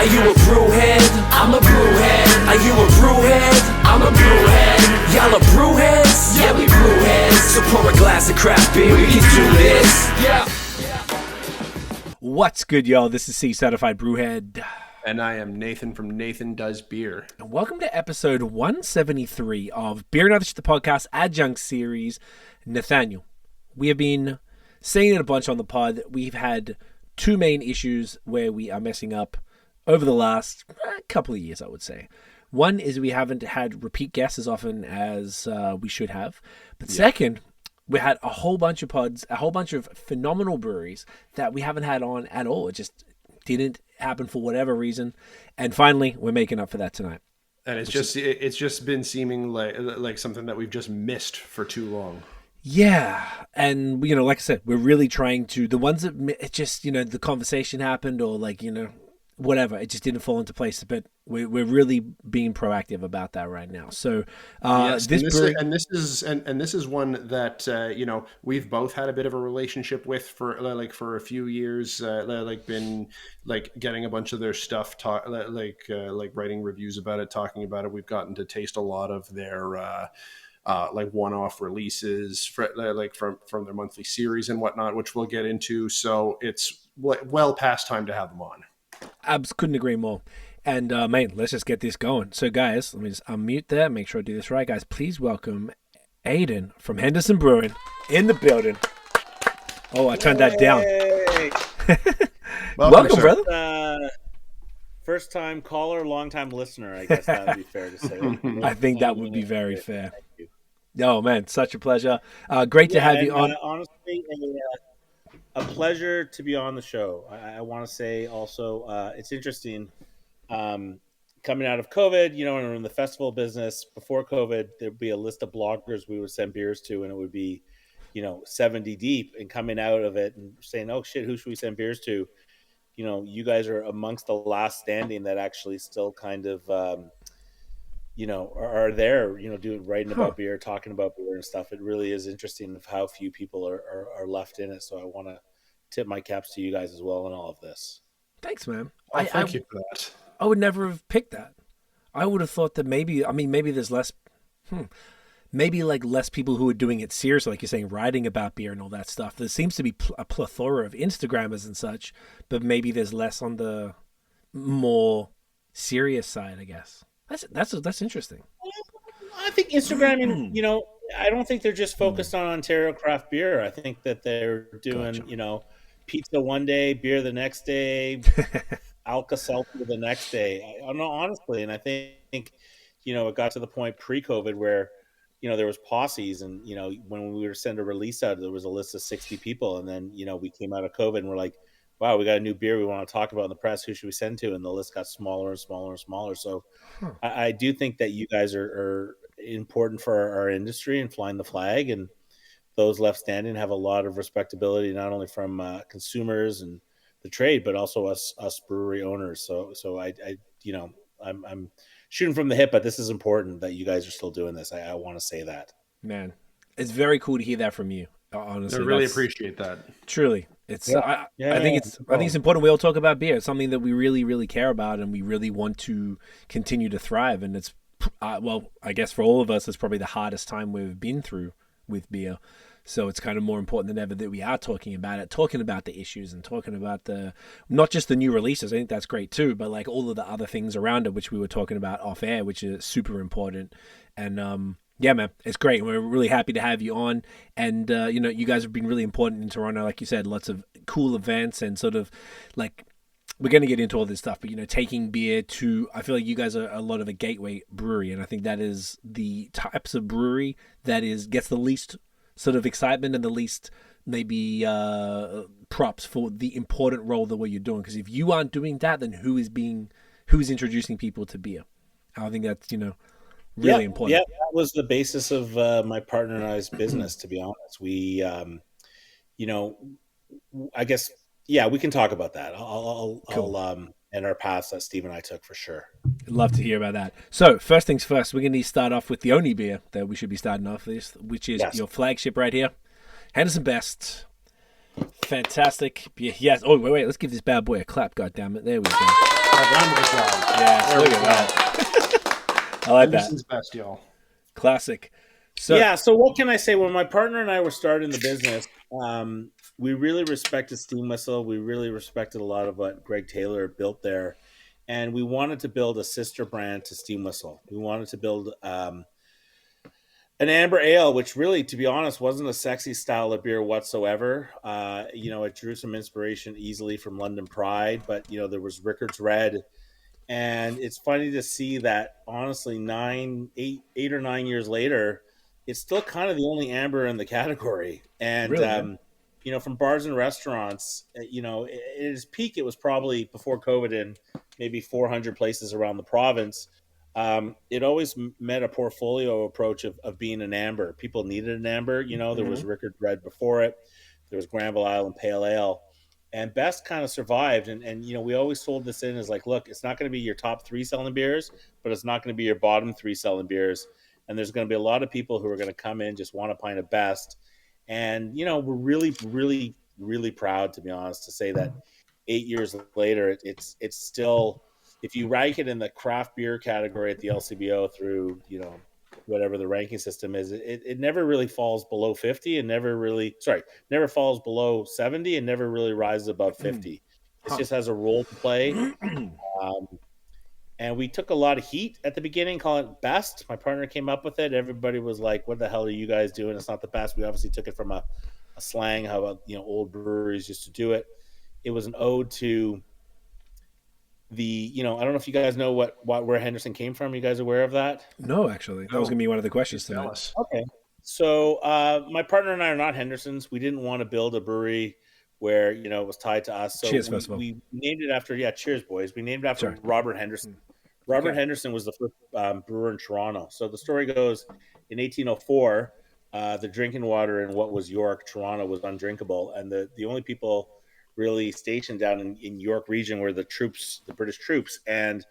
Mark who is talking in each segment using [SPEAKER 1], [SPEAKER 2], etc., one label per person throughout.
[SPEAKER 1] Are you a brewhead? I'm a brewhead. Are you a brewhead? I'm a brewhead. Y'all are brewheads? Yeah, we brewheads. So pour a glass of craft beer, we can do this. Yeah.
[SPEAKER 2] What's good, y'all? This is Cee, Certified Brewhead.
[SPEAKER 3] And I am Nathan from NathanDoesBeer.
[SPEAKER 2] And welcome to episode 173 of Beer and Other Shit, the podcast Adjunct series. Nathaniel, we have been saying it a bunch on the pod. We've had two main issues where we are messing up over the last couple of years, I would say. One is we haven't had repeat guests as often as we should have. But second, we had a whole bunch of pods, a whole bunch of phenomenal breweries that we haven't had on at all. It just didn't happen for whatever reason. And finally, we're making up for that tonight.
[SPEAKER 3] And it's just been seeming like something that we've just missed for too long.
[SPEAKER 2] Yeah. And, you know, like I said, we're really trying to, the ones that it just, you know, the conversation happened or like, you know, whatever, it just didn't fall into place. But we're really being proactive about that right now. So
[SPEAKER 3] yes, this is one that you know, we've both had a bit of a relationship with for a few years. Been getting a bunch of their stuff, writing reviews about it, talking about it. We've gotten to taste a lot of their one-off releases from their monthly series and whatnot, which we'll get into. So it's well past time to have them on.
[SPEAKER 2] Abs couldn't agree more. And mate, let's just get this going. So guys, let me just unmute there, make sure I do this right. Guys, please welcome Adin from Henderson Brewing in the building. Oh, I turned that down. Welcome, brother.
[SPEAKER 4] First time caller, long time listener, I guess that would be fair to say.
[SPEAKER 2] I think that would be very fair. Oh man, such a pleasure. Great to have you on.
[SPEAKER 4] Honestly, a pleasure to be on the show. I want to say also, it's interesting. Coming out of COVID, you know, and we're in the festival business. Before COVID, there'd be a list of bloggers we would send beers to, and it would be, you know, 70 deep. And coming out of it and saying, "Oh shit, who should we send beers to?" You know, you guys are amongst the last standing that actually still kind of, you know, are there, you know, writing about beer, talking about beer and stuff. It really is interesting of how few people are left in it. So I want to tip my caps to you guys as well in all of this.
[SPEAKER 2] Thanks, man.
[SPEAKER 3] Thank you for that.
[SPEAKER 2] I would never have picked that. I would have thought that maybe there's less, maybe like less people who are doing it seriously, like you're saying, writing about beer and all that stuff. There seems to be a plethora of Instagrammers and such, but maybe there's less on the more serious side, I guess. That's interesting.
[SPEAKER 4] I think Instagram, you know, I don't think they're just focused on Ontario craft beer. I think that they're doing, you know, pizza one day, beer the next day, Alka-Seltzer the next day. I don't know, honestly, and I think, you know, it got to the point pre-COVID where, you know, there was posses, and, you know, when we were to send a release out, there was a list of 60 people, and then, you know, we came out of COVID and we're like, wow, we got a new beer we want to talk about in the press. Who should we send to? And the list got smaller and smaller and smaller. So I do think that you guys are important for our industry and flying the flag, and those left standing have a lot of respectability, not only from consumers and the trade, but also us brewery owners. So I you know, I'm shooting from the hip, but this is important that you guys are still doing this. I want to say that.
[SPEAKER 2] Man, it's very cool to hear that from you. Honestly,
[SPEAKER 3] I really appreciate that.
[SPEAKER 2] Truly, it's. I think it's important. We all talk about beer. It's something that we really, really care about, and we really want to continue to thrive. And it's, well, I guess for all of us, it's probably the hardest time we've been through with beer. So it's kind of more important than ever that we are talking about it, talking about the issues, and talking about not just the new releases. I think that's great too, but like all of the other things around it, which we were talking about off air, which is super important. And yeah, man, it's great. We're really happy to have you on. And, you know, you guys have been really important in Toronto. Like you said, lots of cool events and sort of like, we're going to get into all this stuff, but, you know, taking beer to, I feel like you guys are a lot of a gateway brewery. And I think that is the types of brewery that gets the least sort of excitement and the least maybe props for the important role that what you're doing. Because if you aren't doing that, then who is introducing people to beer? I think that's, you know, really important.
[SPEAKER 4] Yeah, that was the basis of my partner and I's business, to be honest. We, you know, I guess, yeah, we can talk about that. I'll and our paths that Steve and I took for sure.
[SPEAKER 2] Love to hear about that. So first things first, we're going to start off with the only beer that we should be starting off with, which is your flagship right here, Henderson Best. Fantastic. Yes. Oh, wait. Let's give this bad boy a clap. God damn it. There we go.
[SPEAKER 3] Round of applause.
[SPEAKER 2] Yeah. Look at that. I like
[SPEAKER 3] Henderson's
[SPEAKER 2] that.
[SPEAKER 3] best, y'all.
[SPEAKER 2] Classic. So
[SPEAKER 4] yeah. So what can I say? When my partner and I were starting the business, we really respected Steam Whistle. We really respected a lot of what Greg Taylor built there, and we wanted to build a sister brand to Steam Whistle. We wanted to build an amber ale, which really, to be honest, wasn't a sexy style of beer whatsoever. It drew some inspiration easily from London Pride, but there was Rickard's Red. And it's funny to see that, honestly, 8 or 9 years later, it's still kind of the only amber in the category. And
[SPEAKER 2] really,
[SPEAKER 4] from bars and restaurants, at its peak, it was probably before COVID in maybe 400 places around the province. It always met a portfolio approach of being an amber. People needed an amber. There was Rickard Red before it. There was Granville Island Pale Ale. And Best kind of survived. And we always sold this in as like, look, it's not going to be your top 3 selling beers, but it's not going to be your bottom 3 selling beers. And there's going to be a lot of people who are going to come in, just want a pint of Best. And, we're really, really, really proud, to be honest, to say that 8 years later, it's still, if you rank it in the craft beer category at the LCBO through, whatever the ranking system is, it never really falls below 50 and never falls below 70 and never really rises above 50. It just has a role to play. And we took a lot of heat at the beginning, calling it Best. My partner came up with it. Everybody was like, what the hell are you guys doing? It's not the best. We obviously took it from a slang, how about, old breweries used to do it. It was an ode to the, I don't know if you guys know where Henderson came from. Are you guys aware of that?
[SPEAKER 2] No, actually, that was going to be one of the questions tonight.
[SPEAKER 4] Okay, so my partner and I are not Hendersons. We didn't want to build a brewery where it was tied to us. So
[SPEAKER 2] cheers, first of all.
[SPEAKER 4] We named it after cheers, boys. We named it after Robert Henderson. Robert Henderson was the first brewer in Toronto. So the story goes, in 1804, the drinking water in what was York, Toronto, was undrinkable, and the only people really stationed down in York region were the British troops. And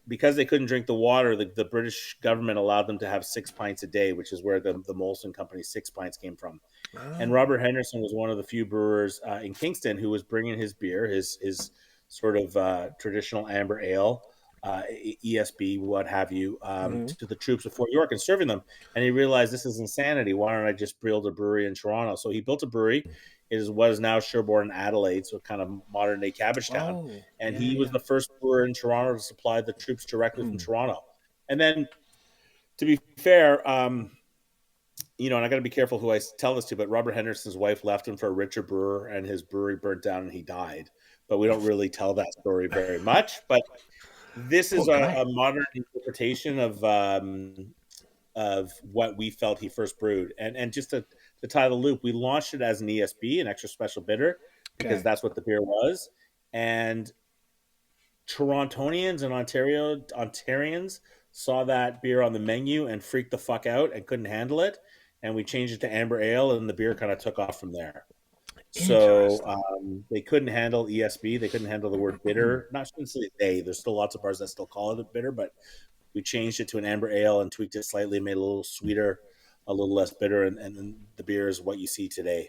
[SPEAKER 4] because they couldn't drink the water, the British government allowed them to have 6 pints a day, which is where the Molson Company 6 pints came from. Oh. And Robert Henderson was one of the few brewers in Kingston who was bringing his beer, his sort of traditional amber ale, ESB, what have you, to the troops of Fort York and serving them. And he realized, this is insanity. Why don't I just build a brewery in Toronto? So he built a brewery. It is what is now Sherborne and Adelaide, so kind of modern day Cabbagetown. And he was the first brewer in Toronto to supply the troops directly from Toronto. And then, to be fair, and I got to be careful who I tell this to, but Robert Henderson's wife left him for a richer brewer, and his brewery burnt down, and he died. But we don't really tell that story very much. But this is a modern interpretation of what we felt he first brewed. And just to tie the loop, we launched it as an ESB, an extra special bitter, because that's what the beer was. And Torontonians and Ontarians saw that beer on the menu and freaked the fuck out and couldn't handle it. And we changed it to amber ale, and the beer kind of took off from there. So they couldn't handle ESB. They couldn't handle the word bitter. Not necessarily there's still lots of bars that still call it bitter, but we changed it to an amber ale and tweaked it slightly, made it a little sweeter, a little less bitter, and the beer is what you see today.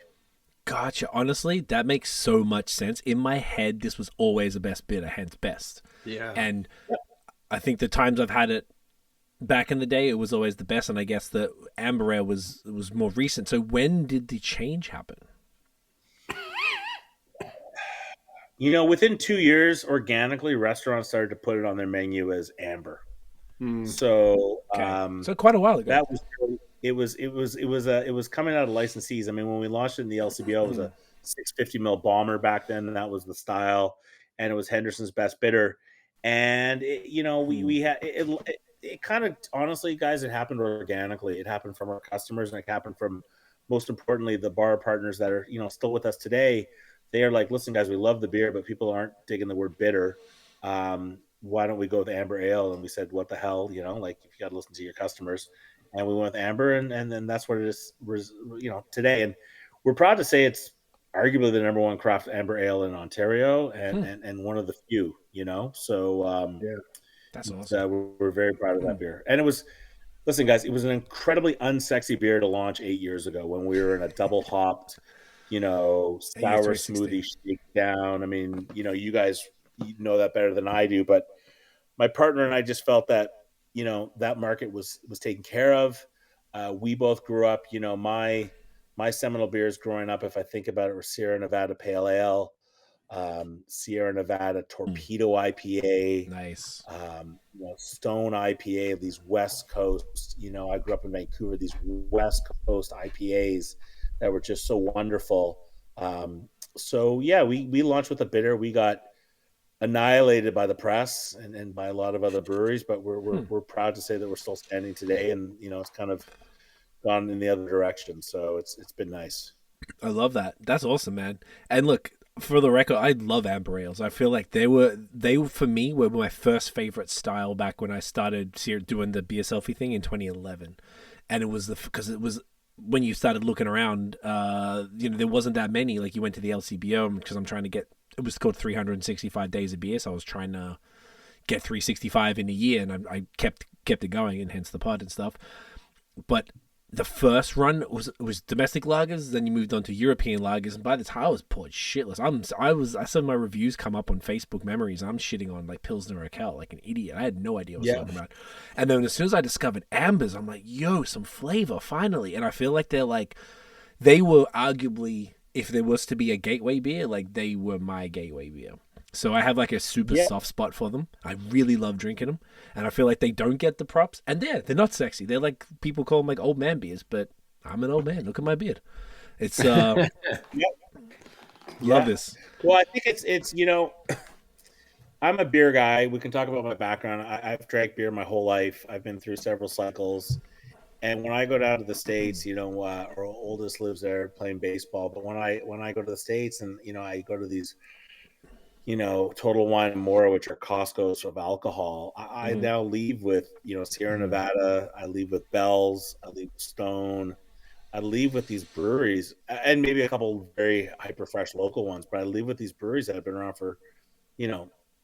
[SPEAKER 2] Gotcha. Honestly, that makes so much sense. In my head, this was always the best bitter, hence Best.
[SPEAKER 3] Yeah.
[SPEAKER 2] And I think the times I've had it back in the day, it was always the best, and I guess the amber ale was more recent. So when did the change happen?
[SPEAKER 4] Within 2 years, organically, restaurants started to put it on their menu as amber. So,
[SPEAKER 2] so quite a while ago.
[SPEAKER 4] That was it was coming out of licensees. I mean, when we launched it in the LCBO, it was a 650 ml bomber back then, and that was the style, and it was Henderson's best bitter. And we had it kind of, honestly, guys, it happened organically. It happened from our customers, and it happened from, most importantly, the bar partners that are still with us today. They are like, listen, guys, we love the beer, but people aren't digging the word bitter. Why don't we go with amber ale? And we said, what the hell, like, you got to listen to your customers. And we went with amber, and then that's what it is, today. And we're proud to say it's arguably the number one craft amber ale in Ontario, and one of the few, So
[SPEAKER 2] that's awesome.
[SPEAKER 4] We're very proud of that beer. And it was, listen, guys, it was an incredibly unsexy beer to launch 8 years ago when we were in a double hopped
[SPEAKER 2] year
[SPEAKER 4] sour
[SPEAKER 2] 360.
[SPEAKER 4] smoothie shakedown. I mean, you guys know that better than I do, but my partner and I just felt that, that market was taken care of. We both grew up, my seminal beers growing up, if I think about it, were Sierra Nevada Pale Ale, Sierra Nevada Torpedo IPA,
[SPEAKER 2] Nice.
[SPEAKER 4] Stone IPA, these West Coast, I grew up in Vancouver, these West Coast IPAs that were just so wonderful. So yeah, we launched with a bitter. We got annihilated by the press and by a lot of other breweries, but we're proud to say that we're still standing today, and it's kind of gone in the other direction. So it's been nice.
[SPEAKER 2] I love that. That's awesome, man. And look, for the record, I love amber ales. I feel like they for me were my first favorite style back when I started doing the beer selfie thing in 2011, and it was because it was when you started looking around. There wasn't that many. Like you went to the LCBO because I'm trying to get. It was called 365 days of beer, so I was trying to get 365 in a year, and I kept it going, and hence the pod and stuff. But the first run was domestic lagers, then you moved on to European lagers, and by the time I was poured shitless. I saw my reviews come up on Facebook Memories, and I'm shitting on like Pilsner Urquell like an idiot. I had no idea what I was talking about. And then as soon as I discovered ambers, I'm like, yo, some flavor finally. And I feel like they were arguably, if there was to be a gateway beer, like they were my gateway beer. So I have like a super soft spot for them. I really love drinking them, and I feel like they don't get the props. And they're not sexy. They're like, people call them like old man beers, but I'm an old man. Look at my beard. It's love this.
[SPEAKER 4] Well, I think it's I'm a beer guy. We can talk about my background. I've drank beer my whole life. I've been through several cycles. And when I go down to the States, our oldest lives there playing baseball. But when I go to the States and, I go to these, Total Wine and More, which are Costco's of alcohol, I now leave with, Sierra Nevada. I leave with Bell's. I leave with Stone. I leave with these breweries and maybe a couple very hyper fresh local ones. But I leave with these breweries that have been around for,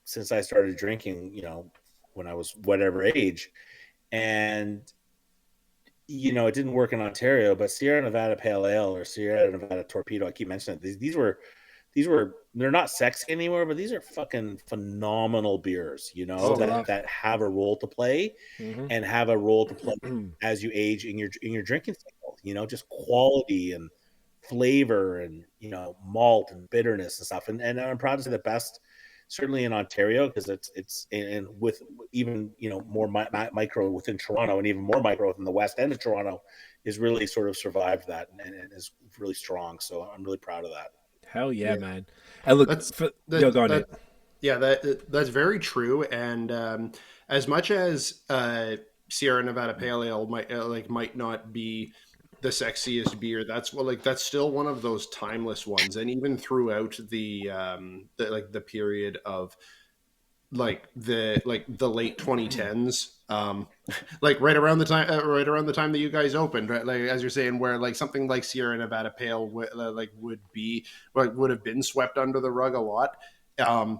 [SPEAKER 4] since I started drinking, when I was whatever age. And it didn't work in Ontario, but Sierra Nevada Pale Ale or Sierra Nevada Torpedo, I keep mentioning it. These were they're not sexy anymore, but these are fucking phenomenal beers, that have a role to play and have a role to play as you age in your drinking cycle, just quality and flavor and, malt and bitterness and stuff. And I'm proud to say the best, certainly in Ontario, because it's and with even more micro within Toronto and even more micro within the west end of Toronto is really sort of survived that and is really strong. So I'm really proud of that.
[SPEAKER 2] Hell yeah, man! And look, go on.
[SPEAKER 3] That's very true. And as much as Sierra Nevada Pale Ale might not be the sexiest beer, that's still one of those timeless ones. And even throughout the period of the late 2010s, right around the time that you guys opened, right? Like as you're saying, where like something like Sierra Nevada Pale would have been swept under the rug a lot.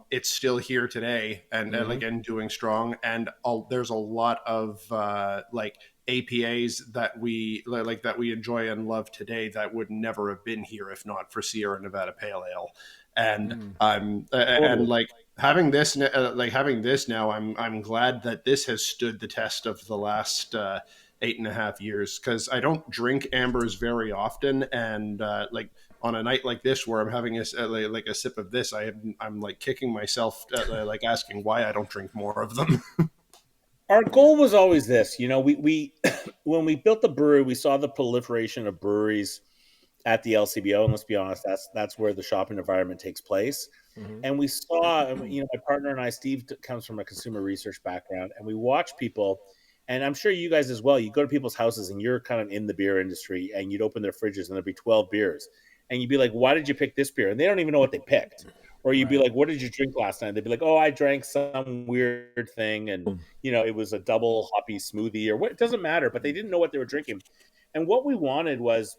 [SPEAKER 3] It's still here today and doing strong. And there's a lot of APAs that we enjoy and love today that would never have been here if not for Sierra Nevada Pale Ale. And having this now, I'm glad that this has stood the test of the last 8.5 years, because I don't drink ambers very often, and on a night like this where I'm having a sip of this, I'm like kicking myself, asking why I don't drink more of them.
[SPEAKER 4] Our goal was always this, we when we built the brewery, we saw the proliferation of breweries at the LCBO, and let's be honest, that's where the shopping environment takes place. And we saw, my partner and I, Steve, comes from a consumer research background, and we watch people, and I'm sure you guys as well, you go to people's houses and you're kind of in the beer industry, and you'd open their fridges and there'd be 12 beers, and you'd be like, why did you pick this beer? And they don't even know what they picked. Or you'd be like, what did you drink last night? They'd be like, oh, I drank some weird thing, and it was a double hoppy smoothie or what, it doesn't matter, but they didn't know what they were drinking. And what we wanted was,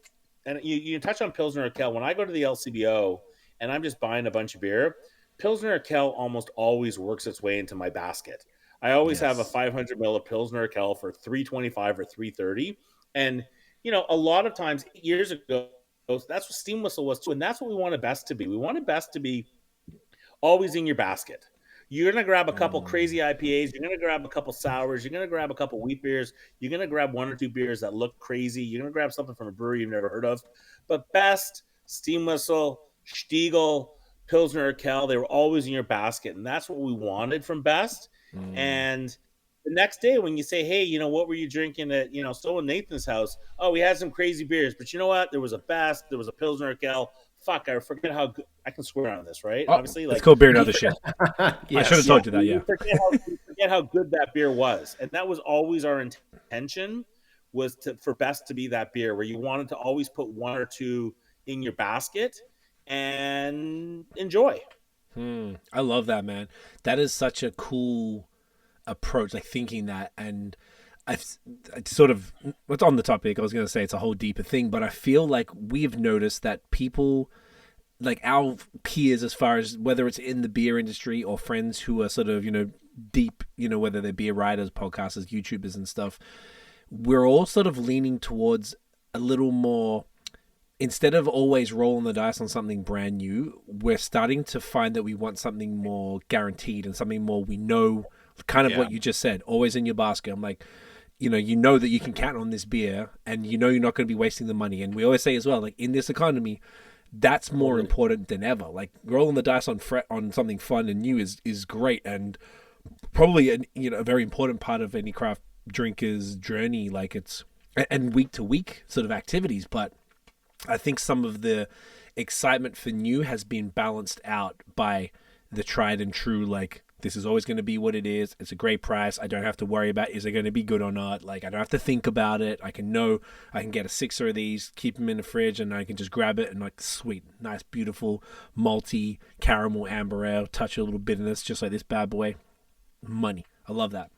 [SPEAKER 4] and you touch on Pilsner Urquell. When I go to the LCBO and I'm just buying a bunch of beer, Pilsner Urquell almost always works its way into my basket. I always have a 500 ml of Pilsner Urquell for $3.25 or $3.30. And, a lot of times years ago, That's what Steam Whistle was too, and that's what we wanted Best to be. We wanted Best to be always in your basket. You're going to grab a couple crazy IPAs. You're going to grab a couple sours. You're going to grab a couple wheat beers. You're going to grab one or two beers that look crazy. You're going to grab something from a brewery you've never heard of. But Best, Steam Whistle, Stiegel, Pilsner Urquell, they were always in your basket. And that's what we wanted from Best. And the next day when you say, hey, you know, what were you drinking at, you know, so in Nathan's house? Oh, we had some crazy beers. But you know what? There was a Best. There was a Pilsner Urquell. Fuck, I forget how good I can swear on this, right?
[SPEAKER 2] Oh,
[SPEAKER 4] obviously, like
[SPEAKER 2] it's called beer and other shit. Yeah, I should have told you that. Yeah,
[SPEAKER 4] forget how good that beer was, and that was always our intention, was for Best to be that beer where you wanted to always put one or two in your basket and enjoy.
[SPEAKER 2] I love that, man. That is such a cool approach, like thinking that. And I sort of, what's on the topic, I was going to say it's a whole deeper thing, but I feel like we've noticed that people, like our peers, as far as whether it's in the beer industry or friends who are sort of, you know, deep, you know, whether they're beer writers, podcasters, YouTubers and stuff, we're all sort of leaning towards a little more, instead of always rolling the dice on something brand new, we're starting to find that we want something more guaranteed and something more we know, kind of what you just said, always in your basket. I'm like, you know that you can count on this beer and you know you're not going to be wasting the money. And we always say as well, like in this economy, that's more important than ever. Like rolling the dice on something fun and new is great, and probably a very important part of any craft drinker's journey. Like it's, and week to week sort of activities. But I think some of the excitement for new has been balanced out by the tried and true, like, this is always going to be what it is. It's a great price. I don't have to worry about, is it going to be good or not? Like, I don't have to think about it. I can get a sixer of these, keep them in the fridge, and I can just grab it and like, sweet, nice, beautiful, malty, caramel, amber ale, touch a little bitterness, just like this bad boy. Money. I love that.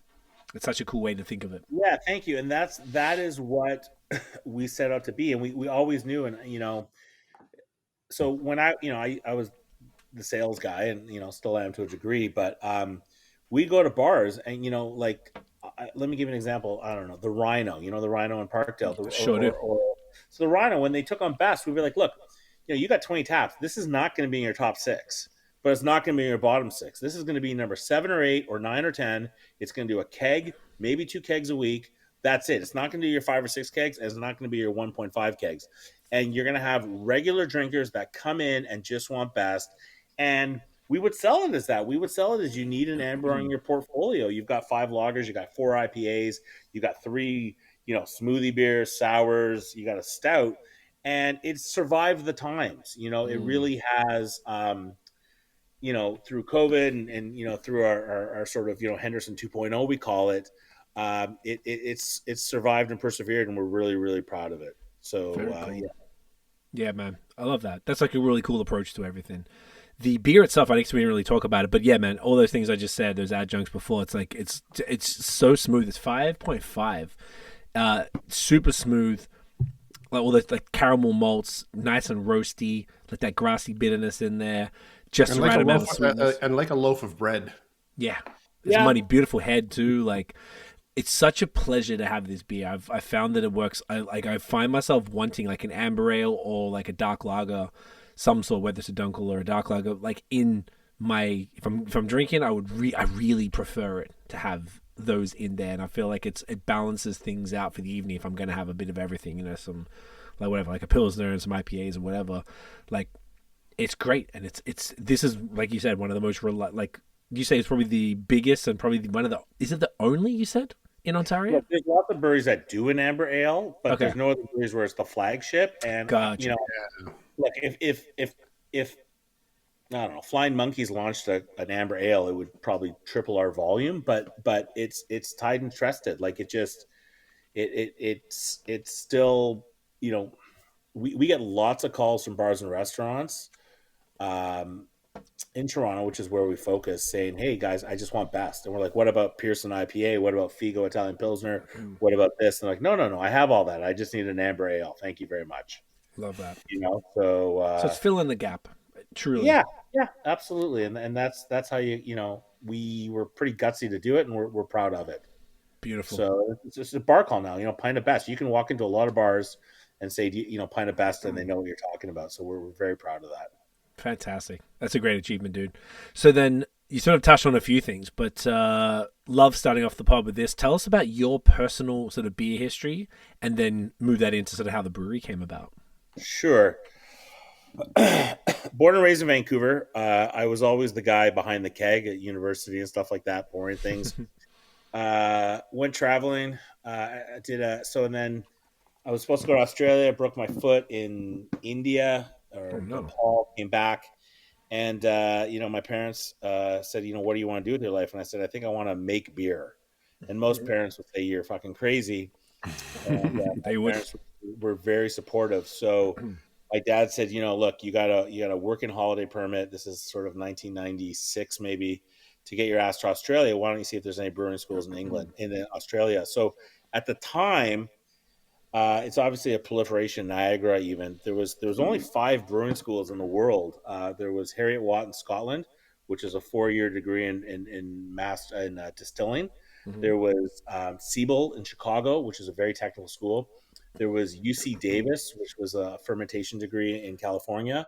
[SPEAKER 2] It's such a cool way to think of it.
[SPEAKER 4] Yeah, thank you. And that is what we set out to be. And we always knew, and, you know, so when I was the sales guy, and, you know, still am to a degree, but we go to bars and, you know, like, let me give you an example. I don't know, the Rhino, you know, the Rhino in Parkdale. So the Rhino, when they took on Best, we'd be like, look, you know, you got 20 taps. This is not going to be in your top 6, but it's not going to be in your bottom 6. This is going to be number 7 or 8 or 9 or 10. It's going to do a keg, maybe 2 kegs a week. That's it. It's not going to do your 5 or 6 kegs. And it's not going to be your 1.5 kegs. And you're going to have regular drinkers that come in and just want Best. And we would sell it as that. We would sell it as, you need an amber on your portfolio. You've got 5 lagers, you got 4 IPAs, you got 3, you know, smoothie beers, sours, you got a stout, and it's survived the times. You know, it really has. You know, through COVID and you know, through our sort of, you know, Henderson 2.0, we call it. It's survived and persevered, and we're really, really proud of it. So cool.
[SPEAKER 2] Yeah, man, I love that. That's like a really cool approach to everything. The beer itself, I think we didn't really talk about it, but yeah, man, all those things I just said, those adjuncts before, it's like, it's so smooth. It's 5.5, super smooth. Like all the like caramel malts, nice and roasty, like that grassy bitterness in there, just the right amount of sweetness,
[SPEAKER 3] and like a loaf of bread.
[SPEAKER 2] Yeah, it's money, beautiful head too. Like, it's such a pleasure to have this beer. I found that it works. I find myself wanting like an amber ale or like a dark lager, some sort, whether it's a dunkel or a dark lager, like in my, if I'm drinking, I really prefer it to have those in there, and I feel like it balances things out for the evening if I'm going to have a bit of everything, you know, some like whatever, like a Pilsner and some IPAs or whatever. Like, it's great, and this is, like you said, one of the most like you say, it's probably the biggest and probably one of the, is it the only, you said, in Ontario?
[SPEAKER 4] Look, there's lots of breweries that do an amber ale, but there's no other breweries where it's the flagship. And
[SPEAKER 2] gotcha.
[SPEAKER 4] You know, look, if I don't know, Flying Monkeys launched an amber ale, it would probably triple our volume. But it's tied and trusted. Like, it's still, you know, we get lots of calls from bars and restaurants in Toronto, which is where we focus, saying, hey guys, I just want Best. And we're like, what about Pearson IPA? What about Figo Italian Pilsner? What about this? And they're like, no, I have all that. I just need an amber ale. Thank you very much.
[SPEAKER 2] Love that.
[SPEAKER 4] You know, so
[SPEAKER 2] it's filling the gap, truly.
[SPEAKER 4] Yeah, absolutely. And that's how you know, we were pretty gutsy to do it, and we're proud of it.
[SPEAKER 2] Beautiful.
[SPEAKER 4] So it's just a bar call now, you know, pint of Best. You can walk into a lot of bars and say, pint of best, and they know what you're talking about. So we're very proud of that.
[SPEAKER 2] Fantastic. That's a great achievement, dude. So then you sort of touched on a few things, but love starting off the pod with this. Tell us about your personal sort of beer history, and then move that into sort of how the brewery came about.
[SPEAKER 4] Sure. Born and raised in Vancouver. I was always the guy behind the keg at university and stuff like that, pouring things. Went traveling. And then I was supposed to go to Australia. I broke my foot in India or Nepal, came back. And, my parents said, what do you want to do with your life? And I said, I think I want to make beer. And most parents would say, you're fucking crazy. And my parents were very supportive. So my dad said, look, you got a working holiday permit. This is sort of 1996, maybe, to get your ass to Australia. Why don't you see if there's any brewing schools in Australia? So at the time, it's obviously a proliferation, Niagara even. There was only 5 brewing schools in the world. There was Heriot-Watt in Scotland, which is a 4-year degree in distilling. Mm-hmm. There was Siebel in Chicago, which is a very technical school. There was UC Davis, which was a fermentation degree in California.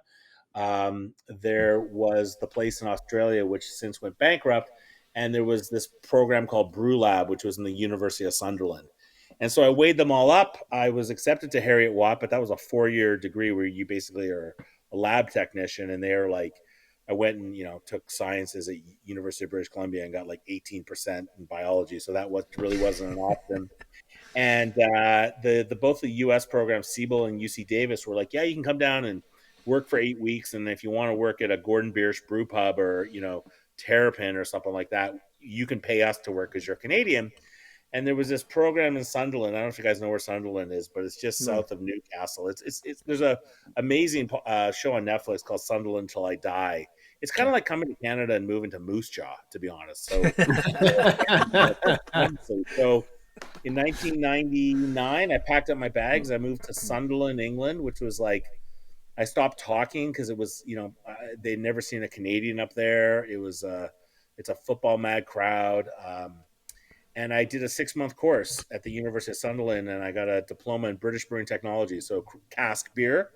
[SPEAKER 4] There was the place in Australia, which since went bankrupt, and there was this program called Brew Lab, which was in the University of Sunderland. And so I weighed them all up. I was accepted to Heriot-Watt, but that was a 4-year degree where you basically are a lab technician. And they're like, I went and, took sciences at University of British Columbia and got like 18% in biology. So that really wasn't an option. And both the U.S. programs, Siebel and UC Davis, were like, yeah, you can come down and work for 8 weeks. And if you want to work at a Gordon Biersch brew pub or, Terrapin or something like that, you can pay us to work because you're Canadian. And there was this program in Sunderland. I don't know if you guys know where Sunderland is, but it's just south of Newcastle. There's a amazing show on Netflix called Sunderland Till I Die. It's kind of like coming to Canada and moving to Moose Jaw, to be honest. So, so in 1999, I packed up my bags. I moved to Sunderland, England, which was like, I stopped talking because it was, they'd never seen a Canadian up there. It's a football mad crowd. And I did a 6-month course at the University of Sunderland, and I got a diploma in British brewing technology, so cask beer.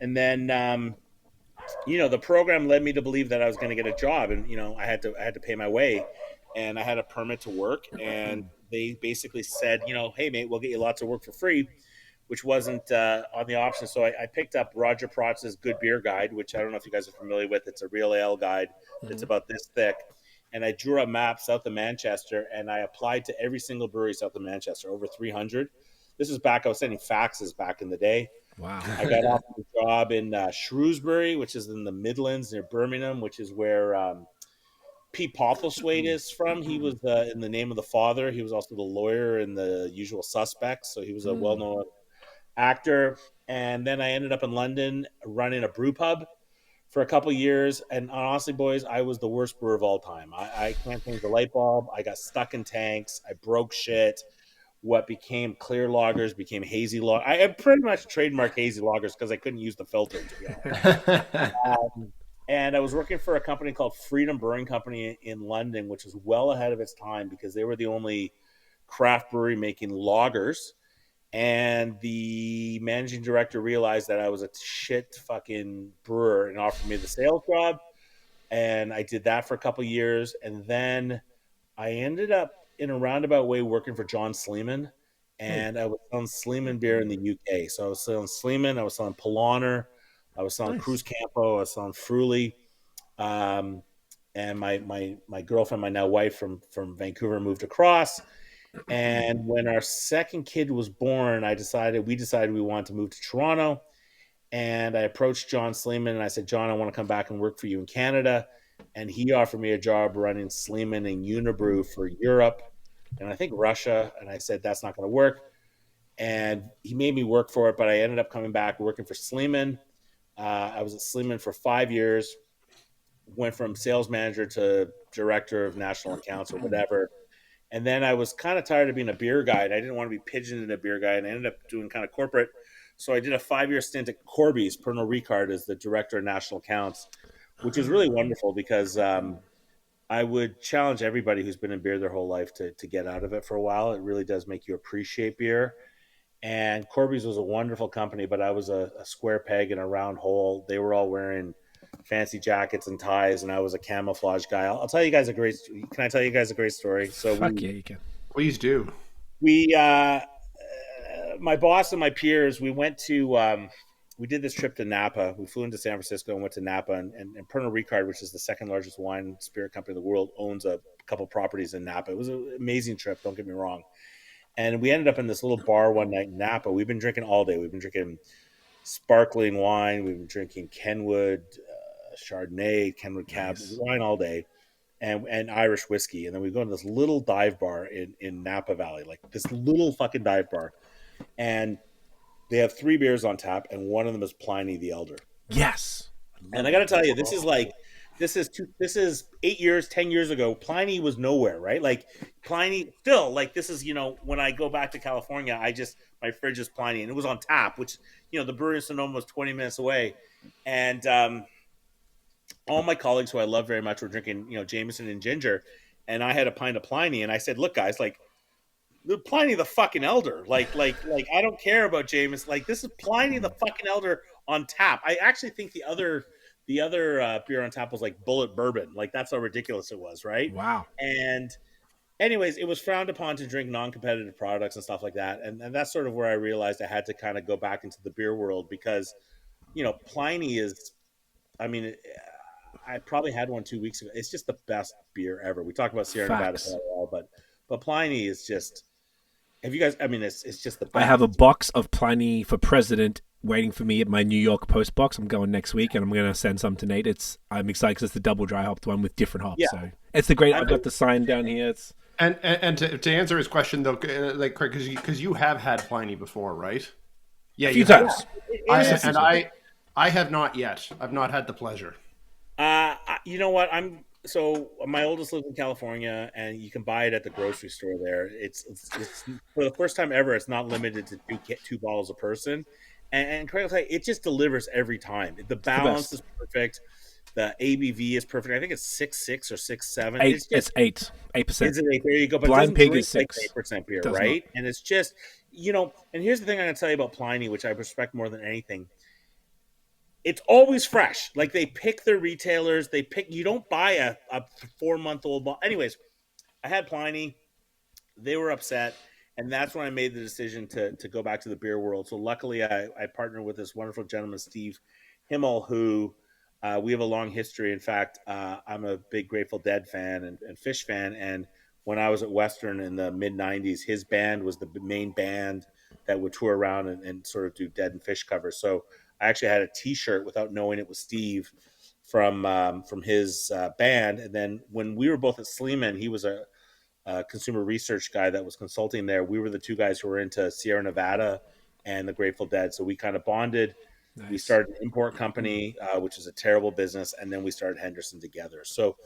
[SPEAKER 4] And then, the program led me to believe that I was going to get a job, and I had to pay my way, and I had a permit to work. And they basically said, hey mate, we'll get you lots of work for free, which wasn't on the option. So I picked up Roger Protz's Good Beer Guide, which I don't know if you guys are familiar with. It's a real ale guide that's about this thick. And I drew a map south of Manchester, and I applied to every single brewery south of Manchester, over 300. This was back, I was sending faxes back in the day.
[SPEAKER 2] Wow.
[SPEAKER 4] I got off the job in Shrewsbury, which is in the Midlands near Birmingham, which is where Pete Postlethwaite is from. He was in The Name of the Father. He was also the lawyer in The Usual Suspects, so he was a well-known actor. And then I ended up in London running a brew pub for a couple of years, and honestly, boys, I was the worst brewer of all time. I can't change the light bulb. I got stuck in tanks. I broke shit. What became clear lagers became hazy lagers. I pretty much trademarked hazy lagers because I couldn't use the filter, to be honest. And I was working for a company called Freedom Brewing Company in London, which was well ahead of its time because they were the only craft brewery making lagers. And the managing director realized that I was a shit fucking brewer and offered me the sales job. And I did that for a couple of years. And then I ended up in a roundabout way working for John Sleeman. And I was selling Sleeman beer in the UK. So I was selling Sleeman, I was selling Polaner, I was selling Cruz Campo, I was selling Fruli. And my girlfriend, my now wife from Vancouver, moved across. And when our second kid was born, we decided we wanted to move to Toronto. And I approached John Sleeman and I said, John, I want to come back and work for you in Canada. And he offered me a job running Sleeman and Unibrew for Europe and I think Russia. And I said, that's not going to work. And he made me work for it, but I ended up coming back working for Sleeman. I was at Sleeman for 5 years, went from sales manager to director of national accounts or whatever. And then I was kind of tired of being a beer guy, and I didn't want to be pigeoned in a beer guy, and I ended up doing kind of corporate. So I did a 5-year stint at Corby's, Pernod Ricard, as the director of national accounts, which was really wonderful because I would challenge everybody who's been in beer their whole life to get out of it for a while. It really does make you appreciate beer. And Corby's was a wonderful company, but I was a square peg in a round hole. They were all wearing fancy jackets and ties, and I was a camouflage guy. I'll tell you guys a great. Can I tell you guys a great story? So
[SPEAKER 2] Fuck yeah, you can.
[SPEAKER 3] Please do.
[SPEAKER 4] We, my boss and my peers, we went to. We did this trip to Napa. We flew into San Francisco and went to Napa, and Pernod Ricard, which is the second largest wine and spirit company in the world, owns a couple properties in Napa. It was an amazing trip. Don't get me wrong. And we ended up in this little bar one night in Napa. We've been drinking all day. We've been drinking sparkling wine. We've been drinking Kenwood, Chardonnay, Kenwood Cab, wine all day, and Irish whiskey. And then we go to this little dive bar in Napa Valley, like this little fucking dive bar. And they have 3 beers on tap, and one of them is Pliny the Elder.
[SPEAKER 2] Yes.
[SPEAKER 4] And I got to tell you, this is 8 years, 10 years ago. Pliny was nowhere, right? Like Pliny still, like this is, when I go back to California, my fridge is Pliny, and it was on tap, which, the brewery in Sonoma was 20 minutes away. And all my colleagues who I love very much were drinking, Jameson and ginger. And I had a pint of Pliny, and I said, look, guys, like, Pliny the fucking Elder. Like, I don't care about Jameson. Like, this is Pliny the fucking Elder on tap. I actually think the other beer on tap was like Bullet Bourbon. Like, that's how ridiculous it was, right?
[SPEAKER 2] Wow.
[SPEAKER 4] And anyways, it was frowned upon to drink non-competitive products and stuff like that. And that's sort of where I realized I had to kind of go back into the beer world because, Pliny is, I mean, I probably had one 2 weeks ago. It's just the best beer ever. We talk about Sierra Nevada, but Pliny is just. Have you guys? I mean, it's just the best.
[SPEAKER 2] I have a box of Pliny for President waiting for me at my New York post box. I'm going next week, and I'm going to send some to Nate. I'm excited because it's the double dry hopped one with different hops. Yeah. So it's the great. I've got the sign down here.
[SPEAKER 3] And to answer his question though, like Craig, because you have had Pliny before, right? Yeah,
[SPEAKER 2] a few times.
[SPEAKER 3] I have not yet. I've not had the pleasure.
[SPEAKER 4] You know what? So my oldest lives in California, and you can buy it at the grocery store there. It's for the first time ever. It's not limited to two bottles a person, and Craig will tell you, it just delivers every time. The balance is perfect. The ABV is perfect. I think it's 6.6 or 6.7.
[SPEAKER 2] It's 8%.
[SPEAKER 4] Is it 8? There you go. But
[SPEAKER 2] Blind Pig is 6.
[SPEAKER 4] Like 8% beer, right? Not. And it's just And here's the thing I'm going to tell you about Pliny, which I respect more than anything. It's always fresh. Like they pick their retailers. You don't buy a 4-month-old bottle. Anyways, I had Pliny. They were upset. And that's when I made the decision to go back to the beer world. So luckily I partnered with this wonderful gentleman, Steve Himmel, who we have a long history. In fact, I'm a big Grateful Dead fan and Fish fan. And when I was at Western in the mid-90s, his band was the main band that would tour around and sort of do Dead and Fish covers. So I actually had a T-shirt without knowing it was Steve from his band. And then when we were both at Sleeman, he was a consumer research guy that was consulting there. We were the two guys who were into Sierra Nevada and the Grateful Dead. So we kind of bonded. Nice. We started an import company, which is a terrible business. And then we started Henderson together. So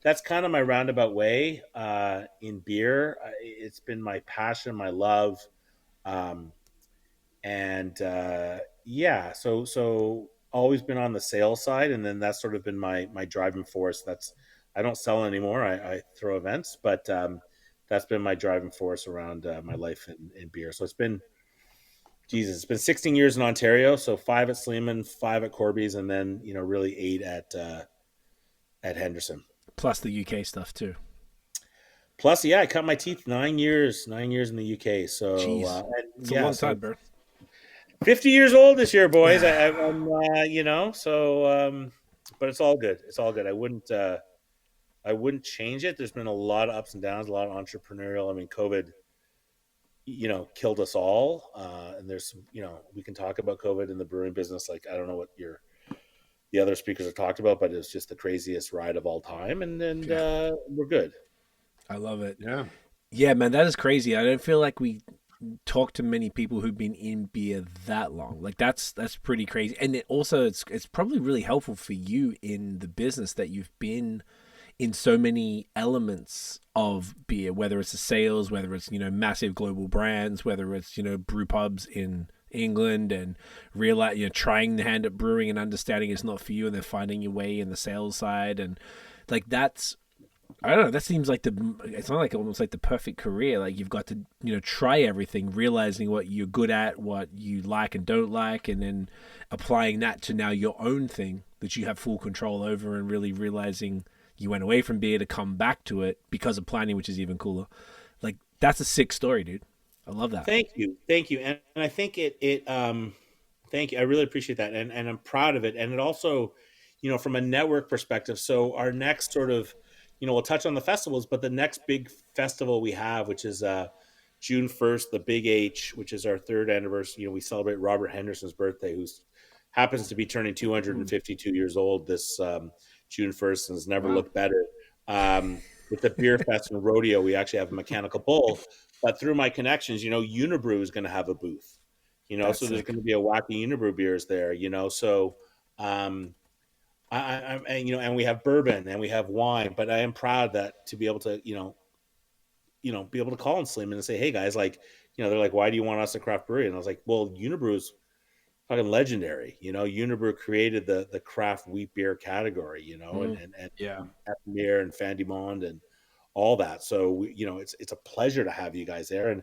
[SPEAKER 4] that's kind of my roundabout way in beer. It's been my passion, my love. So always been on the sales side, and then that's sort of been my driving force. I don't sell anymore. I throw events, but that's been my driving force around my life in beer. So it's been 16 years in Ontario. So 5 at Sleeman, 5 at Corby's, and then really 8 at Henderson.
[SPEAKER 2] Plus the UK stuff too.
[SPEAKER 4] Plus, yeah, I cut my teeth 9 years in the UK. So
[SPEAKER 2] it's a long time, bro.
[SPEAKER 4] 50 years old this year, boys. I'm but it's all good. It's all good. I wouldn't change it. There's been a lot of ups and downs, a lot of entrepreneurial. I mean, COVID, killed us all. And there's some, we can talk about COVID in the brewing business. Like, I don't know what the other speakers have talked about, but it's just the craziest ride of all time. And we're good.
[SPEAKER 2] I love it.
[SPEAKER 3] Yeah.
[SPEAKER 2] Yeah, man, that is crazy. I don't feel like we talk to many people who've been in beer that long. Like that's pretty crazy. And it's probably really helpful for you in the business that you've been in so many elements of beer, whether it's the sales, whether it's massive global brands, whether it's brew pubs in England and trying the hand at brewing and understanding it's not for you, and then finding your way in the sales side. And like that's I don't know. That seems like it's not like almost like the perfect career. Like you've got to, try everything, realizing what you're good at, what you like and don't like, and then applying that to now your own thing that you have full control over, and really realizing you went away from beer to come back to it because of planning, which is even cooler. Like that's a sick story, dude. I love that.
[SPEAKER 4] Thank you, and I think thank you. I really appreciate that, and I'm proud of it. And it also, from a network perspective. So our next sort of, we'll touch on the festivals, but the next big festival we have, which is June 1st, the Big H, which is our third anniversary. We celebrate Robert Henderson's birthday, who happens to be turning 252 years old this June 1st, and has never looked better. With the beer fest and rodeo, we actually have a mechanical bull. But through my connections, Unibrew is going to have a booth. So there's going to be a wacky Unibrew beers there. So and we have bourbon and we have wine. But I am proud that to be able to be able to call on Sleeman and say, hey guys, like, they're like, why do you want us to craft brewery? And I was like, well, Unibrew is fucking legendary. Unibrew created the craft wheat beer category, and Epimere and Fandimond and all that. So it's a pleasure to have you guys there, and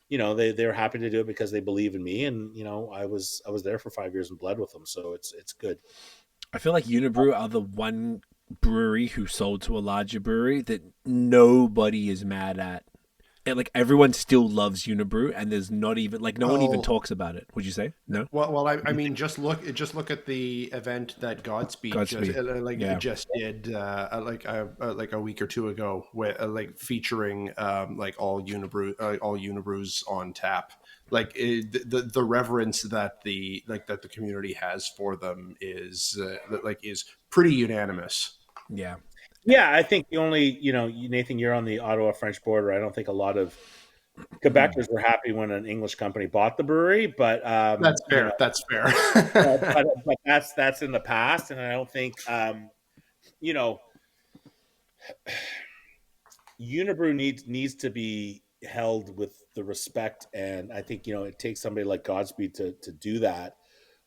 [SPEAKER 4] they're happy to do it because they believe in me, and I was there for 5 years and bled with them, so it's good.
[SPEAKER 2] I feel like Unibrew are the one brewery who sold to a larger brewery that nobody is mad at. And like everyone still loves Unibrew, and there's not even like no one even talks about it. Would you say no?
[SPEAKER 3] Well, I mean, just look at the event that Godspeed. Just did like a week or two ago, with featuring like all Unibrews on tap. Like the reverence that the community has for them is pretty unanimous.
[SPEAKER 2] Yeah.
[SPEAKER 4] Yeah, I think the only, Nathan, you're on the Ottawa-French border. I don't think a lot of Quebecers were happy when an English company bought the brewery, but
[SPEAKER 3] that's fair. That's fair.
[SPEAKER 4] but that's in the past, and I don't think Unibrew needs to be held with the respect, and I think it takes somebody like Godspeed to do that.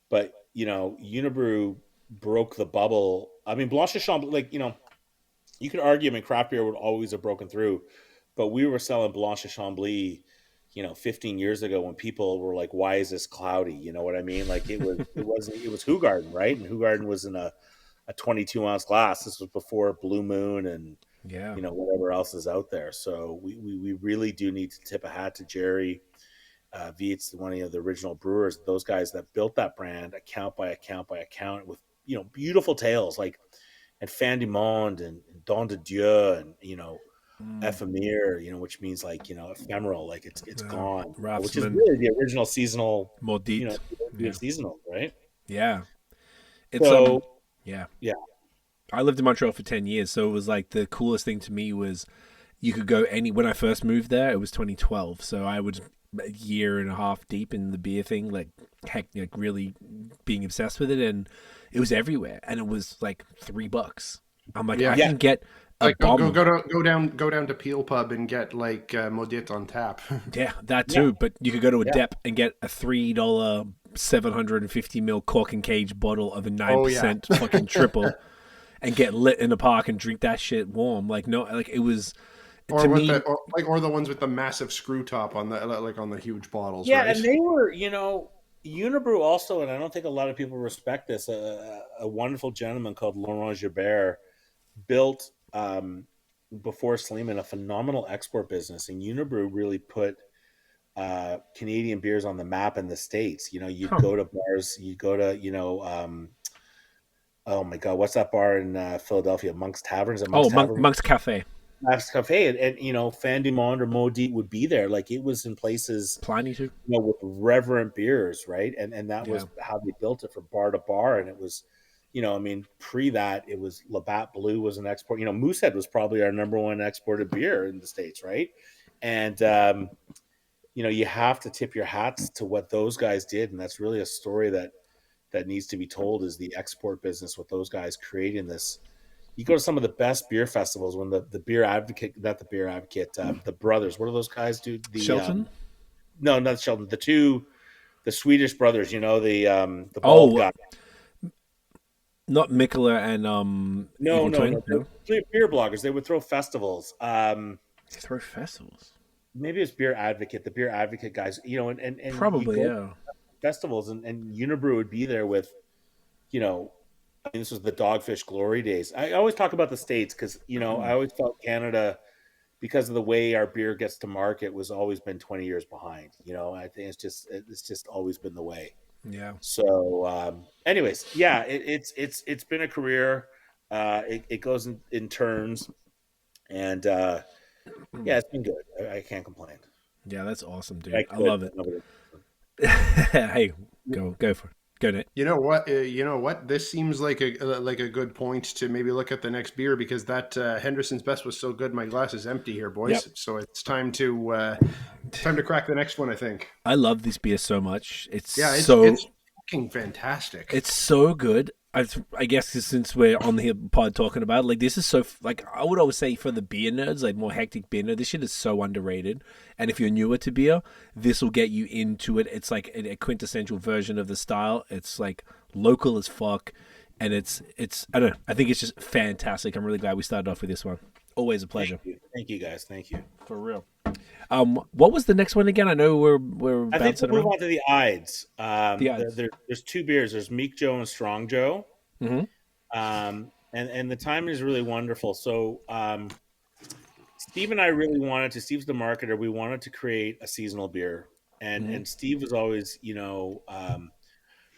[SPEAKER 4] But Unibrew broke the bubble. I mean, Blanche de Chambly, you could argue, craft beer would always have broken through, but we were selling Blanche de Chambly, 15 years ago when people were like, why is this cloudy? You know what I mean? Like it was Hoegaarden, right? And Hoegaarden was in a 22-ounce glass. This was before Blue Moon and, whatever else is out there. So we really do need to tip a hat to Jerry Vietz, one of the original brewers, those guys that built that brand account by account by account with, beautiful tales like, and Fandimond and Don de Dieu and Ephemer, which means like ephemeral, like it's gone, which is really the original seasonal,
[SPEAKER 2] Maudit,
[SPEAKER 4] seasonal, right?
[SPEAKER 2] Yeah,
[SPEAKER 4] it's yeah.
[SPEAKER 2] I lived in Montreal for 10 years, so it was like the coolest thing to me was you could go when I first moved there. It was 2012, so I was a year and a half deep in the beer thing, like really being obsessed with it, and it was everywhere, and it was like $3. I'm like, I can get a bomb.
[SPEAKER 3] Go down to Peel Pub and get like Maudit on tap.
[SPEAKER 2] Yeah, that too. But you could go to a Dep and get a $3 750 ml cork and cage bottle of a 9% fucking triple, and get lit in the park and drink that shit warm. Like it was.
[SPEAKER 3] Or the ones with the massive screw top on the huge bottles.
[SPEAKER 4] Yeah,
[SPEAKER 3] right?
[SPEAKER 4] And they were, Unibrew also, and I don't think a lot of people respect this. A wonderful gentleman called Laurent Gibert built before Sleeman a phenomenal export business, and Unibrew really put Canadian beers on the map in the States. You'd go to bars, you go to oh my God, what's that bar in Philadelphia? Monk's Tavern. Is it Monk's Tavern?
[SPEAKER 2] Monk's Cafe.
[SPEAKER 4] Monk's Cafe, and Fandimond or Maudit would be there. Like it was in places,
[SPEAKER 2] Pliny too,
[SPEAKER 4] with reverent beers, right? And that was how they built it from bar to bar, and it was. Pre that, it was Labatt Blue was an export. Moosehead was probably our number one exported beer in the States, right? And, you have to tip your hats to what those guys did. And that's really a story that needs to be told, is the export business with those guys creating this. You go to some of the best beer festivals when the Beer Advocate, not the Beer Advocate, the brothers, what do those guys do?
[SPEAKER 2] Shelton?
[SPEAKER 4] No, not Shelton. The Swedish brothers, the bald guy.
[SPEAKER 2] Not Mikkeller and Evil Twin. No,
[SPEAKER 4] Beer bloggers. They would throw festivals.
[SPEAKER 2] throw festivals.
[SPEAKER 4] Maybe it's Beer Advocate, the Beer Advocate guys. And you
[SPEAKER 2] Probably,
[SPEAKER 4] go
[SPEAKER 2] yeah.
[SPEAKER 4] to festivals, and Unibrew would be there with, I mean, this was the Dogfish Glory days. I always talk about the States because I always felt Canada, because of the way our beer gets to market, was always been 20 years behind. I think it's just always been the way.
[SPEAKER 2] Yeah.
[SPEAKER 4] So, anyways, yeah, it's been a career. It goes in turns, and yeah, it's been good. I can't complain.
[SPEAKER 2] Yeah, that's awesome, dude. I love it. Hey, go for it. Go, Nate.
[SPEAKER 3] You know what? This seems like a good point to maybe look at the next beer, because that Henderson's Best was so good. My glass is empty here, boys. Yep. So it's time to crack the next one, I think.
[SPEAKER 2] I love this beer so much. It's
[SPEAKER 3] fucking fantastic.
[SPEAKER 2] It's so good. I guess since we're on the pod talking about it, like, this is so, like, I would always say for the beer nerds, like more hectic beer nerd, this shit is so underrated. And if you're newer to beer, this will get you into it. It's like a quintessential version of the style. It's like local as fuck, and it's I don't know. I think it's just fantastic. I'm really glad we started off with this one. Always a pleasure.
[SPEAKER 4] Thank you guys. Thank you
[SPEAKER 2] for real. What was the next one again? I know we're.
[SPEAKER 4] I think we'll move on to the Ides. There's two beers. There's Meek Joe and Strong Joe.
[SPEAKER 2] Mm-hmm.
[SPEAKER 4] And the timing is really wonderful. So Steve and I really wanted to. Steve's the marketer. We wanted to create a seasonal beer, and Steve was always,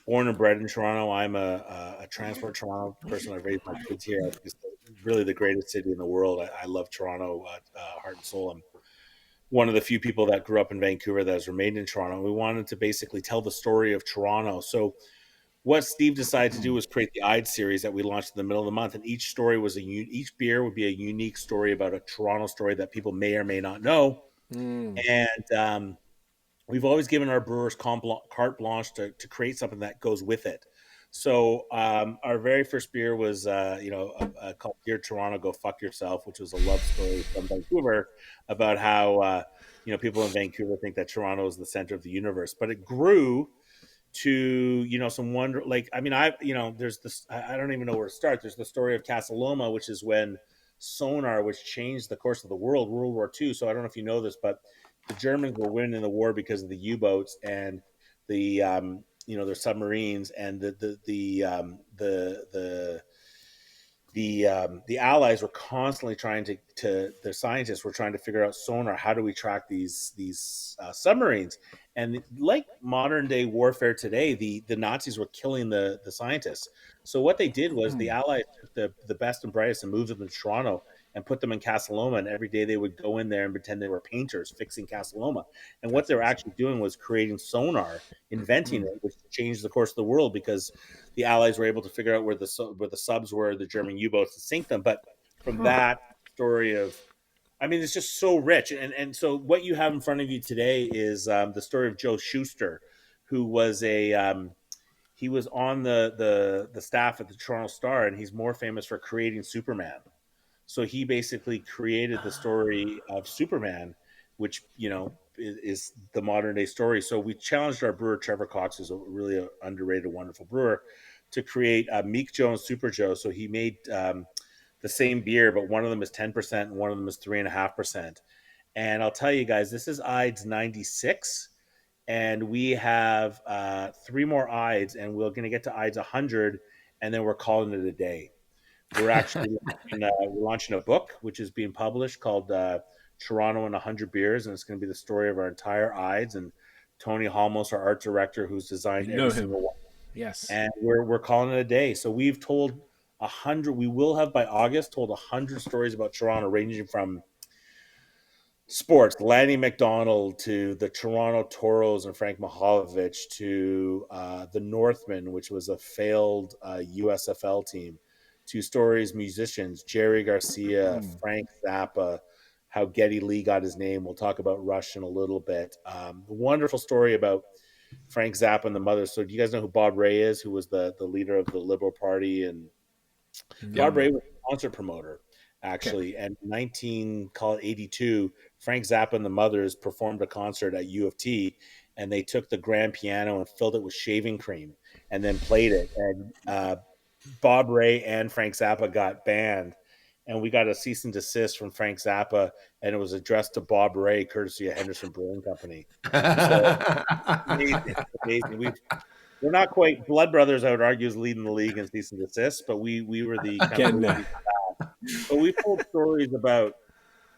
[SPEAKER 4] born and bred in Toronto. I'm a transport Toronto person. I raised my kids here. It's really the greatest city in the world. I love Toronto, heart and soul. I'm one of the few people that grew up in Vancouver that has remained in Toronto. We wanted to basically tell the story of Toronto. So what Steve decided to do was create the Ides series that we launched in the middle of the month, and each story was each beer would be a unique story about a Toronto story that people may or may not know. And we've always given our brewers carte blanche to create something that goes with it. So our very first beer was called Dear Toronto, Go Fuck Yourself, which was a love story from Vancouver about how people in Vancouver think that Toronto is the center of the universe, but it grew to some wonder. Like, I mean, there's this, I don't even know where to start. There's the story of Casa Loma, which is when sonar, which changed the course of the world, World War II. So I don't know if you know this, but the Germans were winning the war because of the U-boats and the their submarines, and the Allies were constantly trying to their scientists were trying to figure out sonar. How do we track these submarines? And like modern day warfare today, the Nazis were killing the scientists. So what they did was the Allies took the best and brightest and moved them to Toronto and put them in Casa Loma. And every day they would go in there and pretend they were painters fixing Casa Loma. And what they were actually doing was creating sonar, inventing it, which changed the course of the world, because the Allies were able to figure out where the subs were, the German U-boats, to sink them. But from that story of, I mean, it's just so rich. And so what you have in front of you today is the story of Joe Shuster, who was he was on the staff at the Toronto Star, and he's more famous for creating Superman. So he basically created the story of Superman, which, is the modern day story. So we challenged our brewer, Trevor Cox, who's a really underrated, wonderful brewer, to create Meek Joe and Super Joe. So he made the same beer, but one of them is 10% and one of them is 3.5%. And I'll tell you guys, this is Ides 96, and we have 3 more Ides, and we're going to get to Ides 100, and then we're calling it a day. We're actually launching a book, which is being published, called Toronto in 100 Beers, and it's going to be the story of our entire Ides. And Tony Halmos, our art director, who's designed every single one.
[SPEAKER 2] Yes.
[SPEAKER 4] And we're calling it a day. So we've told 100. We will have by August told 100 stories about Toronto, ranging from sports, Lanny McDonald, to the Toronto Toros and Frank Mahovich, to the Northmen, which was a failed USFL team, to stories, musicians, Jerry Garcia, Frank Zappa, how Geddy Lee got his name. We'll talk about Rush in a little bit. The wonderful story about Frank Zappa and the mother. So do you guys know who Bob Ray is, who was the leader of the Liberal Party? And Bob Ray was a concert promoter, actually. Okay. And 1982, Frank Zappa and the Mothers performed a concert at U of T, and they took the grand piano and filled it with shaving cream and then played it. And Bob Ray and Frank Zappa got banned, and we got a cease and desist from Frank Zappa, and it was addressed to Bob Ray, courtesy of Henderson Brewing Company. So amazing, amazing. We're not quite Blood Brothers, I would argue, is leading the league in cease and desist, but we were the kind of but we've told stories about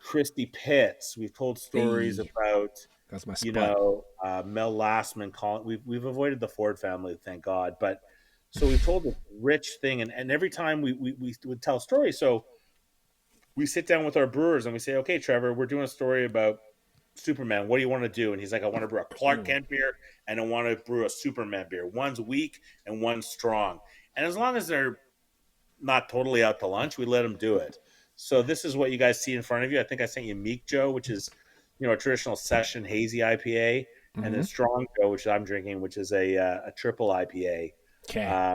[SPEAKER 4] Christy Pitts. We've told stories about
[SPEAKER 2] that's my spot.
[SPEAKER 4] Mel Lastman. We've avoided the Ford family, thank God. But so we've told this rich thing, and every time we would tell stories. So we sit down with our brewers and we say, okay, Trevor, we're doing a story about Superman. What do you want to do? And he's like, I want to brew a Clark Kent beer and I want to brew a Superman beer. One's weak and one's strong. And as long as they're not totally out to lunch, we let them do it. So this is what you guys see in front of you. I think I sent you Meek Joe, which is, a traditional session hazy IPA, and then Strong Joe, which I'm drinking, which is a triple IPA.
[SPEAKER 2] Okay.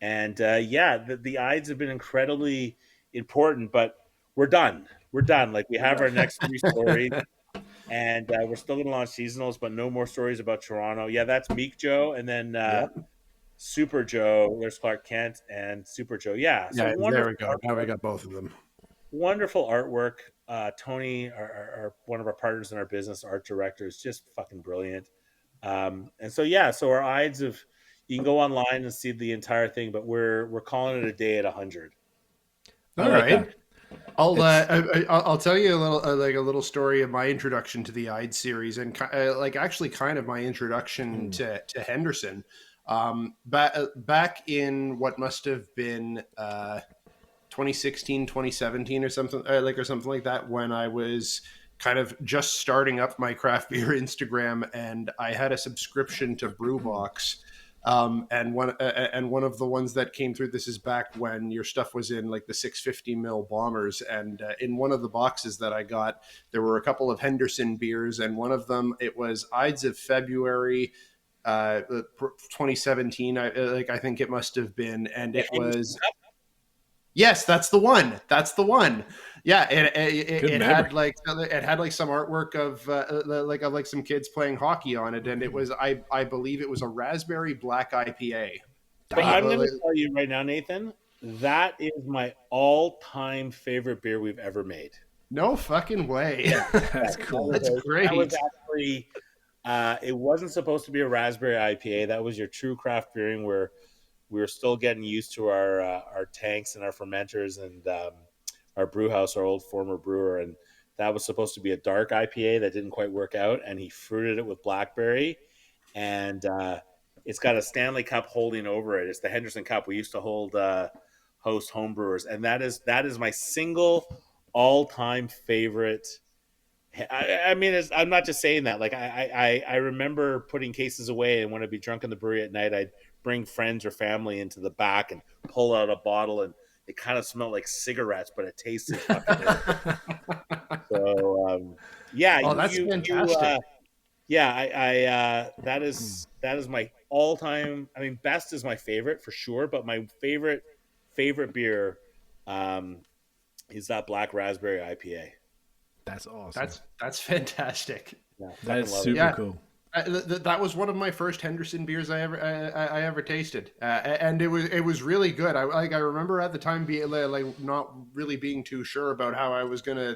[SPEAKER 4] The Ides have been incredibly important, but we're done. We're done. Like, we have our next 3 stories, and we're still going to launch seasonals, but no more stories about Toronto. Yeah, that's Meek Joe, and then Super Joe. There's Clark Kent and Super Joe. Yeah. So
[SPEAKER 3] there we go. Now we got both of them.
[SPEAKER 4] Wonderful artwork. Tony, our one of our partners in our business, art director, is just fucking brilliant. So our Ides of, you can go online and see the entire thing, but we're calling it a day at 100.
[SPEAKER 3] All right. I'll tell you a little story of my introduction to the Ides series, and actually kind of my introduction to Henderson. Back in what must have been 2016, 2017 or something like that, when I was kind of just starting up my craft beer Instagram, and I had a subscription to Brewbox. And one of the ones that came through, this is back when your stuff was in like the 650 ml bombers, and in one of the boxes that I got, there were a couple of Henderson beers, and one of them, it was Ides of February 2017, I think it must have been, and it was yes, that's the one. Yeah, it had like some artwork of some kids playing hockey on it, and it was I believe it was a raspberry black IPA.
[SPEAKER 4] But I'm going to tell you right now, Nathan, that is my all-time favorite beer we've ever made.
[SPEAKER 3] No fucking way.
[SPEAKER 2] That's cool.
[SPEAKER 3] That's great.
[SPEAKER 4] That was actually, it wasn't supposed to be a raspberry IPA. That was your true craft beering, where we were still getting used to our tanks and our fermenters and our brew house, our old former brewer. And that was supposed to be a dark IPA that didn't quite work out. And he fruited it with blackberry. And it's got a Stanley Cup holding over it. It's the Henderson Cup. We used to hold host homebrewers. And that is my single all-time favorite. I mean, I'm not just saying that. Like, I remember putting cases away, and when I'd be drunk in the brewery at night, I'd bring friends or family into the back and pull out a bottle, and it kind of smelled like cigarettes, but it tasted fucking good. So,
[SPEAKER 3] that's fantastic.
[SPEAKER 4] That is my all-time. I mean, best is my favorite for sure, but my favorite beer is that black raspberry IPA.
[SPEAKER 2] That's awesome.
[SPEAKER 3] That's fantastic.
[SPEAKER 4] Yeah,
[SPEAKER 2] that is super cool.
[SPEAKER 3] That was one of my first Henderson beers I ever tasted, and it was really good. I remember at the time being not really being too sure about how I was gonna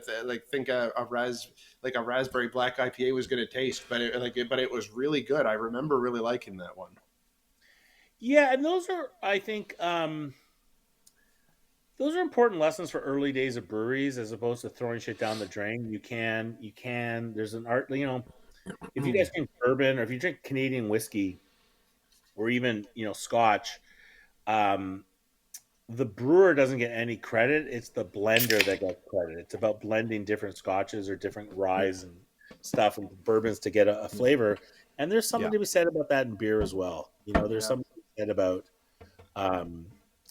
[SPEAKER 3] think a raspberry black IPA was gonna taste, but it was really good. I remember really liking that one.
[SPEAKER 4] Yeah, and those are, I think, those are important lessons for early days of breweries, as opposed to throwing shit down the drain. You can. There's an art, if you guys drink bourbon, or if you drink Canadian whiskey, or even Scotch, the brewer doesn't get any credit. It's the blender that gets credit. It's about blending different Scotches or different ryes and stuff and bourbons to get a flavor. And there's something to be said about that in beer as well. There's something to be said about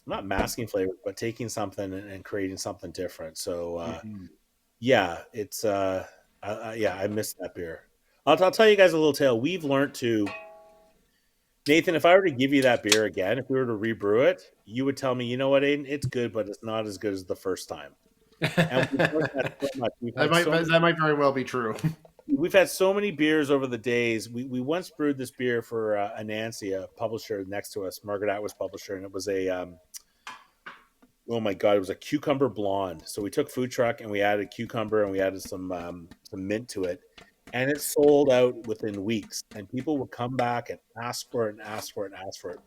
[SPEAKER 4] not masking flavor, but taking something and creating something different. So it's I miss that beer. I'll tell you guys a little tale. We've learned to, Nathan, if I were to give you that beer again, if we were to rebrew it, you would tell me, you know what, Aiden, it's good, but it's not as good as the first time. And that
[SPEAKER 3] might very well be true.
[SPEAKER 4] we've had so many beers over the days. We once brewed this beer for Anansi, a publisher next to us, Margaret Atwood's publisher, and it was a oh my god, it was a cucumber blonde. So we took food truck and we added cucumber and we added some mint to it, and it sold out within weeks. And people would come back and ask for it and ask for it and ask for it.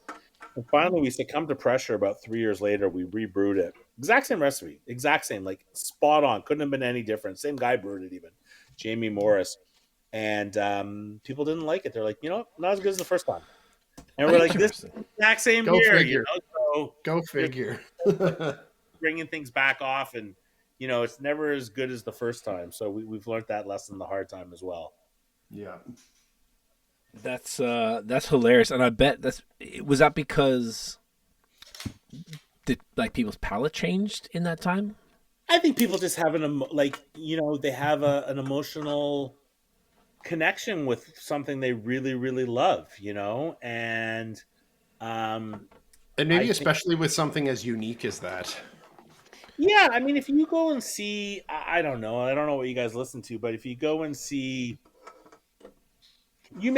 [SPEAKER 4] And finally, we succumbed to pressure. About 3 years later, we rebrewed it. Exact same recipe, exact same, like spot on. Couldn't have been any different. Same guy brewed it, even Jamie Morris. And people didn't like it. They're like, not as good as the first time. And we're like, this exact same beer.
[SPEAKER 3] Figure. Go figure.
[SPEAKER 4] Bringing things back off, and it's never as good as the first time. So we've learned that lesson the hard time as well.
[SPEAKER 3] Yeah.
[SPEAKER 2] That's hilarious, and I bet was that because people's palate changed in that time.
[SPEAKER 4] I think people just have they have an emotional connection with something they really, really love, and
[SPEAKER 3] maybe especially with something as unique as that.
[SPEAKER 4] Yeah, I mean, if you go and see, I don't know what you guys listen to, but if you go and see. You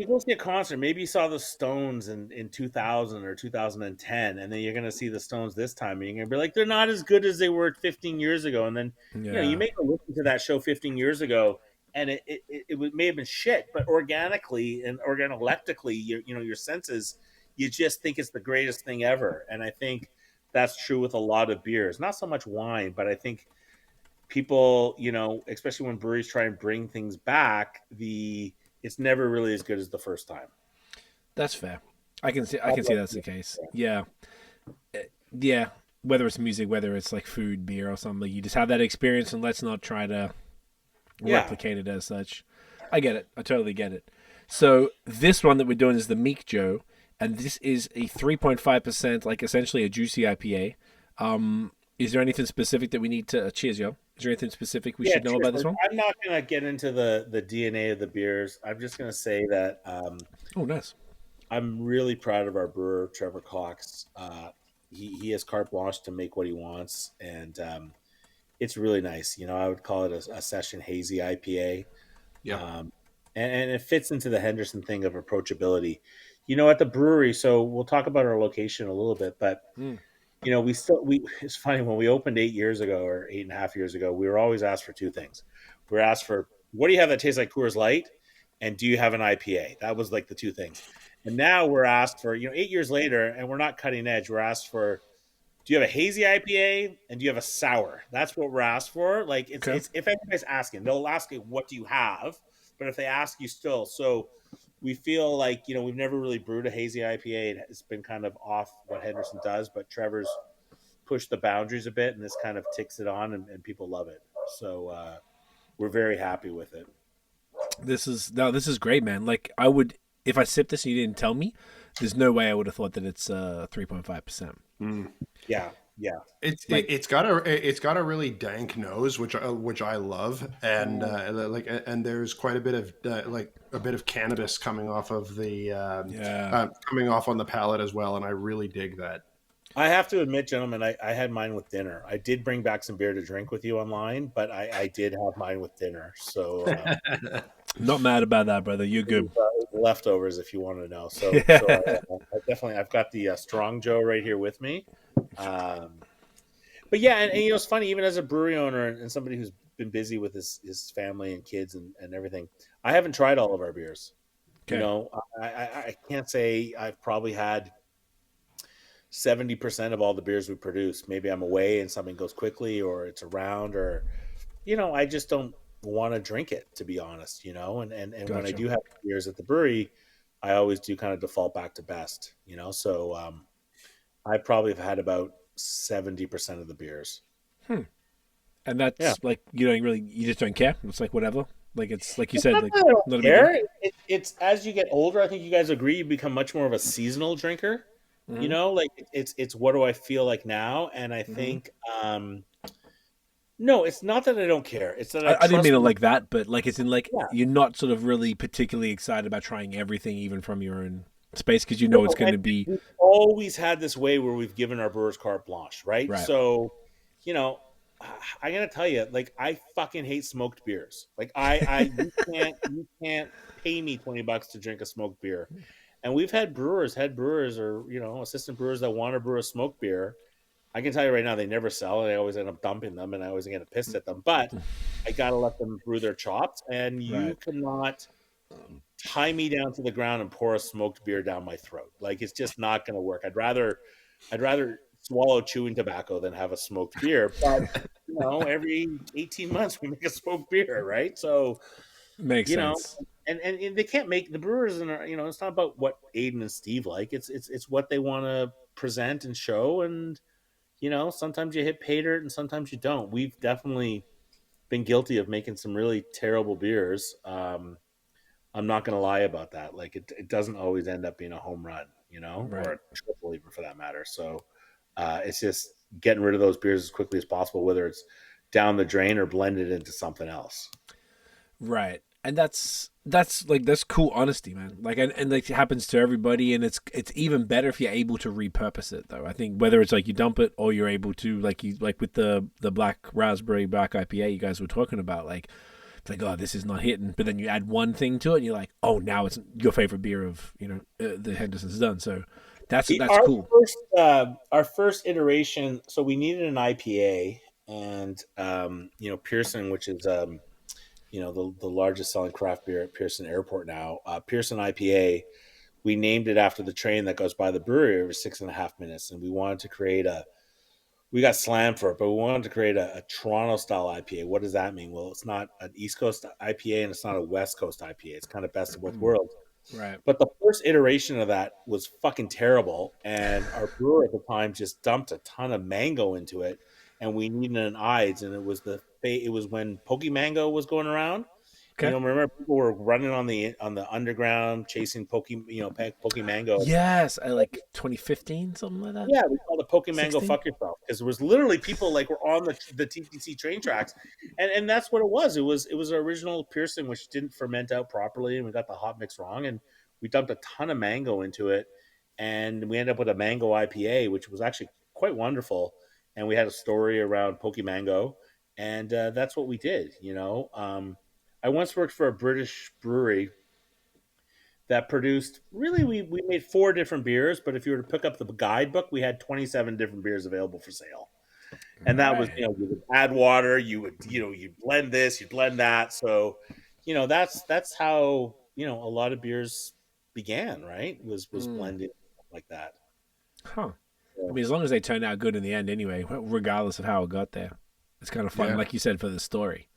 [SPEAKER 4] go see a concert. Maybe you saw the Stones in 2000 or 2010, and then you're going to see the Stones this time, and you're going to be like, they're not as good as they were 15 years ago. And then you may go listen to that show 15 years ago, and it may have been shit, but organically and organoleptically, your senses, you just think it's the greatest thing ever. And I think that's true with a lot of beers, not so much wine, but I think people, especially when breweries try and bring things back, it's never really as good as the first time.
[SPEAKER 2] That's fair. I can see that's the case. Yeah. Whether it's music, whether it's like food, beer, or something, you just have that experience, and let's not try to replicate it as such. I get it. I totally get it. So this one that we're doing is the Meek Joe, and this is a 3.5%, like essentially a juicy IPA. Is there anything specific that we need to cheers, yo? Is there anything specific we should know about this one?
[SPEAKER 4] I'm not going to get into the DNA of the beers. I'm just going to say that.
[SPEAKER 2] Oh, nice.
[SPEAKER 4] I'm really proud of our brewer, Trevor Cox. He has carte blanche to make what he wants, and it's really nice. I would call it a session hazy IPA.
[SPEAKER 3] Yeah.
[SPEAKER 4] And it fits into the Henderson thing of approachability. At the brewery, so we'll talk about our location a little bit, but it's funny, when we opened 8 years ago or 8.5 years ago, we were always asked for two things. We were asked for, what do you have that tastes like Coors Light? And do you have an IPA? That was like the two things. And now we're asked for, 8 years later, and we're not cutting edge. We're asked for, do you have a hazy IPA? And do you have a sour? That's what we're asked for. Like, it's if anybody's asking, they'll ask you, what do you have? But if they ask you still, so we feel like, we've never really brewed a hazy IPA. It's been kind of off what Henderson does, but Trevor's pushed the boundaries a bit, and this kind of ticks it on, and people love it. So we're very happy with it.
[SPEAKER 2] This is great, man. Like, if I sipped this and you didn't tell me, there's no way I would have thought that it's 3.5%.
[SPEAKER 4] Yeah.
[SPEAKER 3] It's got a really dank nose, which I love, and and there's quite a bit of cannabis coming off of coming off on the palate as well, and I really dig that.
[SPEAKER 4] I have to admit, gentlemen, I had mine with dinner. I did bring back some beer to drink with you online, but I did have mine with dinner. So
[SPEAKER 2] not mad about that, brother. You're good.
[SPEAKER 4] Leftovers, if you want to know. So, I've got the Strong Joe right here with me. But yeah, and it's funny, even as a brewery owner and somebody who's been busy with his family and kids and everything, I haven't tried all of our beers. Okay. I can't say I've probably had 70% of all the beers we produce. Maybe I'm away and something goes quickly, or it's around, or I just don't want to drink it, to be honest. And gotcha. When I do have beers at the brewery, I always do kind of default back to best. So I probably have had about 70% of the beers.
[SPEAKER 2] And that's like, you just don't care. It's like whatever. Like, it's like you said, like,
[SPEAKER 4] I don't care. It's as you get older, I think you guys agree, you become much more of a seasonal drinker. Mm-hmm. Like it's what do I feel like now? And I think no, it's not that I don't care. It's that
[SPEAKER 2] I didn't mean it like that, but like it's in like you're not sort of really particularly excited about trying everything, even from your own space, because it's going to be.
[SPEAKER 4] We've always had this way where we've given our brewers carte blanche, right? So, I gotta tell you, like, I fucking hate smoked beers. Like, you can't pay me $20 to drink a smoked beer. And we've had head brewers, or assistant brewers that want to brew a smoked beer. I can tell you right now, they never sell, and I always end up dumping them, and I always get pissed at them. But I gotta let them brew their chops, and you
[SPEAKER 2] Right.
[SPEAKER 4] cannot tie me down to the ground and pour a smoked beer down my throat. Like, it's just not going to work. I'd rather swallow chewing tobacco than have a smoked beer. But every 18 months we make a smoked beer, right? So
[SPEAKER 2] Makes sense.
[SPEAKER 4] and they can't make the brewers, and it's not about what Aiden and Steve like. It's what they want to present and show, and sometimes you hit pay dirt and sometimes you don't. We've definitely been guilty of making some really terrible beers. I'm not going to lie about that. Like, it doesn't always end up being a home run,
[SPEAKER 2] Right.
[SPEAKER 4] or a triple even for that matter. So it's just getting rid of those beers as quickly as possible, whether it's down the drain or blended into something else.
[SPEAKER 2] Right. And that's cool honesty, man. Like, and like, it happens to everybody, and it's even better if you're able to repurpose it, though. I think whether it's like you dump it or you're able to, like with the black raspberry black IPA you guys were talking about, like, it's like, oh, this is not hitting, but then you add one thing to it, and you're like, oh, now it's your favorite beer of the Henderson's done. So that's cool.
[SPEAKER 4] Our first iteration. So we needed an IPA, and Pearson, which is the largest selling craft beer at Pearson Airport now. Pearson IPA. We named it after the train that goes by the brewery every 6.5 minutes, and we wanted to create we got slammed for it, but we wanted to create a Toronto style IPA. What does that mean? Well, it's not an East Coast IPA and it's not a West Coast IPA. It's kind of best of both worlds.
[SPEAKER 2] Right.
[SPEAKER 4] But the first iteration of that was fucking terrible. And our brewer at the time just dumped a ton of mango into it. And we needed an Ides. And it was when Pokemango was going around.
[SPEAKER 2] Okay.
[SPEAKER 4] Remember people were running on the underground chasing Pokemango.
[SPEAKER 2] Yes, I like 2015, something like that.
[SPEAKER 4] Yeah, we called it Pokemango
[SPEAKER 2] 16?
[SPEAKER 4] Fuck Yourself, because there was literally people like were on the TTC train tracks, and that's what it was. It was our original Pearson, which didn't ferment out properly, and we got the hop mix wrong, and we dumped a ton of mango into it, and we ended up with a mango IPA, which was actually quite wonderful. And we had a story around Pokemango, and that's what we did. I once worked for a British brewery that produced, really, we made 4 different beers, but if you were to pick up the guidebook, we had 27 different beers available for sale. And that was, you would add water, you blend this, you blend that. So, that's how, a lot of beers began, right? Was blended like that.
[SPEAKER 2] Huh. I mean, as long as they turned out good in the end anyway, regardless of how it got there. It's kind of fun, like you said, for the story.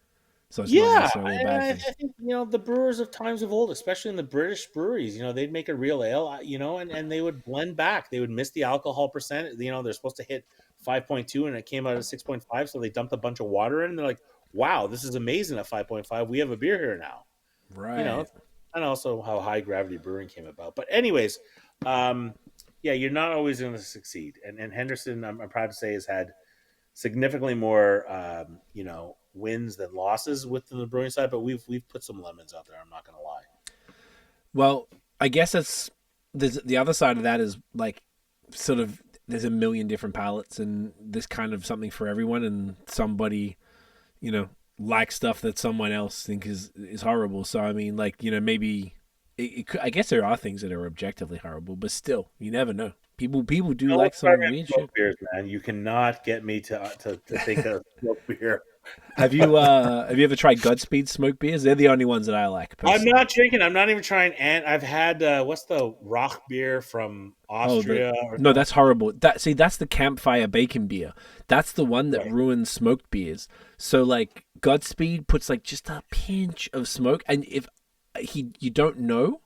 [SPEAKER 2] So it's not necessarily a bad thing.
[SPEAKER 4] I think the brewers of times of old, especially in the British breweries, they'd make a real ale, and they would blend back. They would miss the alcohol percent. They're supposed to hit 5.2, and it came out at 6.5, so they dumped a bunch of water in. And they're like, "Wow, this is amazing at 5.5. We have a beer here now."
[SPEAKER 2] Right.
[SPEAKER 4] And also how high gravity brewing came about. But anyways, you're not always going to succeed. And Henderson, I'm proud to say, has had significantly more, wins than losses within the brewing side, but we've put some lemons out there. I'm not going to lie.
[SPEAKER 2] Well, I guess the other side of that is, like, sort of, there's a million different palates, and there's kind of something for everyone, and somebody, likes stuff that someone else think is horrible. So I mean, like, maybe I guess there are things that are objectively horrible, but still, you never know. People do like some weird shit.
[SPEAKER 4] Beers, man. You cannot get me to think of smoke beer.
[SPEAKER 2] Have you ever tried Godspeed smoke beers? They're the only ones that I like. Personally.
[SPEAKER 4] I'm not drinking. I'm not even trying. And I've had what's the Rock beer from Austria?
[SPEAKER 2] No, that's horrible. That's the campfire bacon beer. That's the one that ruins smoked beers. So, like, Godspeed puts, like, just a pinch of smoke, and if you don't know,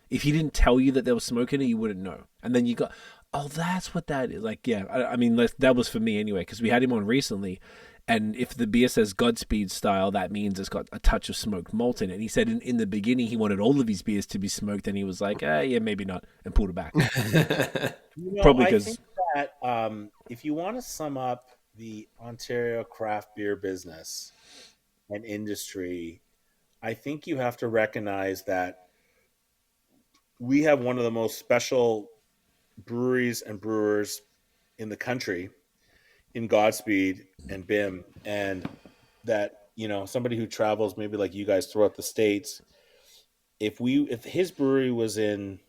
[SPEAKER 2] if he didn't tell you that there was smoke in it, you wouldn't know. And then you got, oh, that's what that is. Like, yeah, I mean, that was for me anyway, because we had him on recently. And if the beer says Godspeed style, that means it's got a touch of smoked malt in it. And he said in the beginning he wanted all of his beers to be smoked, and he was like, yeah, maybe not, and pulled it back. Probably because...
[SPEAKER 4] I think that if you want to sum up the Ontario craft beer business and industry, I think you have to recognize that we have one of the most special breweries and brewers in the country in Godspeed and BIM, and that, somebody who travels maybe like you guys throughout the States, if his brewery was in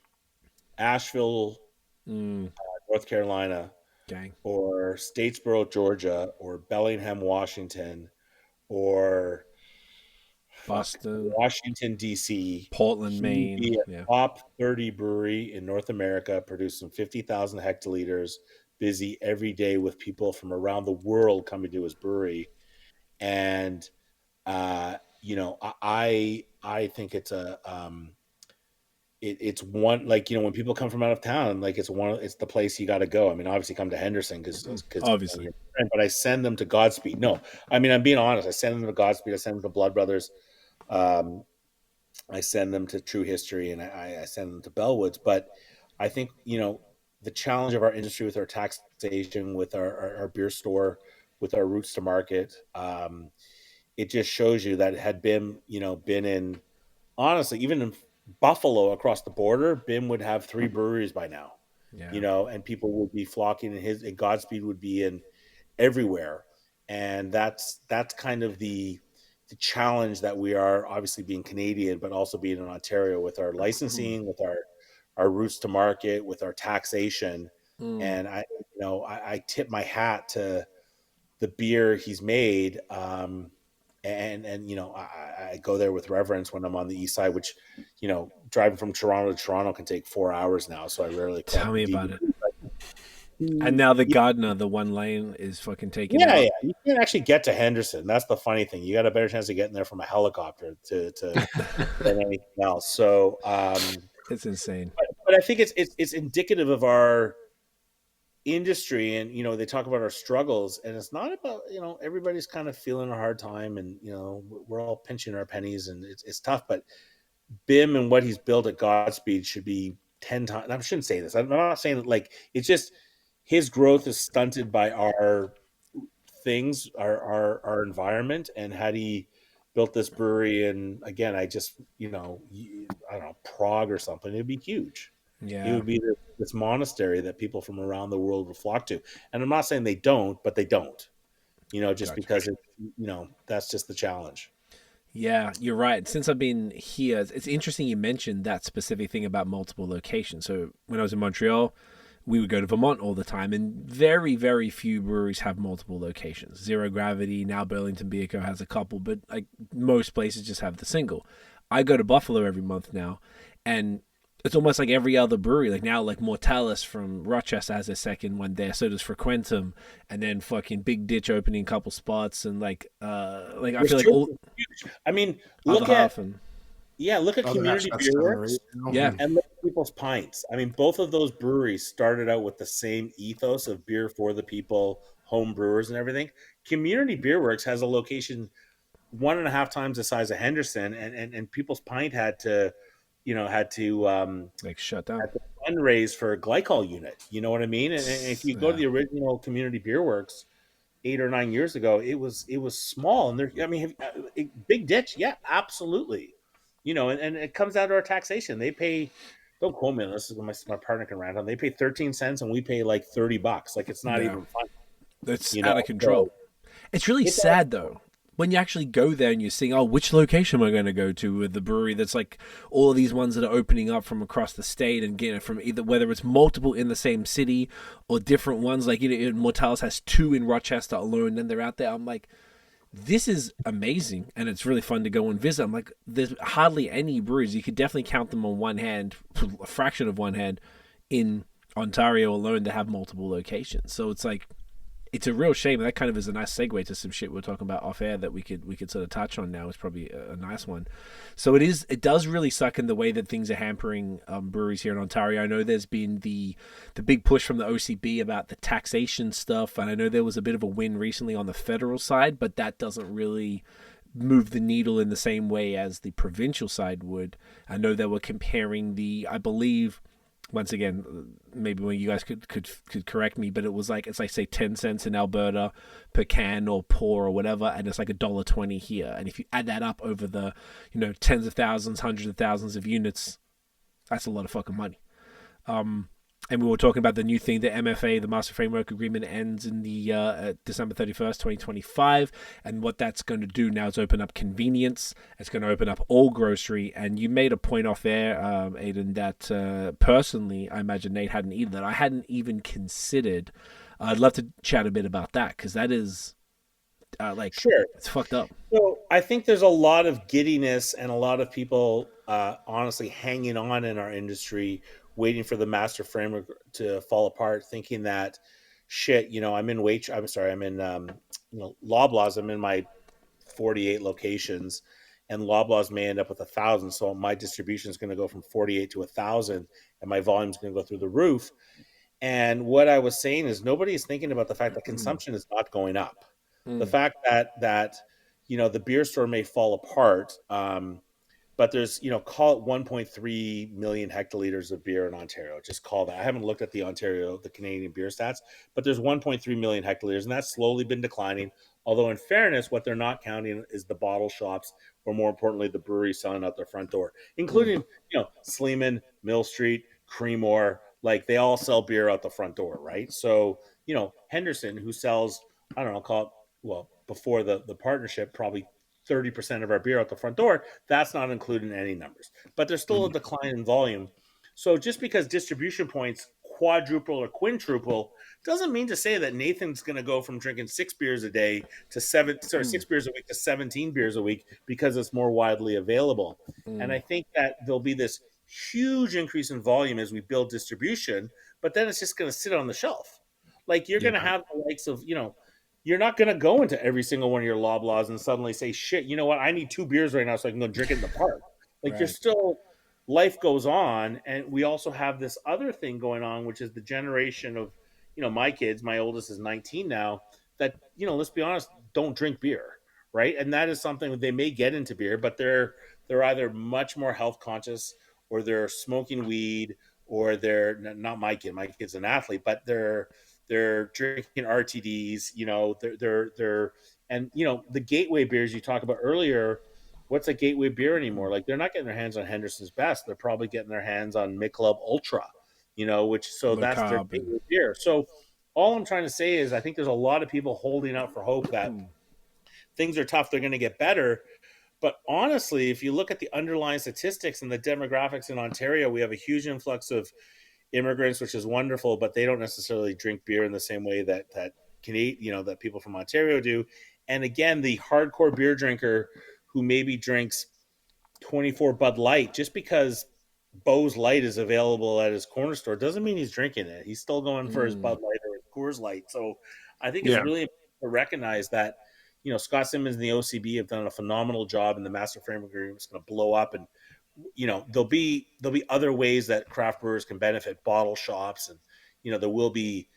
[SPEAKER 4] Asheville, North Carolina,
[SPEAKER 2] Gang.
[SPEAKER 4] or Statesboro, Georgia, or Bellingham, Washington, or
[SPEAKER 2] Boston,
[SPEAKER 4] Washington, D.C.,
[SPEAKER 2] Portland,
[SPEAKER 4] he would
[SPEAKER 2] Maine.
[SPEAKER 4] be a
[SPEAKER 2] Yeah.
[SPEAKER 4] top 30 brewery in North America, producing 50,000 hectoliters, busy every day with people from around the world coming to his brewery. And, I think it's it's one, like, when people come from out of town, like, it's the place you got to go. I mean, obviously come to Henderson because
[SPEAKER 2] Obviously.
[SPEAKER 4] but I send them to Godspeed. No, I mean, I'm being honest. I send them to Godspeed. I send them to Blood Brothers. I send them to True History, and I send them to Bellwoods. But I think, the challenge of our industry with our taxation, with our beer store, with our routes to market, it just shows you that had BIM, been in, honestly, even in Buffalo across the border, BIM would have 3 breweries by now,
[SPEAKER 2] Yeah.
[SPEAKER 4] and people would be flocking, and Godspeed would be in everywhere. And that's kind of the challenge that we are, obviously being Canadian, but also being in Ontario, with our licensing, with our routes to market, with our taxation. And I tip my hat to the beer he's made. And I go there with reverence when I'm on the east side, which, driving from Toronto to Toronto can take 4 hours now. So I rarely
[SPEAKER 2] Tell me about it. And now the Gardner, the 1 lane, is fucking taken out.
[SPEAKER 4] Yeah, you can't actually get to Henderson. That's the funny thing. You got a better chance of getting there from a helicopter to than anything else. So
[SPEAKER 2] it's insane.
[SPEAKER 4] But I think it's indicative of our industry, and they talk about our struggles, and it's not about, everybody's kind of feeling a hard time, and we're all pinching our pennies, and it's tough. But BIM and what he's built at Godspeed should be 10 times. I shouldn't say this. I'm not saying that, like, it's just his growth is stunted by our things, our environment. And had he built this brewery, and again, I don't know, Prague or something, it'd be huge.
[SPEAKER 2] Yeah.
[SPEAKER 4] It would be this monastery that people from around the world would flock to. And I'm not saying they don't, but they don't, just because that's just the challenge.
[SPEAKER 2] Yeah, you're right. Since I've been here, it's interesting you mentioned that specific thing about multiple locations. So when I was in Montreal, we would go to Vermont all the time, and very, very few breweries have multiple locations. Zero Gravity, now Burlington Beer Co. has a couple, but like most places just have the single. I go to Buffalo every month now, and it's almost like every other brewery. Like now, like Mortalis from Rochester has a second one there. So does Frequentum, and then fucking Big Ditch opening a couple spots, and I feel like all.
[SPEAKER 4] I mean, look at Community Beer Works,
[SPEAKER 2] yeah,
[SPEAKER 4] and look at People's Pints. I mean, both of those breweries started out with the same ethos of beer for the people, home brewers, and everything. Community Beer Works has a location 1.5 times the size of Henderson, and People's Pint had to
[SPEAKER 2] shut down,
[SPEAKER 4] had to fundraise for a glycol unit. You know what I mean? And if you go to the original Community Beer Works 8 or 9 years ago, it was small. And Big Ditch, yeah, absolutely. And it comes down to our taxation. They pay, don't quote me on this, my partner can rant on. They pay 13 cents and we pay like $30. Like, it's not even fun.
[SPEAKER 2] That's out of control. So, it's really sad though. When you actually go there and you're seeing, which location am I going to go to with the brewery? That's like all of these ones that are opening up from across the state, and getting it from either, whether it's multiple in the same city or different ones. Like, Mortalis has 2 in Rochester alone, and they're out there. I'm like, this is amazing, and it's really fun to go and visit. I'm like, there's hardly any breweries. You could definitely count them on one hand, a fraction of one hand, in Ontario alone that have multiple locations. So it's like, it's a real shame. That kind of is a nice segue to some shit we were talking about off air that we could sort of touch on now. It's probably a nice one. So it does really suck in the way that things are hampering breweries here in Ontario. I know there's been the big push from the OCB about the taxation stuff, and I know there was a bit of a win recently on the federal side, but that doesn't really move the needle in the same way as the provincial side would. I know they were comparing I believe, once again, maybe when you guys could correct me, but it's like say 10 cents in Alberta per can or pour or whatever, and it's like $1.20 here. And if you add that up over the tens of thousands, hundreds of thousands of units, that's a lot of fucking money. And we were talking about the new thing, the MFA, the Master Framework Agreement, ends in the December 31st, 2025. And what that's going to do now is open up convenience. It's going to open up all grocery. And you made a point off there, Adin, that personally, I imagine Nate hadn't either, that I hadn't even considered. I'd love to chat a bit about that, because that is,
[SPEAKER 4] sure,
[SPEAKER 2] it's fucked up.
[SPEAKER 4] So I think there's a lot of giddiness and a lot of people honestly hanging on in our industry, waiting for the master framework to fall apart, thinking that shit, I'm in Loblaws. I'm in my 48 locations, and Loblaws may end up with 1,000. So my distribution is going to go from 48 to 1,000, and my volume is going to go through the roof. And what I was saying is nobody is thinking about the fact that consumption is not going up. The fact that the beer store may fall apart, but there's call it 1.3 million hectoliters of beer in Ontario. Just call that. I haven't looked at the Canadian beer stats, but there's 1.3 million hectoliters, and that's slowly been declining. Although in fairness, what they're not counting is the bottle shops, or more importantly, the breweries selling out their front door, including Sleeman, Mill Street, Creemore. Like, they all sell beer out the front door, right? So Henderson, who sells, I don't know, call it, well, before the partnership, probably 30% of our beer out the front door, that's not included in any numbers. But there's still a decline in volume. So just because distribution points quadruple or quintuple doesn't mean to say that Nathan's going to go from drinking 6 beers a day to 6 beers a week to 17 beers a week because it's more widely available. And I think that there'll be this huge increase in volume as we build distribution, but then it's just going to sit on the shelf. Like, you're going to have the likes of, you're not going to go into every single one of your Loblaws and suddenly say, shit, you know what? I need 2 beers right now so I can go drink it in the park. Like, you're still, life goes on. And we also have this other thing going on, which is the generation of, my kids, my oldest is 19 now, that, let's be honest, don't drink beer. Right. And that is something that they may get into beer, but they're either much more health conscious, or they're smoking weed, or they're not my kid. My kid's an athlete, but they're drinking RTDs, they're and the gateway beers you talked about earlier. What's a gateway beer anymore? Like, they're not getting their hands on Henderson's Best. They're probably getting their hands on Michelob Ultra, that's their gateway beer. So all I'm trying to say is, I think there's a lot of people holding out for hope that things are tough, they're going to get better. But honestly, if you look at the underlying statistics and the demographics in Ontario, we have a huge influx of immigrants, which is wonderful, but they don't necessarily drink beer in the same way that Canadian, that people from Ontario do. And again, the hardcore beer drinker who maybe drinks 24 Bud Light, just because Bose Light is available at his corner store, doesn't mean he's drinking it. He's still going for his Bud Light or his Coors Light. So I think it's really important to recognize that, Scott Simmons and the OCB have done a phenomenal job, and the Master Framework Agreement is going to blow up. And there'll be other ways that craft brewers can benefit, bottle shops, and there will be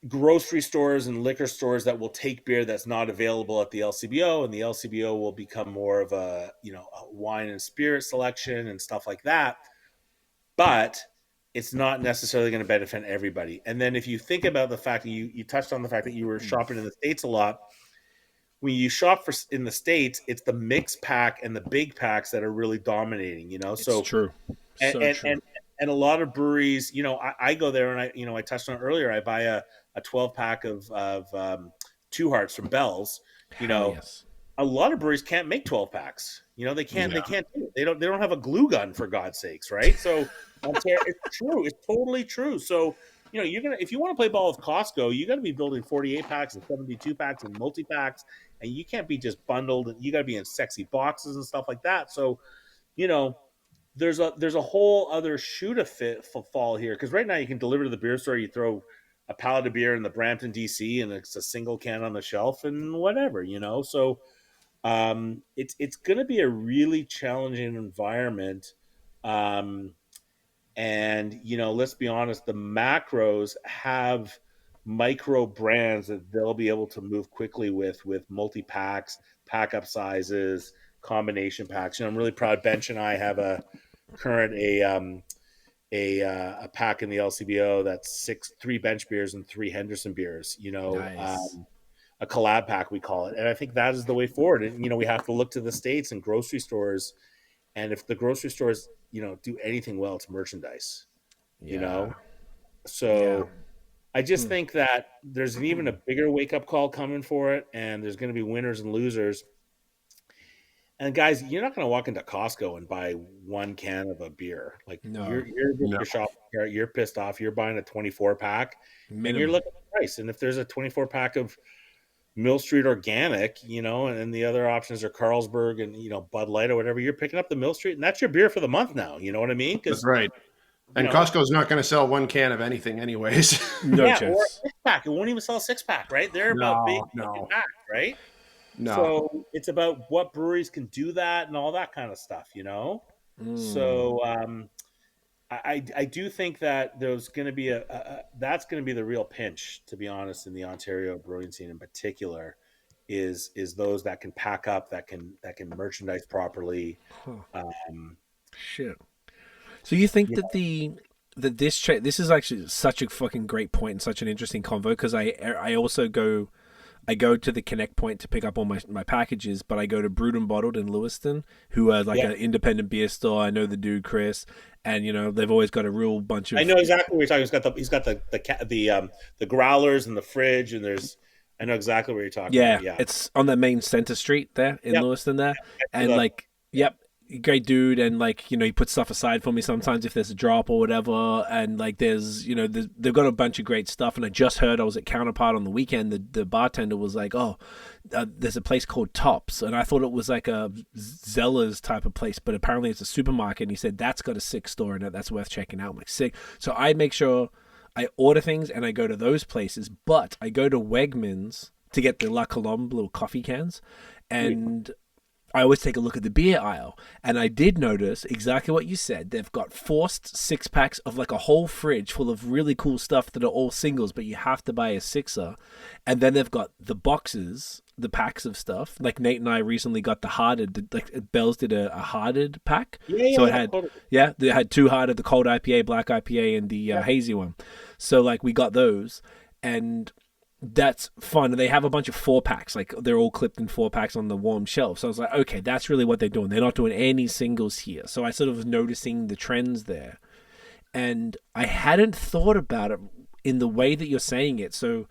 [SPEAKER 4] grocery stores and liquor stores that will take beer that's not available at the LCBO, and the LCBO will become more of a wine and spirit selection and stuff like that. But it's not necessarily going to benefit everybody. And then if you think about the fact that you touched on the fact that you were shopping in the States a lot, when you shop in the States, it's the mixed pack and the big packs that are really dominating, So
[SPEAKER 2] it's true.
[SPEAKER 4] And a lot of breweries, I go there, and I touched on it earlier. I buy a 12 pack of Two Hearts from Bell's.
[SPEAKER 2] Yes.
[SPEAKER 4] A lot of breweries can't make 12 packs. They can't. They can't do it. They don't have a glue gun, for God's sakes, right? So it's true. It's totally true. So if you want to play ball with Costco, you got to be building 48 packs and 72 packs and multi packs, and you can't be just bundled. You got to be in sexy boxes and stuff like that. So there's a whole other shoe to fall here, because right now you can deliver to the beer store, you throw a pallet of beer in the Brampton DC, and it's a single can on the shelf and whatever, So it's going to be a really challenging environment. And let's be honest, the macros have micro brands that they'll be able to move quickly with multi packs, pack up sizes, combination packs. I'm really proud. Bench and I have a pack in the LCBO that's 3 Bench beers and 3 Henderson beers.
[SPEAKER 2] Nice.
[SPEAKER 4] A collab pack, we call it. And I think that is the way forward. And we have to look to the States and grocery stores And if the grocery stores, do anything well, it's merchandise,
[SPEAKER 2] Yeah.
[SPEAKER 4] So I just think that there's even a bigger wake up call coming for it, and there's going to be winners and losers. And guys, you're not going to walk into Costco and buy one can of a beer. Like
[SPEAKER 2] No.
[SPEAKER 4] you're with your shopping cart, you're pissed off. You're buying a 24 pack, and you're looking at the price. And if there's a 24 pack of Mill Street Organic, and the other options are Carlsberg and Bud Light or whatever, you're picking up the Mill Street, and that's your beer for the month now. You know what I mean?
[SPEAKER 3] That's right. And Costco's not going to sell one can of anything, anyways.
[SPEAKER 2] No chance.
[SPEAKER 4] Or a 6-pack. It won't even sell a 6-pack, right? They're about big packs, right?
[SPEAKER 3] No.
[SPEAKER 4] So it's about what breweries can do that and all that kind of stuff, So I do think that there's going to be that's going to be the real pinch, to be honest, in the Ontario brewing scene in particular, is those that can pack up, that can merchandise properly.
[SPEAKER 2] Shit. So you think that this is actually such a fucking great point and such an interesting convo, because I also go to the Connect Point to pick up all my packages, but I go to Brewed and Bottled in Lewiston, who are like an independent beer store. I know the dude Chris, and they've always got a real bunch of.
[SPEAKER 4] I know exactly what you're talking. He's got the growlers in the fridge, and I know exactly what you're talking about. Yeah,
[SPEAKER 2] it's on the main center street there in Lewiston there, and great dude, and he puts stuff aside for me sometimes if there's a drop or whatever, and there's they've got a bunch of great stuff. And I just heard, I was at Counterpart on the weekend, the bartender was like, there's a place called Tops, and I thought it was like a Zeller's type of place, but apparently it's a supermarket, and he said that's got a sick store in it, that's worth checking out. I'm like, sick. So I make sure I order things and I go to those places, but I go to Wegmans to get the La Colombe little coffee cans, and I always take a look at the beer aisle, and I did notice exactly what you said. They've got forced 6-packs of a whole fridge full of really cool stuff that are all singles, but you have to buy a 6er. And then they've got the boxes, the packs of stuff. Like Nate and I recently got the hearted, Bell's did a hearted pack. So they had 2 hearted, the cold IPA, black IPA, and the hazy one. So we got those, and that's fun. And they have a bunch of 4-packs, they're all clipped in 4-packs on the warm shelf. So I was like, okay, that's really what they're doing. They're not doing any singles here. So I sort of was noticing the trends there, and I hadn't thought about it in the way that you're saying it. So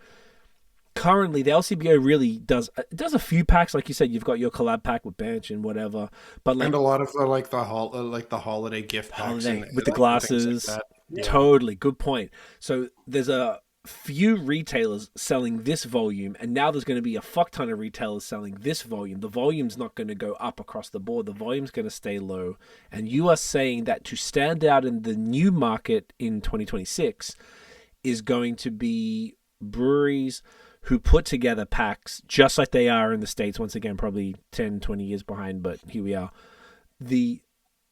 [SPEAKER 2] currently the LCBO really does a few packs, like you said. You've got your collab pack with Bench and whatever, but
[SPEAKER 3] and a lot of the holiday gift packs
[SPEAKER 2] with the glasses. Like totally good point. So there's a few retailers selling this volume, and now there's going to be a fuck ton of retailers selling this volume. The volume's not going to go up across the board. The volume's going to stay low. And you are saying that to stand out in the new market in 2026 is going to be breweries who put together packs just like they are in the States. Once again, probably 10, 20 years behind, but here we are.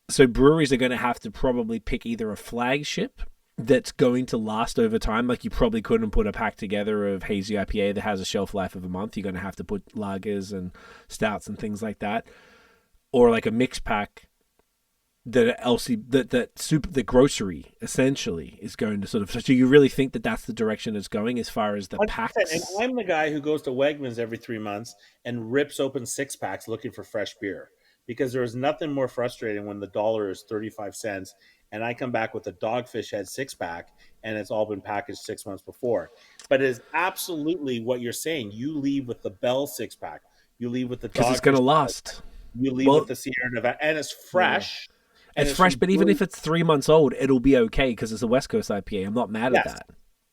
[SPEAKER 2] So breweries are going to have to probably pick either a flagship that's going to last over time. You probably couldn't put a pack together of hazy IPA that has a shelf life of a month. You're going to have to put lagers and stouts and things like that, or a mix pack that the grocery essentially is going to sort of. So you really think that that's the direction it's going as far as the packs?
[SPEAKER 4] And I'm the guy who goes to Wegmans every 3 months and rips open 6-packs looking for fresh beer, because there is nothing more frustrating when the dollar is 35 cents and I come back with a Dogfish Head 6-pack and it's all been packaged 6 months before. But it is absolutely what you're saying. You leave with the Bell 6-pack. You leave with the Dogfish.
[SPEAKER 2] Because it's going to last.
[SPEAKER 4] You leave with the Sierra Nevada, and it's fresh.
[SPEAKER 2] Yeah. It's fresh, but even if it's 3 months old, it'll be okay because it's a West Coast IPA. I'm not mad at that.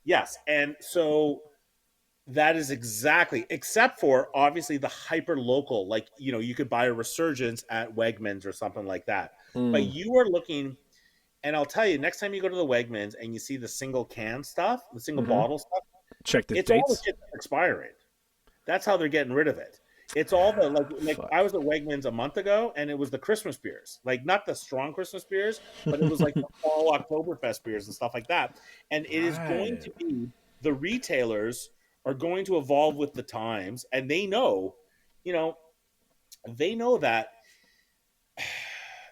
[SPEAKER 4] Yes, and so that is exactly, except for obviously the hyper local, you could buy a Resurgence at Wegmans or something like that. But you are looking. And I'll tell you, next time you go to the Wegmans and you see the single can stuff, the single bottle stuff,
[SPEAKER 2] check the dates.
[SPEAKER 4] All the shit that's expiring. That's how they're getting rid of it. It's all the I was at Wegmans a month ago, and it was the Christmas beers, not the strong Christmas beers, but it was the fall Oktoberfest beers and stuff like that. And it is going to be, the retailers are going to evolve with the times, and they know that.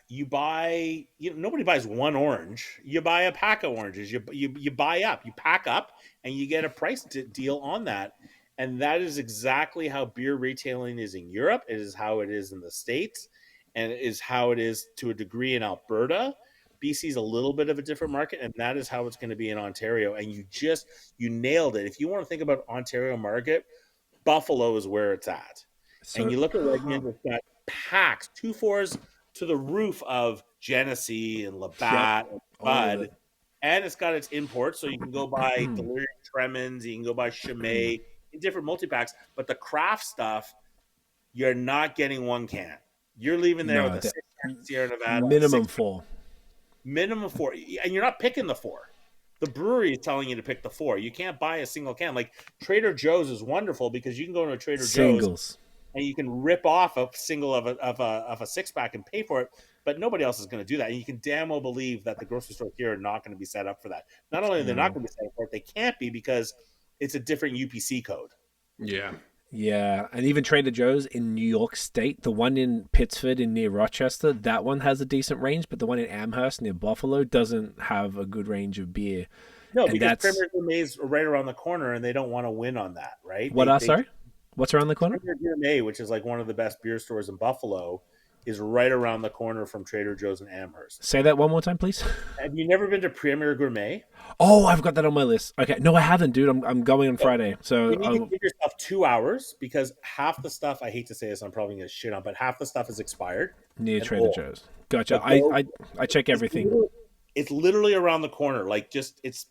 [SPEAKER 4] You buy, nobody buys one orange. You buy a pack of oranges. You buy up, you pack up, and you get a price deal on that. And that is exactly how beer retailing is in Europe. It is how it is in the States. and is how it is to a degree in Alberta. BC is a little bit of a different market, and that is how it's going to be in Ontario. And you nailed it. If you want to think about Ontario market, Buffalo is where it's at. So, and you look at Redmond, it's got packs, 2-4s to the roof of Genesee and Labatt and Bud. And it's got its imports, so you can go buy Delirium Tremens, you can go buy Chimay in different multi-packs. But the craft stuff, you're not getting one can. You're leaving there with a 6-pack Sierra Nevada.
[SPEAKER 2] Minimum 4.
[SPEAKER 4] Minimum 4. And you're not picking the 4. The brewery is telling you to pick the 4. You can't buy a single can. Like Trader Joe's is wonderful because you can go to a Trader Joe's and you can rip off a single of a 6-pack and pay for it. But nobody else is going to do that. And you can damn well believe that the grocery stores here are not going to be set up for that. Not only are they not going to be set up for it, they can't be because it's a different UPC code.
[SPEAKER 3] Yeah.
[SPEAKER 2] Yeah, and even Trader Joe's in New York State, the one in Pittsford and near Rochester, that one has a decent range, but the one in Amherst near Buffalo doesn't have a good range of beer.
[SPEAKER 4] No, because Premier Gourmet is right around the corner, and they don't want to win on that, right?
[SPEAKER 2] Sorry? What's around the corner?
[SPEAKER 4] Premier Gourmet, which is like one of the best beer stores in Buffalo, is right around the corner from Trader Joe's in Amherst.
[SPEAKER 2] Say that one more time, please.
[SPEAKER 4] Have you never been to Premier Gourmet?
[SPEAKER 2] Oh, I've got that on my list. Okay. No, I haven't, dude. I'm going on Friday. So
[SPEAKER 4] you need to give yourself 2 hours because half the stuff, I hate to say this, I'm probably going to shit on, but half the stuff is expired.
[SPEAKER 2] Near Trader Joe's. Gotcha. I check everything.
[SPEAKER 4] It's literally around the corner. Like just it's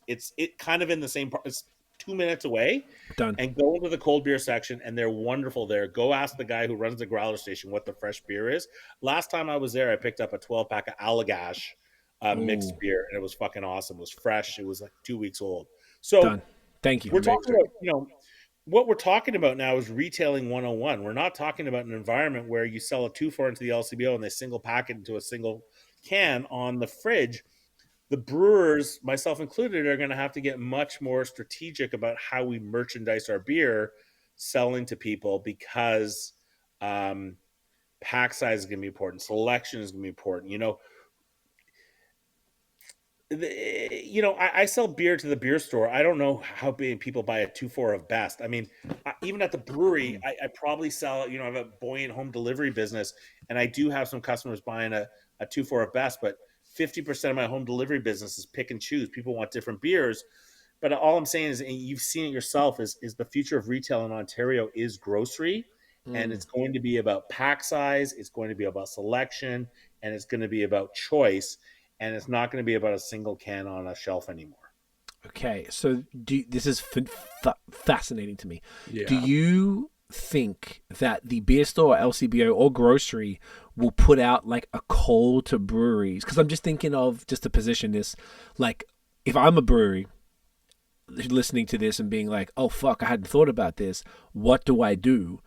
[SPEAKER 4] kind of in the same part. It's 2 minutes away.
[SPEAKER 2] Done.
[SPEAKER 4] And go into the cold beer section, and they're wonderful there. Go ask the guy who runs the growler station what the fresh beer is. Last time I was there, I picked up a 12-pack of Allagash mixed beer, and it was fucking awesome. It was fresh. It was like 2 weeks old. So
[SPEAKER 2] done. Thank you.
[SPEAKER 4] We're talking about, what we're talking about now is retailing 101. We're not talking about an environment where you sell a 2-4 into the LCBO and they single pack it into a single can on the fridge. The brewers, myself included, are going to have to get much more strategic about how we merchandise our beer selling to people because pack size is going to be important. Selection is going to be important. I sell beer to the beer store. I don't know how many people buy a 2-4 of Best. I mean, even at the brewery, I probably sell, I have a buoyant home delivery business, and I do have some customers buying a 2-4 of Best, but 50% of my home delivery business is pick and choose. People want different beers. But all I'm saying is, and you've seen it yourself, is the future of retail in Ontario is grocery. And it's going to be about pack size. It's going to be about selection. And it's going to be about choice. And it's not going to be about a single can on a shelf anymore.
[SPEAKER 2] Okay. So this is fascinating to me.
[SPEAKER 3] Yeah.
[SPEAKER 2] Do you think that the beer store, LCBO, or grocery will put out like a call to breweries? Because I'm just thinking of, just to position this, like if I'm a brewery listening to this and being like, oh fuck, I hadn't thought about this, what do I do?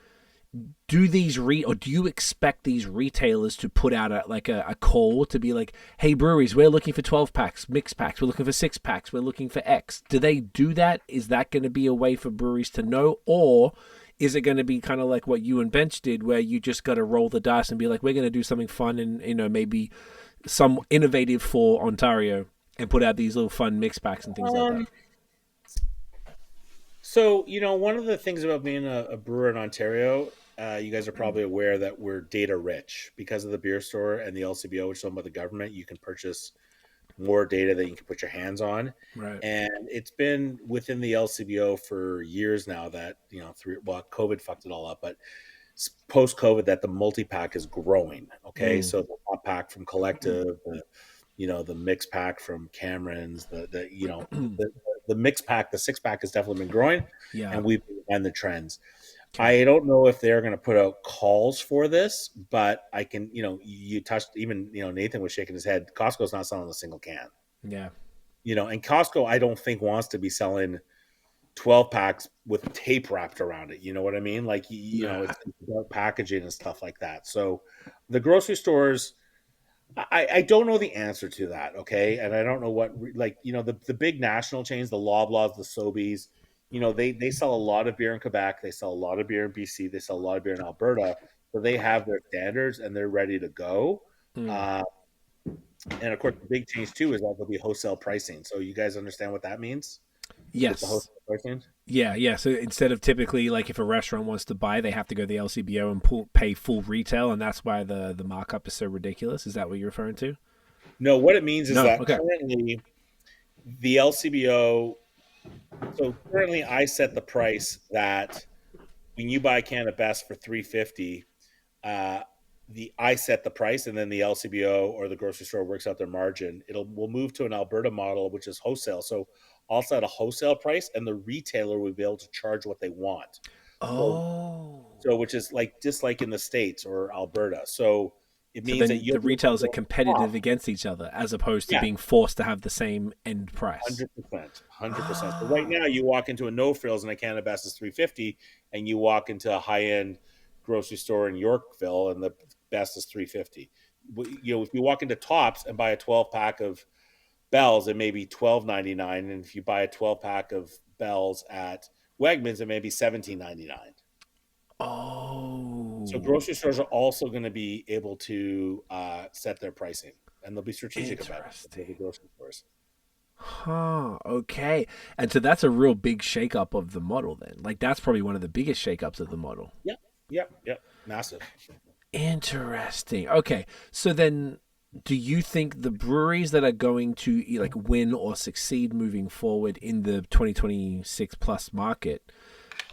[SPEAKER 2] Do you expect these retailers to put out a call to be like, hey breweries, we're looking for 12 packs, mixed packs, we're looking for 6 packs, we're looking for X? Do they do that? Is that going to be a way for breweries to know? Or is it going to be kind of like what you and Bench did, where you just got to roll the dice and be like, we're going to do something fun and, maybe some innovative for Ontario and put out these little fun mix packs and things like that?
[SPEAKER 4] So, one of the things about being a brewer in Ontario, you guys are probably aware that we're data rich because of the beer store and the LCBO, which is owned by the government. You can purchase more data that you can put your hands on.
[SPEAKER 2] Right.
[SPEAKER 4] And it's been within the LCBO for years now that, COVID fucked it all up, but post-COVID that the multi-pack is growing. Okay. So the hot pack from Collective, the mix pack from Cameron's, the mix pack, the 6-pack has definitely been growing.
[SPEAKER 2] Yeah.
[SPEAKER 4] And we've been behind the trends. I don't know if they're going to put out calls for this, but I can, you touched, even, Nathan was shaking his head. Costco's not selling a single can.
[SPEAKER 2] Yeah.
[SPEAKER 4] And Costco, I don't think wants to be selling 12 packs with tape wrapped around it. You know what I mean? Like, it's about packaging and stuff like that. So the grocery stores, I don't know the answer to that. Okay. And I don't know what, the big national chains, the Loblaws, the Sobeys, they sell a lot of beer in Quebec. They sell a lot of beer in BC. They sell a lot of beer in Alberta. So they have their standards and they're ready to go. And of course, the big change too is that there'll be wholesale pricing. So you guys understand what that means?
[SPEAKER 2] Yes. Yeah. So instead of typically, like, if a restaurant wants to buy, they have to go to the LCBO and pay full retail, and that's why the markup is so ridiculous. Is that what you're referring to?
[SPEAKER 4] No, what it means is
[SPEAKER 2] No.
[SPEAKER 4] that
[SPEAKER 2] Okay.
[SPEAKER 4] currently the LCBO. So currently, I set the price that when you buy a can of Best for $3.50, uh, I set the price, and then the LCBO or the grocery store works out their margin. We'll move to an Alberta model, which is wholesale. So I'll set a wholesale price, and the retailer will be able to charge what they want.
[SPEAKER 2] Oh.
[SPEAKER 4] So which is like just like in the States or Alberta. So it
[SPEAKER 2] So
[SPEAKER 4] means that
[SPEAKER 2] then
[SPEAKER 4] you'll
[SPEAKER 2] the
[SPEAKER 4] be able
[SPEAKER 2] retailers are
[SPEAKER 4] to
[SPEAKER 2] competitive against each other as opposed to being forced to have the same end price.
[SPEAKER 4] 100%, 100%. So right
[SPEAKER 2] Ah.
[SPEAKER 4] now, you walk into a No Frills and a can of Best is $3.50, and you walk into a high end grocery store in Yorkville and the Best is $3.50. If you walk into Tops and buy a 12 pack of Bells, it may be $12.99, and if you buy a 12 pack of Bells at Wegmans, it may be $17.99. So
[SPEAKER 2] Oh.
[SPEAKER 4] grocery stores are also going to be able to set their pricing, and they'll be strategic about it. The
[SPEAKER 2] Interesting.
[SPEAKER 4] grocery stores.
[SPEAKER 2] Huh. Okay. And so that's a real big shakeup of the model then. Like, that's probably one of the biggest shakeups of the model.
[SPEAKER 4] Yep, yep, yep. Massive.
[SPEAKER 2] Interesting. Okay. So then, do you think the breweries that are going to like win or succeed moving forward in the 2026 plus market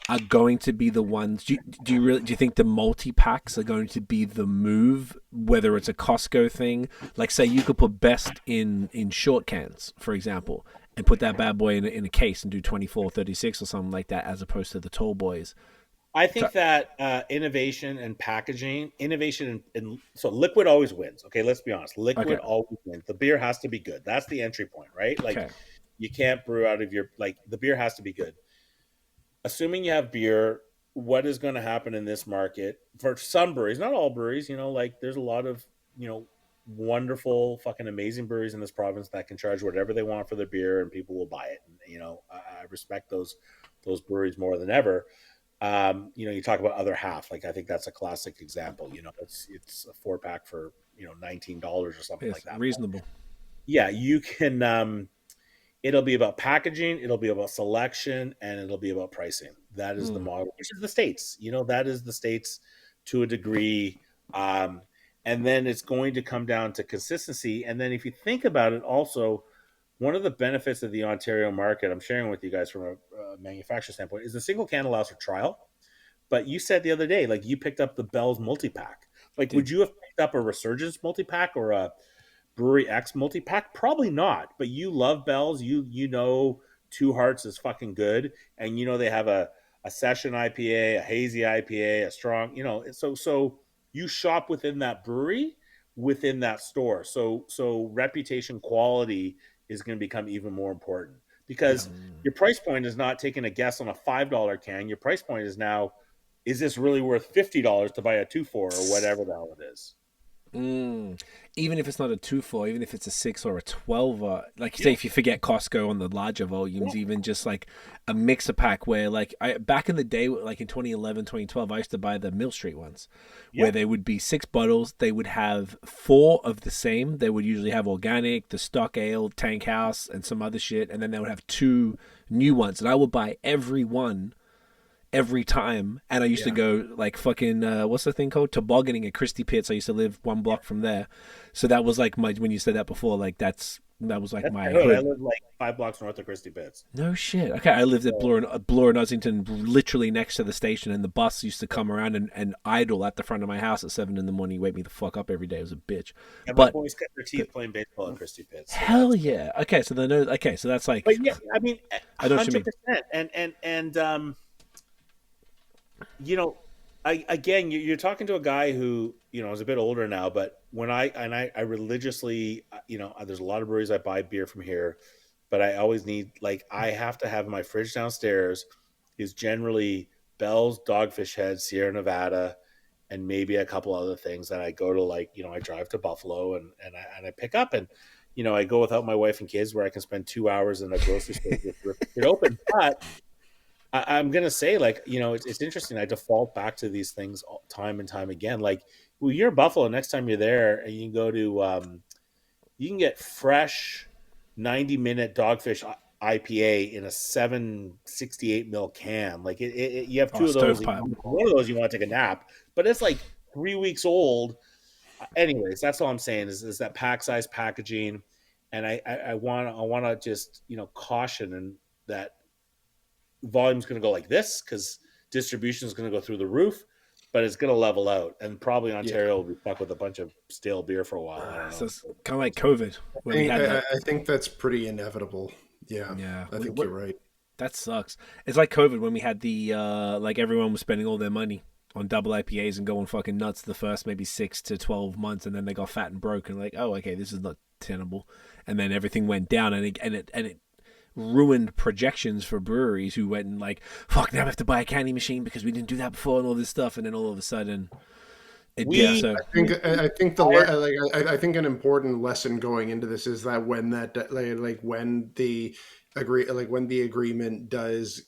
[SPEAKER 2] are going to be the ones? Do you think the multi packs are going to be the move? Whether it's a Costco thing, like say you could put Best in short cans, for example, and put that bad boy in a case and do 24, 36 or something like that, as opposed to the tall boys.
[SPEAKER 4] I think that innovation and packaging, so liquid always wins. Okay, let's be honest.
[SPEAKER 2] Okay.
[SPEAKER 4] Liquid always wins. The beer has to be good. That's the entry point, right? Like
[SPEAKER 2] Okay.
[SPEAKER 4] you can't brew out of the beer has to be good. Assuming you have beer, what is going to happen in this market for some breweries, not all breweries, like there's a lot of, wonderful, fucking amazing breweries in this province that can charge whatever they want for their beer and people will buy it. And, I respect those breweries more than ever. You talk about Other Half. Like I think that's a classic example. It's a 4 pack for $19 or something like
[SPEAKER 2] Yes,
[SPEAKER 4] that.
[SPEAKER 2] reasonable.
[SPEAKER 4] Yeah, you can. It'll be about packaging, it'll be about selection, and it'll be about pricing. That is the model, which is the States. That is the States to a degree. And then it's going to come down to consistency. And then if you think about it, also one of the benefits of the Ontario market, I'm sharing with you guys from a manufacturer standpoint, is the single can allows for trial. But you said the other day, like you picked up the Bell's multi-pack. Like, would you have picked up a Resurgence multi-pack or a Brewery X multi-pack? Probably not. But you love Bell's. Two Hearts is fucking good. And they have a session IPA, a hazy IPA, a strong, so you shop within that brewery, within that store. So reputation quality is going to become even more important because your price point is not taking a guess on a $5 can. Your price point is now, is this really worth $50 to buy a 2-4 or whatever the hell it is?
[SPEAKER 2] Even if it's not a 2-4, even if it's a 6 or a 12, like say if you forget Costco on the larger volumes, even just like a mixer pack where back in the day, like in 2011, 2012, I used to buy the Mill Street ones where they would be 6 bottles. They would have 4 of the same. They would usually have organic, the stock ale, tank house, and some other shit. And then they would have 2 new ones. And I would buy every one every time. And I used to go like fucking what's the thing called, tobogganing at Christie Pitts. I used to live 1 block from there, so that was like when you said that before, like that was like my hood.
[SPEAKER 4] I lived like 5 blocks north of Christie Pitts.
[SPEAKER 2] No shit. Okay, I lived at Bloor and Ussington, literally next to the station, and the bus used to come around and idle at the front of my house at 7 in the morning, wake me the fuck up every day. It was a bitch.
[SPEAKER 4] Yeah,
[SPEAKER 2] but
[SPEAKER 4] my boys cut their teeth playing baseball at Christie Pitts. So
[SPEAKER 2] hell yeah. Okay, so so that's like.
[SPEAKER 4] But yeah, I mean,
[SPEAKER 2] I know what you mean.
[SPEAKER 4] 100%. And again, you're talking to a guy who is a bit older now, but when I religiously, there's a lot of breweries I buy beer from here, but I always need, like, I have to have my fridge downstairs is generally Bell's, Dogfish Head, Sierra Nevada, and maybe a couple other things that I go to, like, I drive to Buffalo and I pick up, and I go without my wife and kids where I can spend 2 hours in a grocery store with it open, but I'm gonna say, like, it's interesting. I default back to these things time and time again. Like, well, you're in Buffalo. Next time you're there, and you can go to, you can get fresh 90-minute Dogfish IPA in a 768 ml can. Like you have two of those. One of those you want to take a nap, but it's like 3 weeks old. Anyways, that's all I'm saying is that pack size packaging, and I want to just caution and that volume's going to go like this because distribution is going to go through the roof, but it's going to level out, and probably Ontario will be stuck with a bunch of stale beer for a while. I don't know.
[SPEAKER 2] So it's kind of like COVID.
[SPEAKER 3] I think that's pretty inevitable. Yeah. I think you're right.
[SPEAKER 2] That sucks. It's like COVID when we had the like everyone was spending all their money on double IPAs and going fucking nuts the first maybe 6 to 12 months, and then they got fat and broke and like, oh, okay, this is not tenable, and then everything went down, and it ruined projections for breweries who went and like, fuck, now we have to buy a candy machine because we didn't do that before and all this stuff, and then all of a sudden
[SPEAKER 3] I think an important lesson going into this is that when the agreement does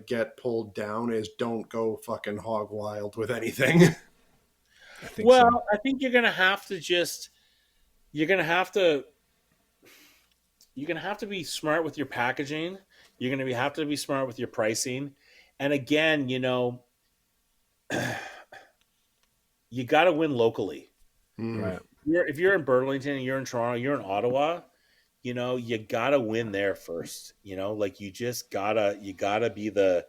[SPEAKER 3] get pulled down is don't go fucking hog wild with anything.
[SPEAKER 4] I think you're gonna have to be smart with your packaging. You're gonna have to be smart with your pricing, and again, you got to win locally.
[SPEAKER 2] Right.
[SPEAKER 4] If you're in Burlington, you're in Toronto, you're in Ottawa, you got to win there first. Like you gotta be the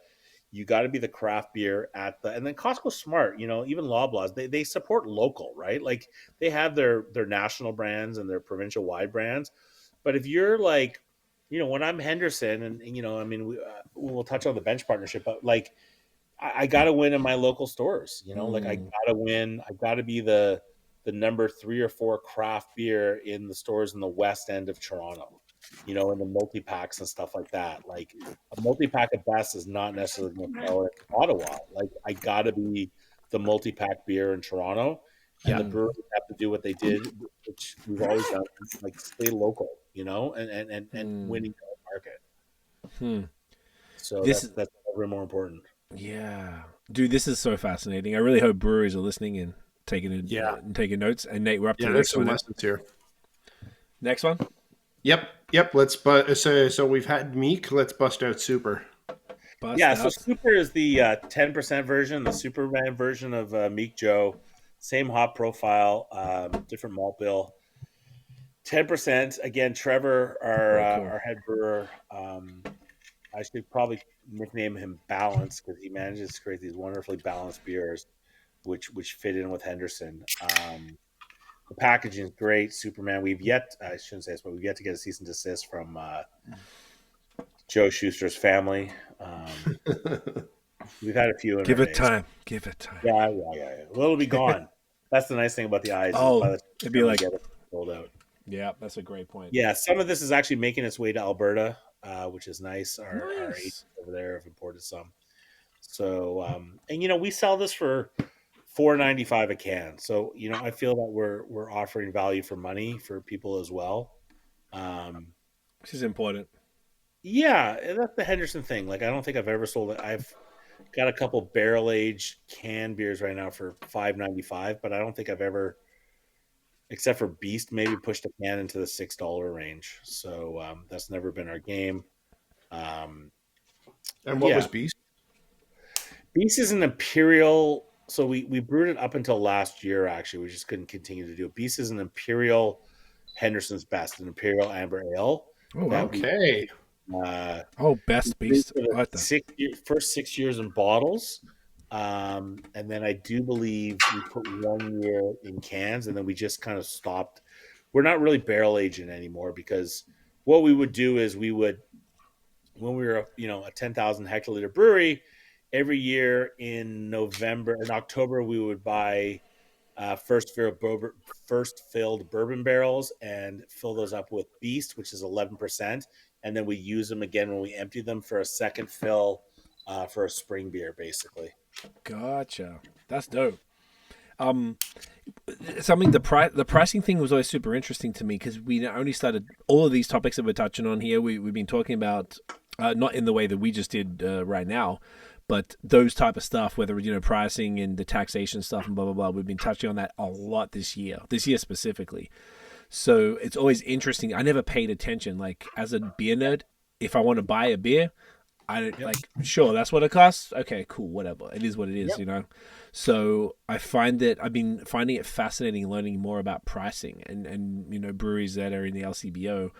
[SPEAKER 4] craft beer and then Costco's smart, even Loblaws, they support local, right? Like they have their national brands and their provincial wide brands. But if you're like, when I'm Henderson and, we'll touch on the Bench partnership, but like, I got to win in my local stores, like I got to win. I got to be the number 3 or 4 craft beer in the stores in the west end of Toronto, in the multi-packs and stuff like that. Like a multi-pack at best is not necessarily going to sell in Ottawa. Like I got to be the multi-pack beer in Toronto, and the brewers have to do what they did, which we've always done, like stay local, and winning the market. So that's ever more important.
[SPEAKER 2] Yeah, dude, this is so fascinating. I really hope breweries are listening and taking notes. And Nate, we're up to the next one.
[SPEAKER 3] Lessons here.
[SPEAKER 2] Next one.
[SPEAKER 3] Yep. Let's so we've had Meek. Let's bust out Super.
[SPEAKER 4] So Super is the 10% version, the Superman version of Meek Joe. Same hop profile, different malt bill. 10%. Again, Trevor, our head brewer. I should probably nickname him Balance because he manages to create these wonderfully balanced beers, which fit in with Henderson. The packaging is great. Superman. I shouldn't say this, but we've yet to get a cease and desist from Joe Schuster's family. We've had a few.
[SPEAKER 2] Give it time.
[SPEAKER 4] Yeah. Well, it'll be gone. That's the nice thing about the Ides.
[SPEAKER 2] It'd be like
[SPEAKER 4] sold out.
[SPEAKER 2] Yeah, that's a great point.
[SPEAKER 4] Yeah, some of this is actually making its way to Alberta, which is nice. Our agents over there have imported some. So, and we sell this for $4.95 a can. So, I feel that we're offering value for money for people as well.
[SPEAKER 2] Which is important.
[SPEAKER 4] Yeah, that's the Henderson thing. Like, I don't think I've ever sold it. I've got a couple barrel-aged canned beers right now for $5.95, but I don't think I've ever, except for Beast, maybe pushed a can into the $6 range. So that's never been our game.
[SPEAKER 3] And what was Beast?
[SPEAKER 4] Beast is an Imperial. So we brewed it up until last year, actually. We just couldn't continue to do it. Beast is an Imperial Henderson's Best, an Imperial Amber Ale.
[SPEAKER 3] Oh, okay.
[SPEAKER 2] Best Beast.
[SPEAKER 4] First 6 years in bottles. And then I do believe we put 1 year in cans, and then we just kind of stopped. We're not really barrel aging anymore because what we would do is when we were a 10,000 hectoliter brewery, every year in October, we would buy first filled bourbon barrels and fill those up with Beast, which is 11%. And then we use them again when we empty them for a second fill for a spring beer, basically.
[SPEAKER 2] Gotcha. That's dope. The pricing thing was always super interesting to me because we only started all of these topics that we're touching on here. We've been talking about not in the way that we just did right now, but those type of stuff, whether pricing and the taxation stuff and blah blah blah. We've been touching on that a lot this year specifically. So it's always interesting. I never paid attention. Like as a beer nerd, if I want to buy a beer, I don't like, sure, that's what it costs. Okay, cool, whatever. It is what it is, you know? So I find that I've been finding it fascinating learning more about pricing and you know, breweries that are in the LCBO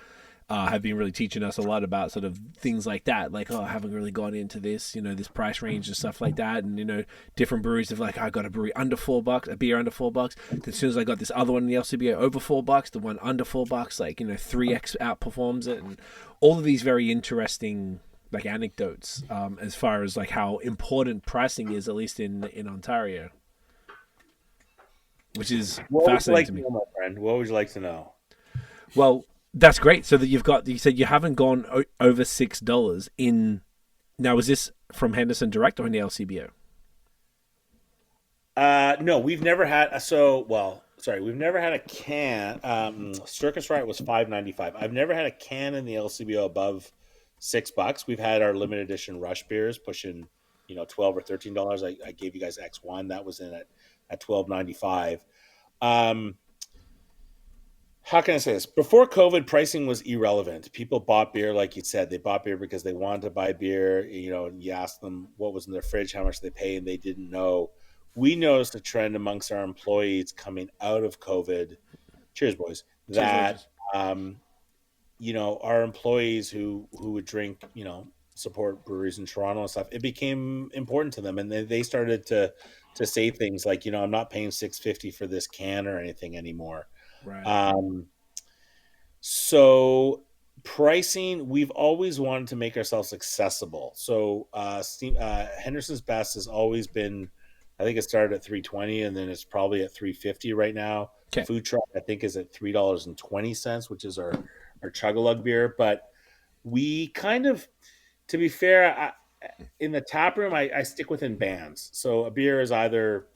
[SPEAKER 2] have been really teaching us a lot about sort of things like that. Like, I haven't really gone into this, you know, this price range and stuff like that. And, you know, different breweries have like, I got a brewery under $4, a beer under $4. Then as soon as I got this other one in the LCBO over $4, the one under $4, like, you know, 3x outperforms it. And all of these very interesting like anecdotes as far as like how important pricing is, at least in Ontario, which is fascinating to me.
[SPEAKER 4] My friend, what would you like to know?
[SPEAKER 2] Well, that's great. So that you said you haven't gone over $6 in. Now, is this from Henderson direct or in the LCBO?
[SPEAKER 4] No, we've never had. We've never had a can. Circus Riot was $5.95. I've never had a can in the LCBO above $6. We've had our limited edition Rush beers pushing, you know, $12 or $13. I gave you guys X1 that was in at $12.95. How can I say this? Before COVID, pricing was irrelevant. People bought beer, like you said. They bought beer because they wanted to buy beer. You know, and you asked them what was in their fridge, how much they pay, and they didn't know. We noticed a trend amongst our employees coming out of COVID. Cheers, boys. That you know, our employees who would drink, you know, support breweries in Toronto and stuff, it became important to them, and they started to say things like, you know, I'm not paying $6.50 for this can or anything anymore.
[SPEAKER 2] Right.
[SPEAKER 4] So pricing, we've always wanted to make ourselves accessible. So Henderson's Best has always been, I think it started at $3.20 and then it's probably at $3.50 right now.
[SPEAKER 2] Okay.
[SPEAKER 4] Food truck, I think, is at $3.20, which is our chug-a-lug beer. But we kind of, to be fair, in the tap room, I stick within bands. So a beer is either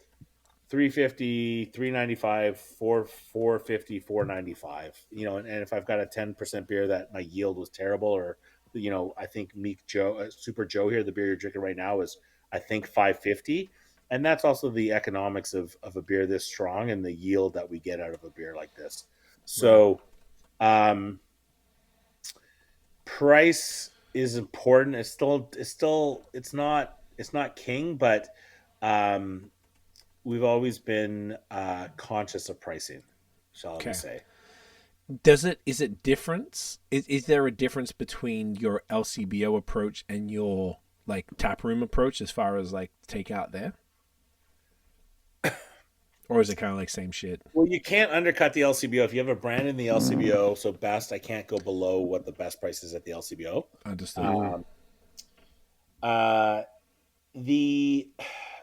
[SPEAKER 4] $3.50, $3.95, $4.50, $4.95. You know, and if I've got a 10% beer that my yield was terrible, or, you know, I think Meek Joe, Super Joe here, the beer you're drinking right now, is I think $5.50. And that's also the economics of a beer this strong and the yield that we get out of a beer like this. So, price is important. It's not king, but we've always been conscious of pricing, shall we say.
[SPEAKER 2] Is it difference? Is there a difference between your LCBO approach and your like taproom approach as far as like takeout there? Or is it kind of like same shit?
[SPEAKER 4] Well, you can't undercut the LCBO. If you have a brand in the LCBO, so best, I can't go below what the best price is at the LCBO.
[SPEAKER 2] Understood.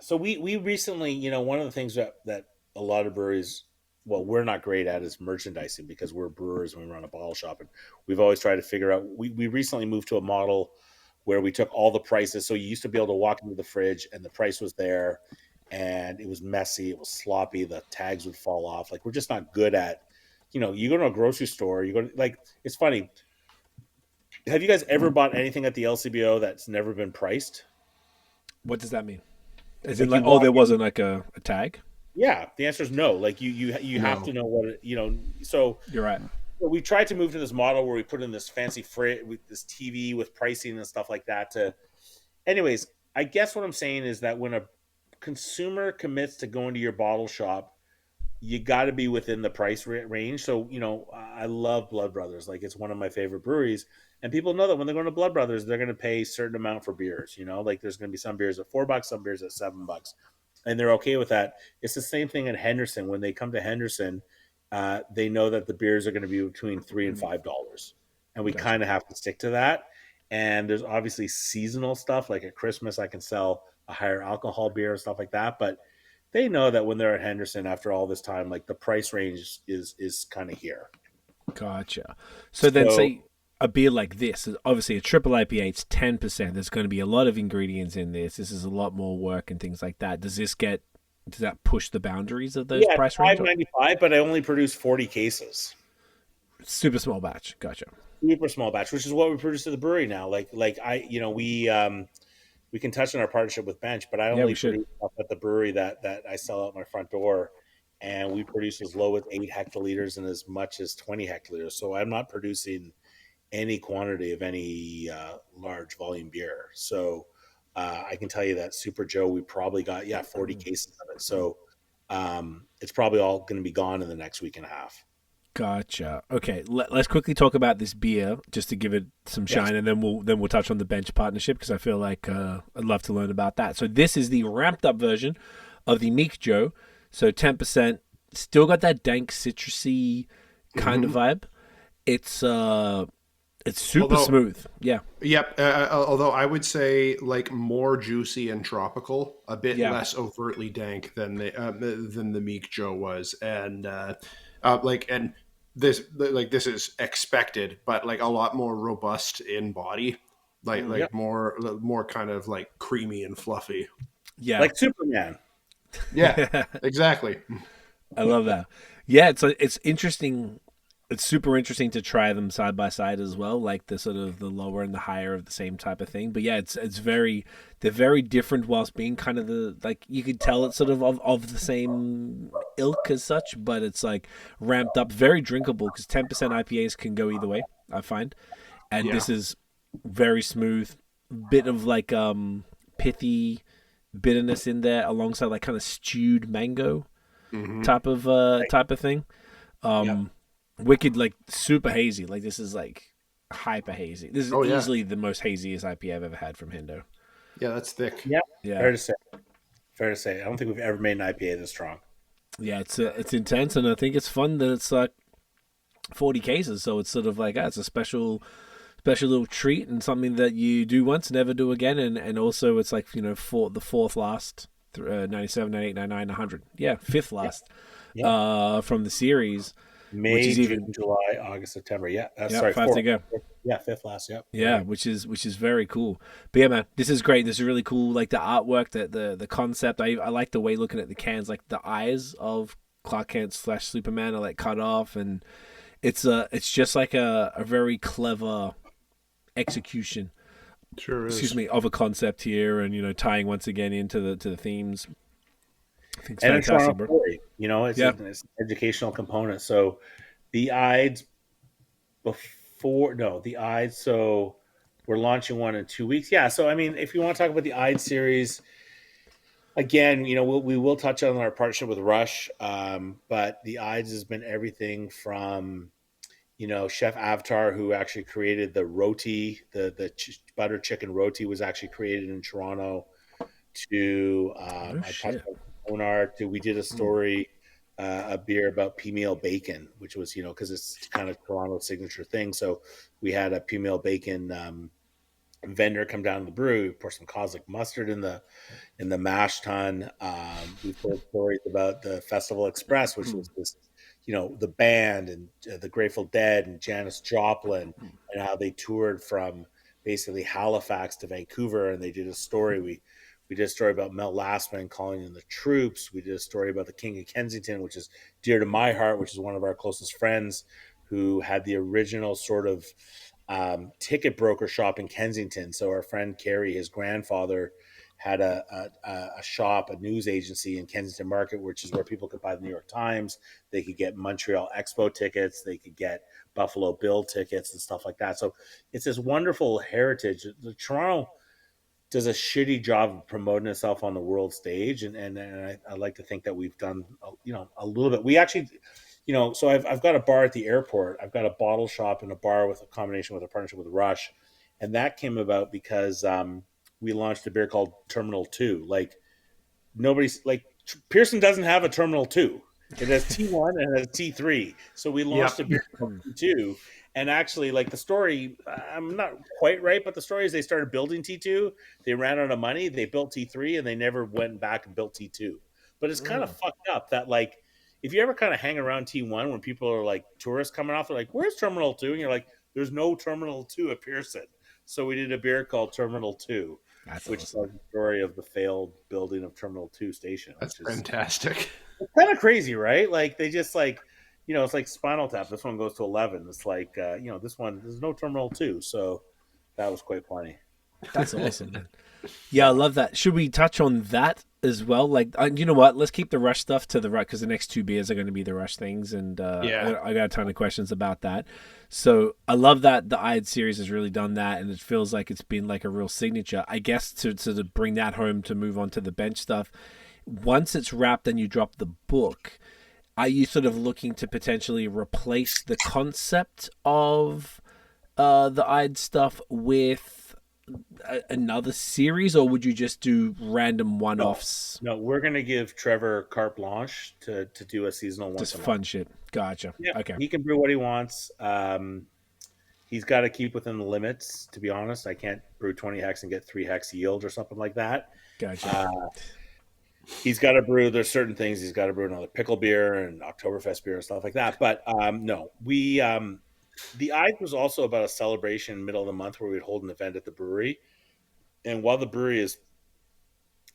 [SPEAKER 4] So we recently, you know, one of the things that a lot of breweries, well, we're not great at is merchandising, because we're brewers and we run a bottle shop, and we've always tried to figure out. We recently moved to a model where we took all the prices. So you used to be able to walk into the fridge and the price was there, and it was messy, it was sloppy, the tags would fall off. Like, we're just not good at, you know, you go to a grocery store, you go to, like, it's funny. Have you guys ever bought anything at the LCBO that's never been priced?
[SPEAKER 2] What does that mean? Is it like, there wasn't like a tag?
[SPEAKER 4] Yeah, the answer is no. Like, you have to know what it, you know. So
[SPEAKER 2] you're right.
[SPEAKER 4] We tried to move to this model where we put in this fancy fridge with this TV with pricing and stuff like that. Anyways, I guess what I'm saying is that when a consumer commits to going to your bottle shop, you got to be within the price range. So, you know, I love Blood Brothers. Like, it's one of my favorite breweries. And people know that when they're going to Blood Brothers, they're going to pay a certain amount for beers. You know, like, there's going to be some beers at $4, some beers at $7, and they're okay with that. It's the same thing at Henderson. When they come to Henderson, they know that the beers are going to be between $3 and $5, and we kind of have to stick to that. And there's obviously seasonal stuff. Like at Christmas, I can sell a higher alcohol beer and stuff like that. But they know that when they're at Henderson, after all this time, like, the price range is kind of here.
[SPEAKER 2] Gotcha. So then, say a beer like this is obviously a triple IPA. It's 10%. There's going to be a lot of ingredients in this. This is a lot more work and things like that. Does that push the boundaries of those price ranges?
[SPEAKER 4] $5.95, but I only produce 40 cases.
[SPEAKER 2] Super small batch. Gotcha.
[SPEAKER 4] Super small batch, which is what we produce at the brewery now. We can touch on our partnership with Bench, but I only produce stuff at the brewery that I sell out my front door, and we produce as low as 8 hectoliters and as much as 20 hectoliters. So I'm not producing any quantity of any large volume beer. So I can tell you that Super Joe, we probably got 40 cases of it. So it's probably all going to be gone in the next week and a half.
[SPEAKER 2] Gotcha. Okay, let's quickly talk about this beer just to give it some shine, and then we'll touch on the Bench partnership because I feel like I'd love to learn about that. So this is the ramped up version of the Meek Joe. So 10%, still got that dank citrusy kind of vibe. It's super smooth. Yeah.
[SPEAKER 3] Yep. Although I would say like more juicy and tropical, a bit less overtly dank than the Meek Joe was, and this is expected, but like a lot more robust in body, like more kind of like creamy and fluffy.
[SPEAKER 2] Yeah.
[SPEAKER 4] Like Superman.
[SPEAKER 3] Yeah, exactly.
[SPEAKER 2] I love that. Yeah, it's interesting. It's super interesting to try them side by side as well, like the sort of the lower and the higher of the same type of thing. But yeah, they're very different whilst being kind of you could tell it's sort of the same ilk as such, but it's like ramped up, very drinkable because 10% IPAs can go either way, I find. And this is very smooth, bit of like pithy bitterness in there alongside like kind of stewed mango type of thing. Wicked, like super hazy. Like this is like hyper hazy. This is easily the most haziest IPA I've ever had from Hendo.
[SPEAKER 3] Yeah, that's thick.
[SPEAKER 4] Yeah. Fair to say. I don't think we've ever made an IPA this strong.
[SPEAKER 2] Yeah, it's intense, and I think it's fun that it's like 40 cases. So it's sort of like it's a special little treat and something that you do once, never do again. And also it's like the fourth last 97, 98, 99, 100. Yeah, fifth last from the series.
[SPEAKER 4] May, June, July, August, September. Yeah, sorry,
[SPEAKER 2] 5 to go.
[SPEAKER 4] Yeah, fifth last. Yep.
[SPEAKER 2] Yeah, which is very cool. But yeah, man, this is great. This is really cool. Like the artwork, the concept. I like the way looking at the cans, like the eyes of Clark Kent / Superman are like cut off, and it's just like a very clever execution.
[SPEAKER 3] Sure is.
[SPEAKER 2] Excuse me, of a concept here, and tying once again into the themes. I think it's
[SPEAKER 4] and
[SPEAKER 2] fantastic,
[SPEAKER 4] bro. Story, it's an educational component. So the Ides so we're launching one in 2 weeks. Yeah. So, I mean, if you want to talk about the Ides series, again, we will touch on our partnership with Rush. But the Ides has been everything from, Chef Avatar, who actually created the roti, the butter chicken roti was actually created in Toronto, to we did a story, a beer about pea-meal bacon, which was, because it's kind of Toronto's signature thing. So we had a pea-meal bacon vendor come down to the brew. We pour some cosmic mustard in the mash tun. We told stories about the Festival Express, which was this, the band and the Grateful Dead and Janis Joplin, and how they toured from basically Halifax to Vancouver, and they did a story. We did a story about Mel Lastman calling in the troops. We did a story about the King of Kensington, which is dear to my heart, which is one of our closest friends who had the original sort of ticket broker shop in Kensington. So our friend Kerry, his grandfather, had a shop, a news agency in Kensington Market, which is where people could buy the New York Times. They could get Montreal Expo tickets. They could get Buffalo Bill tickets and stuff like that. So it's this wonderful heritage. The Toronto does a shitty job of promoting itself on the world stage, and I like to think that we've done a little bit. We actually, so I've got a bar at the airport. I've got a bottle shop and a bar with a combination with a partnership with Rush, and that came about because we launched a beer called Terminal 2. Like Pearson doesn't have a Terminal 2. It has T1 and it has T3. So we launched a beer called T2. And actually, like the story, I'm not quite right, but the story is they started building T2. They ran out of money. They built T3, and they never went back and built T2. But it's kind of fucked up that, like, if you ever kind of hang around T1 when people are, like, tourists coming off, they're like, where's Terminal 2? And you're like, there's no Terminal 2 at Pearson. So we did a beer called Terminal 2, which is the story of the failed building of Terminal 2 station.
[SPEAKER 3] That's fantastic.
[SPEAKER 4] It's kind of crazy, right? Like, they just, like... it's like Spinal Tap. This one goes to 11. It's like, this one, there's no Terminal 2. So that was quite funny.
[SPEAKER 2] That's awesome, man. Yeah, I love that. Should we touch on that as well? Like, you know what? Let's keep the rush stuff to the rush because the next two beers are going to be the rush things, and I got a ton of questions about that. So I love that the Ides series has really done that, and it feels like it's been like a real signature. I guess to bring that home to move on to the bench stuff. Once it's wrapped and you drop the book, are you sort of looking to potentially replace the concept of the Ides stuff with another series, or would you just do random one-offs?
[SPEAKER 4] No, we're gonna give Trevor carte blanche to do a seasonal once
[SPEAKER 2] Just
[SPEAKER 4] a
[SPEAKER 2] fun
[SPEAKER 4] month.
[SPEAKER 2] shit. Gotcha.
[SPEAKER 4] Yeah,
[SPEAKER 2] Okay.
[SPEAKER 4] he can brew what he wants. He's got to keep within the limits. To be honest, I can't brew 20 hex and get 3 hex yield or something like that.
[SPEAKER 2] Gotcha.
[SPEAKER 4] He's got to brew. There's certain things he's got to brew another pickle beer and Oktoberfest beer and stuff like that. But no, the Ides was also about a celebration middle of the month where we'd hold an event at the brewery. And while the brewery has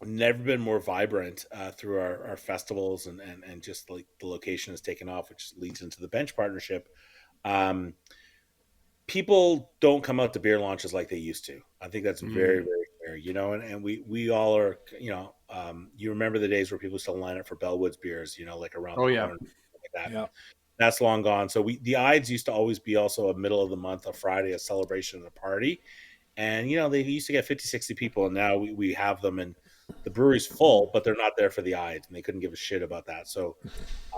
[SPEAKER 4] never been more vibrant through our festivals and just like the location has taken off, which leads into the Bench partnership. People don't come out to beer launches like they used to. I think that's very, very fair, you know, and we all are, you know, you remember the days where people used to line up for Bellwood's beers, you know, like around the corner, like that.
[SPEAKER 2] Yeah.
[SPEAKER 4] That's long gone. So the Ides used to always be also a middle of the month, a Friday, a celebration and a party. And, you know, they used to get 50, 60 people. And now we have them and the brewery's full, but they're not there for the Ides. And they couldn't give a shit about that. So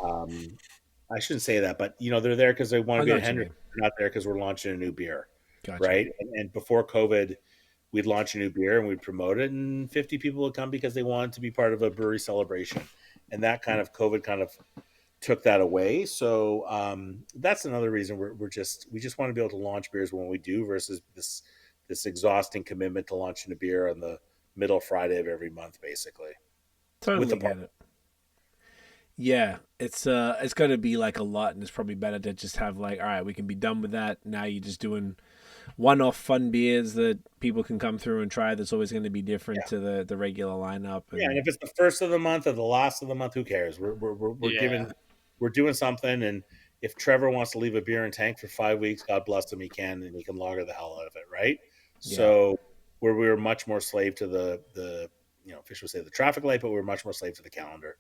[SPEAKER 4] I shouldn't say that, but, you know, they're there because they want to be at Henderson. They're not there because we're launching a new beer.
[SPEAKER 2] Gotcha.
[SPEAKER 4] Right. And before COVID, we'd launch a new beer and we'd promote it. And 50 people would come because they wanted to be part of a brewery celebration. And that kind of COVID kind of took that away. So that's another reason we just want to be able to launch beers when we do versus this exhausting commitment to launching a beer on the middle Friday of every month, basically.
[SPEAKER 2] Totally get it. Yeah, it's going to be like a lot, and it's probably better to just have like, all right, we can be done with that. Now you're just doing one-off fun beers that people can come through and try. That's always going to be different to the regular lineup.
[SPEAKER 4] And, and if it's the first of the month or the last of the month, who cares? We're doing something, and if Trevor wants to leave a beer in tank for 5 weeks, God bless him, he can, and he can lager the hell out of it, right? Yeah. So we're much more slave to the you know, fish would say the traffic light, but we're much more slave to the calendar.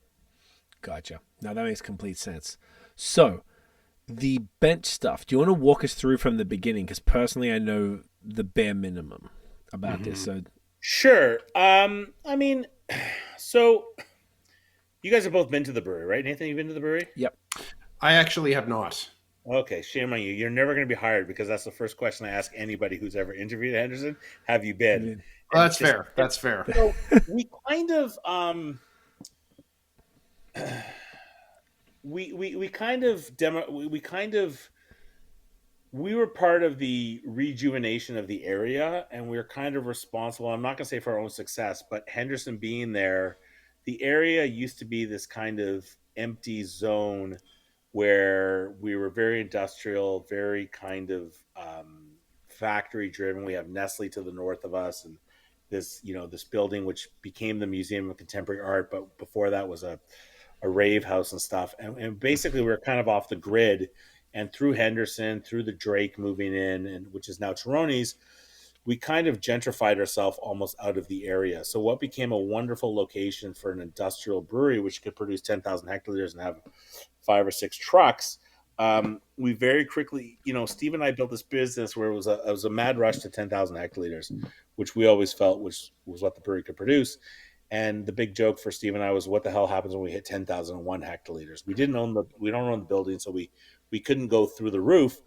[SPEAKER 2] Gotcha. Now that makes complete sense. So the bench stuff, do you want to walk us through from the beginning? Because personally, I know the bare minimum about this. So
[SPEAKER 4] sure. I mean, so you guys have both been to the brewery, right? Nathan, you've been to the brewery?
[SPEAKER 2] Yep.
[SPEAKER 3] I actually have not.
[SPEAKER 4] Okay, shame on you. You're never going to be hired because that's the first question I ask anybody who's ever interviewed at Henderson. Have you been?
[SPEAKER 3] Well, that's fair. That's fair.
[SPEAKER 4] So we kind of we were part of the rejuvenation of the area, and we were kind of responsible. I'm not going to say for our own success, but Henderson being there, the area used to be this kind of empty zone where we were very industrial, very kind of factory driven. We have Nestle to the north of us, and this building which became the Museum of Contemporary Art, but before that was a rave house and stuff. And basically we were kind of off the grid. And through Henderson, through the Drake moving in, and which is now Chironi's, we kind of gentrified ourselves almost out of the area. So what became a wonderful location for an industrial brewery, which could produce 10,000 hectoliters and have 5 or 6 trucks, we very quickly, Steve and I built this business where it was a mad rush to 10,000 hectoliters, which we always felt was what the brewery could produce. And the big joke for Steve and I was, what the hell happens when we hit 10,001 hectoliters? We don't own the building, so we couldn't go through the roof,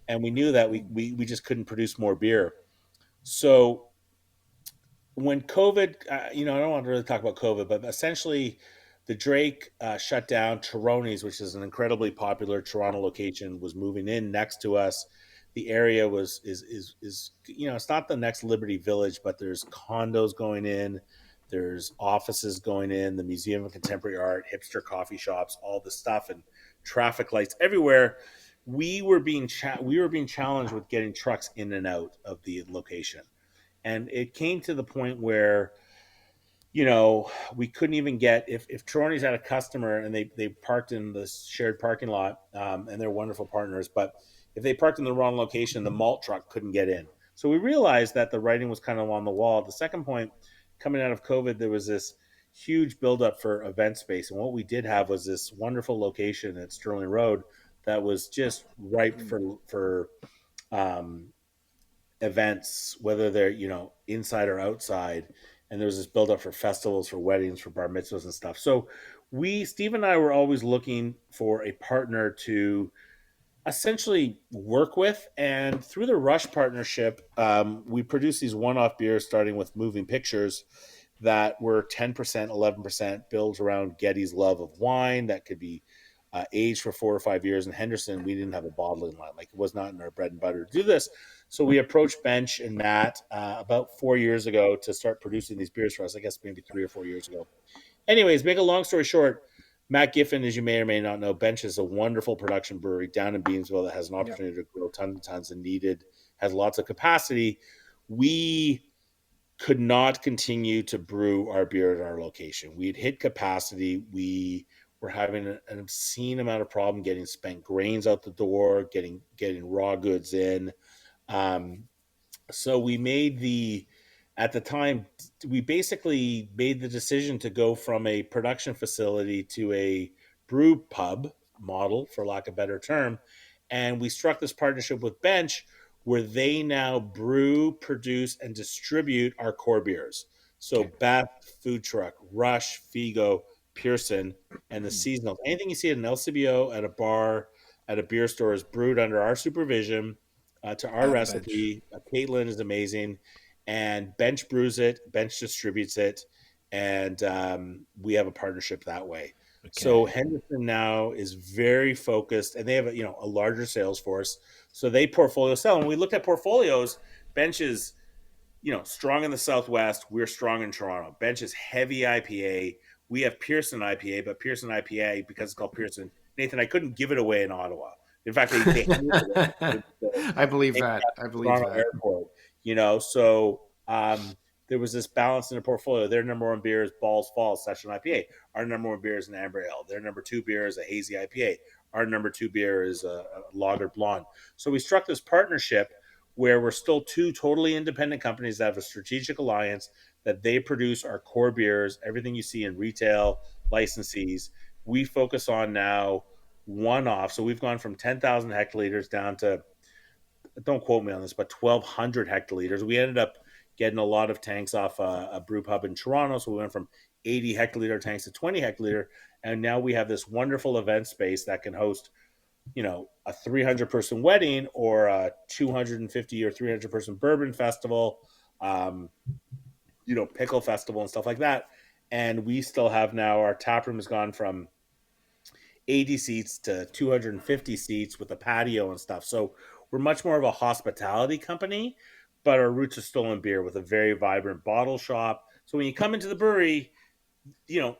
[SPEAKER 4] and we knew that we just couldn't produce more beer. So when COVID, I don't want to really talk about COVID, but essentially the Drake shut down. Chironi's, which is an incredibly popular Toronto location, was moving in next to us. The area is it's not the next Liberty Village, but there's condos going in. There's offices going in, the Museum of Contemporary Art, hipster coffee shops, all this stuff, and traffic lights everywhere. We were being challenged with getting trucks in and out of the location, and it came to the point where, we couldn't even get if Chironi's had a customer and they parked in the shared parking lot, and they're wonderful partners, but if they parked in the wrong location, the malt truck couldn't get in. So we realized that the writing was kind of on the wall. The second point, coming out of COVID, there was this huge buildup for event space. And what we did have was this wonderful location at Sterling Road that was just ripe for events, whether they're, inside or outside. And there was this buildup for festivals, for weddings, for bar mitzvahs and stuff. So Steve and I were always looking for a partner to essentially work with. And through the Rush partnership, we produced these one-off beers, starting with Moving Pictures, that were 10%, 11%, built around Getty's love of wine that could be aged for 4 or 5 years. In Henderson, we didn't have a bottling line. Like, it was not in our bread and butter to do this. So we approached Bench and Matt about 4 years ago to start producing these beers for us. I guess maybe 3 or 4 years ago. Anyways, make a long story short, Matt Giffen, as you may or may not know, Bench is a wonderful production brewery down in Beamsville that has an opportunity to grow tons and tons and has lots of capacity. We could not continue to brew our beer at our location. We'd hit capacity. We were having an obscene amount of problem getting spent grains out the door, getting raw goods in. So at the time, we basically made the decision to go from a production facility to a brew pub model, for lack of a better term. And we struck this partnership with Bench, where they now brew, produce, and distribute our core beers. So Beth, Food Truck, Rush, Figo, Pearson, and the seasonal. Anything you see at an LCBO, at a bar, at a beer store is brewed under our supervision, to our recipe. Caitlin is amazing. And Bench brews it, Bench distributes it, and we have a partnership that way. Okay. So Henderson now is very focused, and they have a larger sales force. So they portfolio sell. And we looked at portfolios. Bench is strong in the Southwest. We're strong in Toronto. Bench is heavy IPA. We have Pearson IPA, but Pearson IPA, because it's called Pearson, Nathan, I couldn't give it away in Ottawa. In fact, they
[SPEAKER 3] I believe that. I believe
[SPEAKER 4] Toronto
[SPEAKER 3] that.
[SPEAKER 4] Airport. So there was this balance in the portfolio. Their number one beer is Balls Falls Session IPA. Our number one beer is an Amber Ale. Their number two beer is a Hazy IPA. Our number two beer is a Lager Blonde. So we struck this partnership where we're still two totally independent companies that have a strategic alliance, that they produce our core beers, everything you see in retail, licensees. We focus on now one-off. So we've gone from 10,000 hectoliters down to, don't quote me on this, but 1,200 hectoliters. We ended up getting a lot of tanks off a brew pub in Toronto. So we went from 80 hectoliter tanks to 20 hectoliter. And now we have this wonderful event space that can host, a 300-person wedding or a 250 or 300-person bourbon festival, pickle festival and stuff like that. And we still have now, our tap room has gone from 80 seats to 250 seats with a patio and stuff. So we're much more of a hospitality company, but our roots are still in beer with a very vibrant bottle shop. So when you come into the brewery, the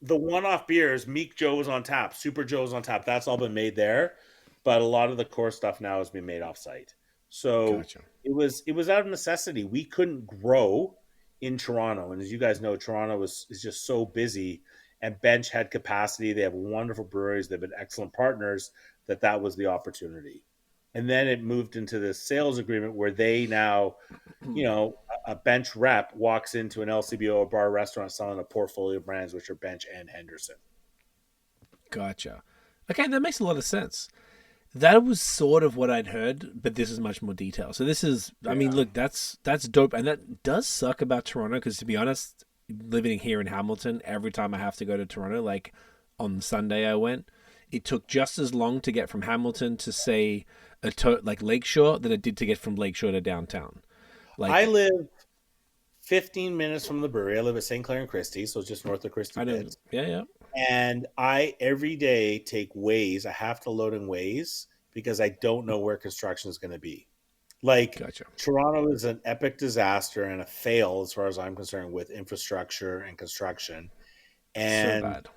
[SPEAKER 4] one-off beers, Meek Joe is on tap, Super Joe is on tap. That's all been made there, but a lot of the core stuff now has been made off-site. So it was out of necessity. We couldn't grow in Toronto, and as you guys know, Toronto is just so busy. And Bench had capacity. They have wonderful breweries. They've been excellent partners. That was the opportunity. And then it moved into this sales agreement where they now, a Bench rep walks into an LCBO or bar restaurant selling a portfolio of brands, which are Bench and Henderson.
[SPEAKER 2] Gotcha. Okay, that makes a lot of sense. That was sort of what I'd heard, but this is much more detail. So this is, I mean, look, that's dope. And that does suck about Toronto because, to be honest, living here in Hamilton, every time I have to go to Toronto, like on Sunday I went, it took just as long to get from Hamilton to, say, like Lakeshore than it did to get from Lakeshore to downtown. Like,
[SPEAKER 4] I live 15 minutes from the brewery. I live at St. Clair and Christie, so it's just north of Christie.
[SPEAKER 2] Yeah.
[SPEAKER 4] And I every day take Waze. I have to load in Waze because I don't know where construction is going to be. Like, Toronto is an epic disaster and a fail as far as I'm concerned with infrastructure and construction. And
[SPEAKER 2] so bad.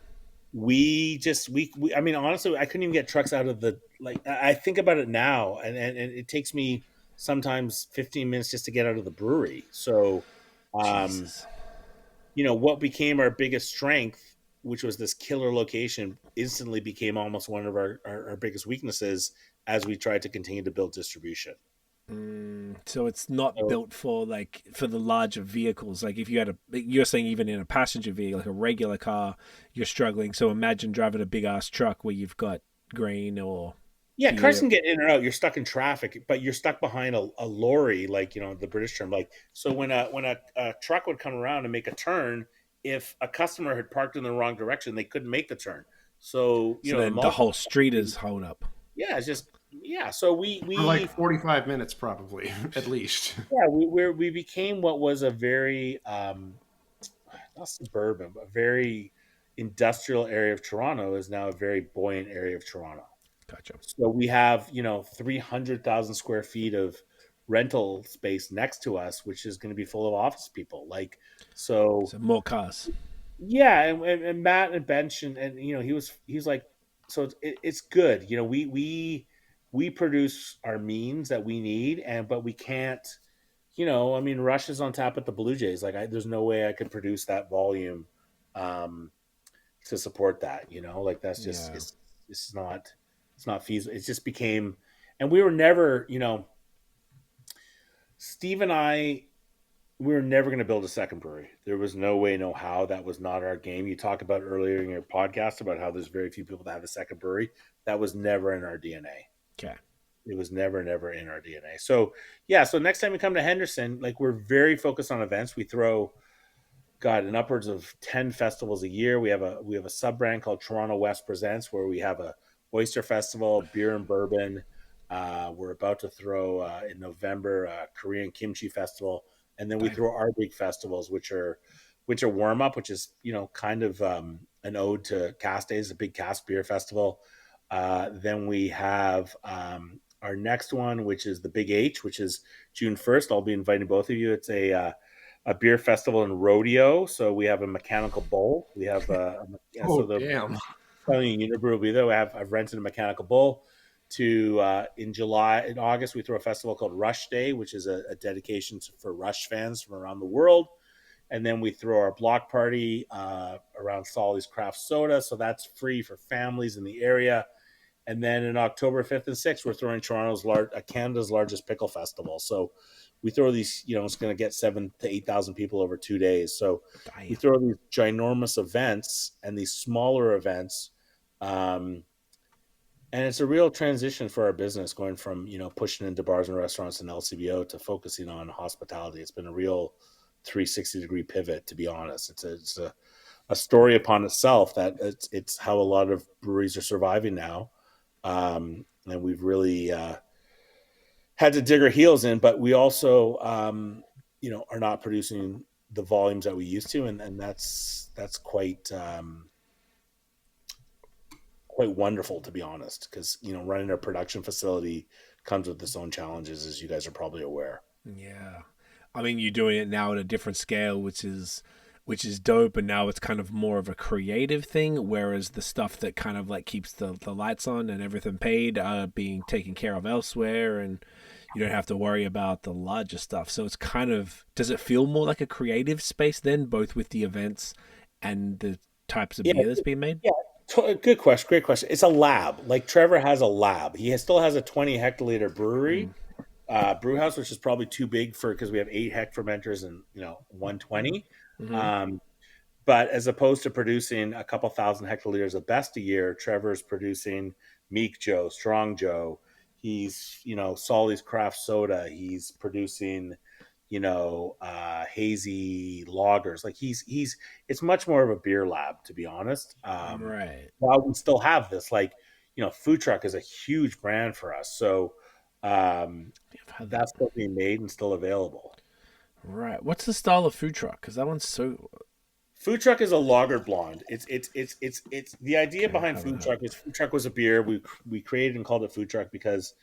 [SPEAKER 4] We I mean, honestly, I couldn't even get trucks out of the, like, I think about it now, and it takes me sometimes 15 minutes just to get out of the brewery. So, what became our biggest strength, which was this killer location, instantly became almost one of our biggest weaknesses as we tried to continue to build distribution.
[SPEAKER 2] So it's not built for for the larger vehicles. Like if you had you're saying even in a passenger vehicle, like a regular car, you're struggling. So imagine driving a big ass truck where you've got grain or
[SPEAKER 4] Yeah, cars
[SPEAKER 2] beer.
[SPEAKER 4] can get in or out. You're stuck in traffic, but you're stuck behind a lorry, like the British term. Like so, when a truck would come around and make a turn, if a customer had parked in the wrong direction, they couldn't make the turn. So
[SPEAKER 2] So then the whole street is held up.
[SPEAKER 4] Yeah, it's just So we
[SPEAKER 3] for like 45 minutes, probably at least.
[SPEAKER 4] Yeah, we became what was a very not suburban, but very industrial area of Toronto is now a very buoyant area of Toronto.
[SPEAKER 2] Gotcha.
[SPEAKER 4] So we have 300,000 square feet of rental space next to us, which is going to be full of office people. So
[SPEAKER 2] more cars.
[SPEAKER 4] Yeah, and Matt and Bench and he's like, so it's good. We produce our means that we need, but we can't. Rush is on tap at the Blue Jays. There's no way I could produce that volume to support that. That's just it's not feasible. It just became, and we were never, Steve and I, we were never going to build a second brewery. There was no way, no how. That was not our game. You talked about earlier in your podcast about how there's very few people that have a second brewery. That was never in our DNA.
[SPEAKER 2] Okay.
[SPEAKER 4] It was never in our DNA. So next time we come to Henderson, we're very focused on events. We throw in upwards of 10 festivals a year. We have a sub brand called Toronto West Presents, where we have a oyster festival, beer and bourbon. We're about to throw in November a Korean kimchi festival, and then we throw our big festivals, which are warm up, which is kind of an ode to Cask Days, a big cask beer festival. Then we have our next one, which is the Big H, which is June 1st. I'll be inviting both of you. It's a beer festival and rodeo. So we have a mechanical bull. We have damn. Xanabrew will be there. I've rented a mechanical bull. In August, we throw a festival called Rush Day, which is a dedication for Rush fans from around the world. And then we throw our block party around Solly's Craft Soda. So that's free for families in the area. And then in October 5th and 6th, we're throwing Canada's largest pickle festival. So we throw these, it's going to get 7,000 to 8,000 people over 2 days. So we throw these ginormous events and these smaller events. And it's a real transition for our business, going from, pushing into bars and restaurants and LCBO to focusing on hospitality. It's been a real 360-degree pivot, to be honest. It's a story upon itself that it's how a lot of breweries are surviving now. And we've really had to dig our heels in, but we also, are not producing the volumes that we used to. And that's quite wonderful, to be honest, because, running a production facility comes with its own challenges, as you guys are probably aware.
[SPEAKER 2] Yeah. I mean, you're doing it now at a different scale, which is dope, and now it's kind of more of a creative thing, whereas the stuff that kind of keeps the lights on and everything paid being taken care of elsewhere, and you don't have to worry about the larger stuff. So it's kind of, does it feel more like a creative space then, both with the events and the types of beer that's being made?
[SPEAKER 4] Yeah, good question. Great question. It's a lab. Trevor has a lab. He still has a 20 hectoliter brewery. Brew house, which is probably too big because we have 8 hect fermenters and 120. Mm-hmm. But as opposed to producing a couple thousand hectoliters of best a year, Trevor's producing Meek Joe, Strong Joe. He's Solly's Craft Soda. He's producing hazy lagers. It's much more of a beer lab, to be honest.
[SPEAKER 2] Right.
[SPEAKER 4] While we still have this, food truck is a huge brand for us. So that's still being made and still available.
[SPEAKER 2] Right. What's the style of food truck? Because that one's so.
[SPEAKER 4] Food truck is a lager blonde. It's the idea behind food truck is food truck was a beer we created and called it food truck because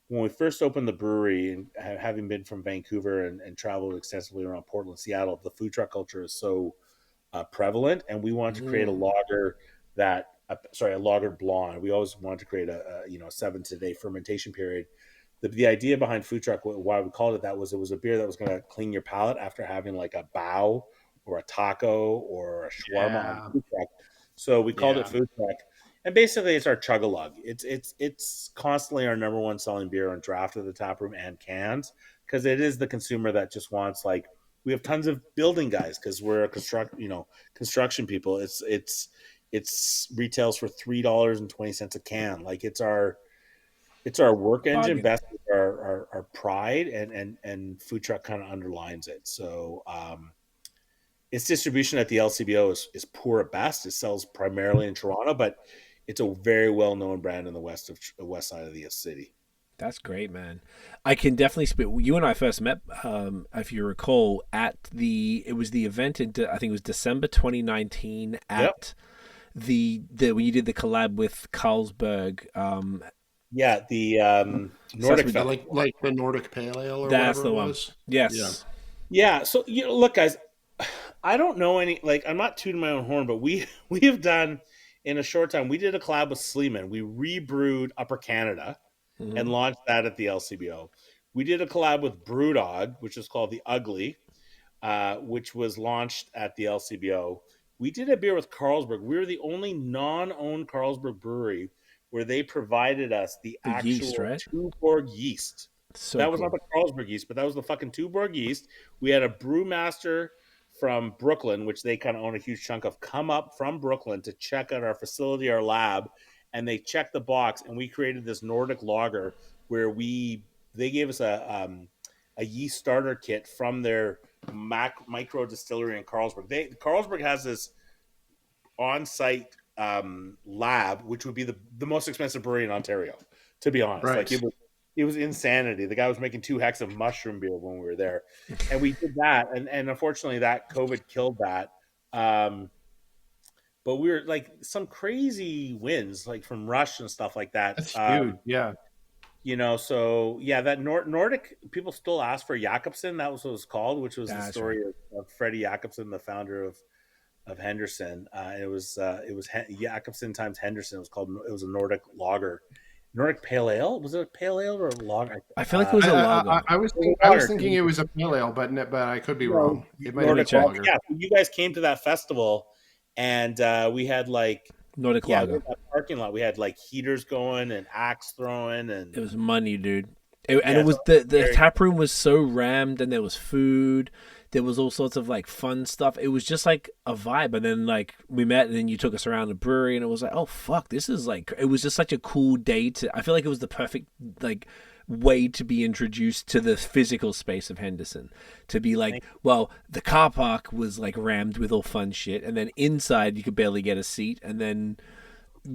[SPEAKER 4] when we first opened the brewery, and having been from Vancouver and traveled extensively around Portland, Seattle, the food truck culture is so prevalent, and we wanted to create a lager a lager blonde. We always wanted to create a 7-day fermentation period. The idea behind food truck, why we called it that, was it was a beer that was going to clean your palate after having a bao or a taco or a shawarma on food truck. So we called it food truck. And basically, it's our chug-a-lug. It's constantly our number one selling beer on draft at the tap room and cans because it is the consumer that just wants, like, we have tons of building guys because we're a construction people. It's retails for $3.20 a can. Like, it's our work engine.
[SPEAKER 2] Bargain.
[SPEAKER 4] Best is our pride, and food truck kind of underlines it. So its distribution at the LCBO is poor at best. It sells primarily in Toronto, but it's a very well known brand in the west side of the city.
[SPEAKER 2] That's great, man. I can definitely speak. You and I first met, if you recall, at it was the event in, I think it was December 2019 at the when you did the collab with Carlsberg.
[SPEAKER 4] The Nordic
[SPEAKER 3] like the Nordic Pale Ale or
[SPEAKER 2] that's
[SPEAKER 3] whatever
[SPEAKER 2] the
[SPEAKER 3] it
[SPEAKER 2] one.
[SPEAKER 3] was.
[SPEAKER 2] Yes.
[SPEAKER 4] Yeah. So, look, guys, I don't know any, like, I'm not tooting my own horn, but we have done, in a short time, we did a collab with Sleeman. We rebrewed Upper Canada and launched that at the LCBO. We did a collab with Brewdog, which is called the Ugly, which was launched at the LCBO. We did a beer with Carlsberg. We were the only non-owned Carlsberg brewery where they provided us the actual
[SPEAKER 2] yeast, right?
[SPEAKER 4] Tuborg yeast.
[SPEAKER 2] So
[SPEAKER 4] that was
[SPEAKER 2] cool.
[SPEAKER 4] not the Carlsberg yeast, but that was the fucking Tuborg yeast. We had a brewmaster from Brooklyn, which they kind of own a huge chunk of, come up from Brooklyn to check out our facility, our lab, and they checked the box, and we created this Nordic lager where they gave us a yeast starter kit from their micro distillery in Carlsberg. Carlsberg has this on-site lab, which would be the most expensive brewery in Ontario, to be honest.
[SPEAKER 3] Right.
[SPEAKER 4] Like, it was insanity. The guy was making 2 hecks of mushroom beer when we were there, and we did that. And unfortunately, that COVID killed that. But we were, like, some crazy wins, like from Rush and stuff like that.
[SPEAKER 3] That's huge. Yeah.
[SPEAKER 4] So yeah, that Nordic, people still ask for Jakobsen. That was what it was called, which was the story of Freddie Jakobsen, the founder of Henderson. It was Jakobsen times Henderson. It was a Nordic lager. Nordic Pale Ale? Was it a Pale Ale or a lager?
[SPEAKER 2] I feel like it was a lager.
[SPEAKER 3] I was thinking it was a Pale Ale, but I could be wrong. It might have been lager.
[SPEAKER 4] Yeah, you guys came to that festival, and we had, like,
[SPEAKER 2] Nordic lager.
[SPEAKER 4] That parking lot. We had, like, heaters going and axe throwing, and
[SPEAKER 2] it was money, dude. It was the tap room was so rammed, and there was food. There was all sorts of, like, fun stuff. It was just like a vibe. And then, like, we met, and then you took us around the brewery, and it was like, oh fuck, this is like. It was just such a cool day I feel like it was the perfect, like, way to be introduced to the physical space of Henderson. To be like, well, the car park was, like, rammed with all fun shit, and then inside you could barely get a seat, and then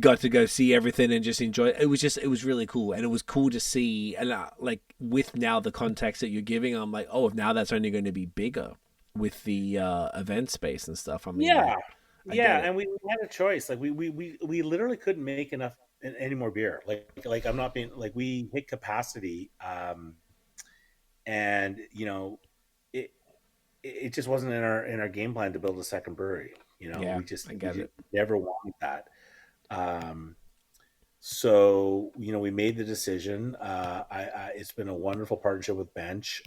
[SPEAKER 2] got to go see everything and just enjoy it. It was really cool, and it was cool to see. And like, with now the context that you're giving, I'm like, oh, now that's only going to be bigger with the event space and stuff. I mean,
[SPEAKER 4] and we had a choice. Like, we literally couldn't make enough any more beer. Like I'm not being, like, we hit capacity, and it just wasn't in our game plan to build a second brewery. We never wanted that. So we made the decision. It's been a wonderful partnership with Bench.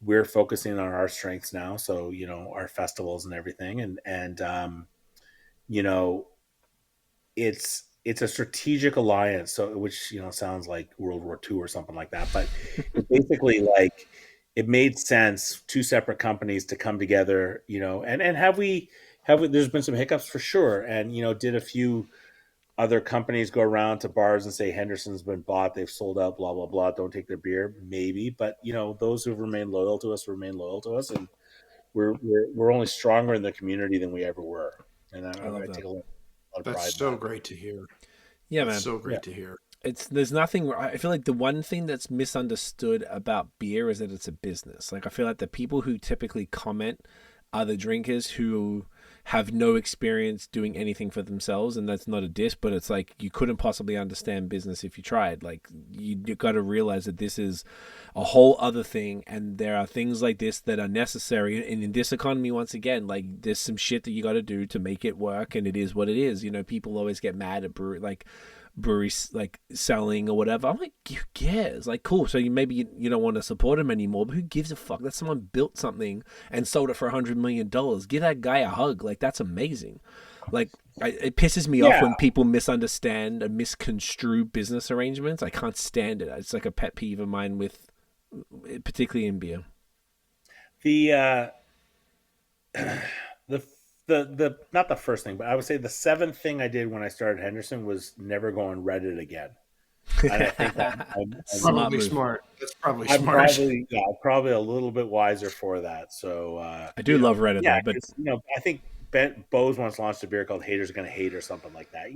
[SPEAKER 4] We're focusing on our strengths now, so our festivals and everything, and it's a strategic alliance, so which sounds like World War II or something like that, but basically, like, it made sense, 2 separate companies to come together, and have we there's been some hiccups for sure, and did a few other companies go around to bars and say Henderson's been bought, they've sold out, blah blah blah, don't take their beer, maybe, but those who've remained loyal to us remain loyal to us, and we're only stronger in the community than we ever were, and I take a lot of pride.
[SPEAKER 3] That's so great to hear.
[SPEAKER 2] Yeah,
[SPEAKER 3] that's
[SPEAKER 2] man,
[SPEAKER 3] so great to hear.
[SPEAKER 2] There's nothing. I feel like the one thing that's misunderstood about beer is that it's a business. Like, I feel like the people who typically comment are the drinkers who have no experience doing anything for themselves, and that's not a diss, but it's like, you couldn't possibly understand business if you tried. Like, you got to realize that this is a whole other thing, and there are things like this that are necessary, and in this economy, once again, like, there's some shit that you got to do to make it work, and it is what it is. People always get mad at breweries, like, selling or whatever. I'm like, who cares? Like, cool, so maybe you don't want to support him anymore, but who gives a fuck? That someone built something and sold it for $100 million. Give that guy a hug. Like, that's amazing. Like, it pisses me off when people misunderstand and misconstrue business arrangements. I can't stand it. It's like a pet peeve of mine with particularly in beer?
[SPEAKER 4] The the not the first thing, but I would say the seventh thing I did when I started Henderson was never go on Reddit again. And I think that
[SPEAKER 3] probably smart. That's probably smart.
[SPEAKER 4] Probably a little bit wiser for that. So
[SPEAKER 2] I do love Reddit, though. But
[SPEAKER 4] I think BAOS once launched a beer called "Haters Gonna Hate" or something like that.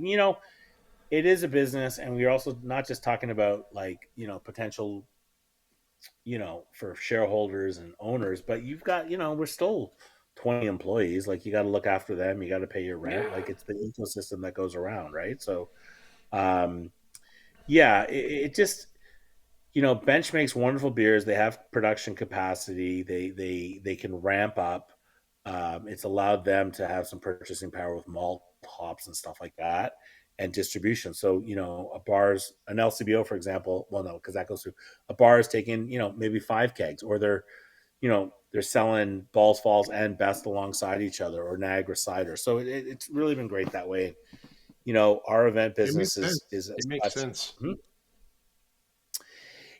[SPEAKER 4] It is a business, and we're also not just talking about potential, for shareholders and owners, but you've got we're still 20 employees. Like, you got to look after them. You got to pay your rent. Like, it's the ecosystem that goes around, right? So, it just, Bench makes wonderful beers. They have production capacity. They can ramp up. It's allowed them to have some purchasing power with malt, hops, and stuff like that, and distribution. So, an LCBO, for example, well, no, because that goes through a bar is taking, maybe 5 kegs, or they're selling Balls Falls and Best alongside each other, or Niagara cider. So it's really been great that way. Our event business
[SPEAKER 3] it makes sense.
[SPEAKER 4] Hmm?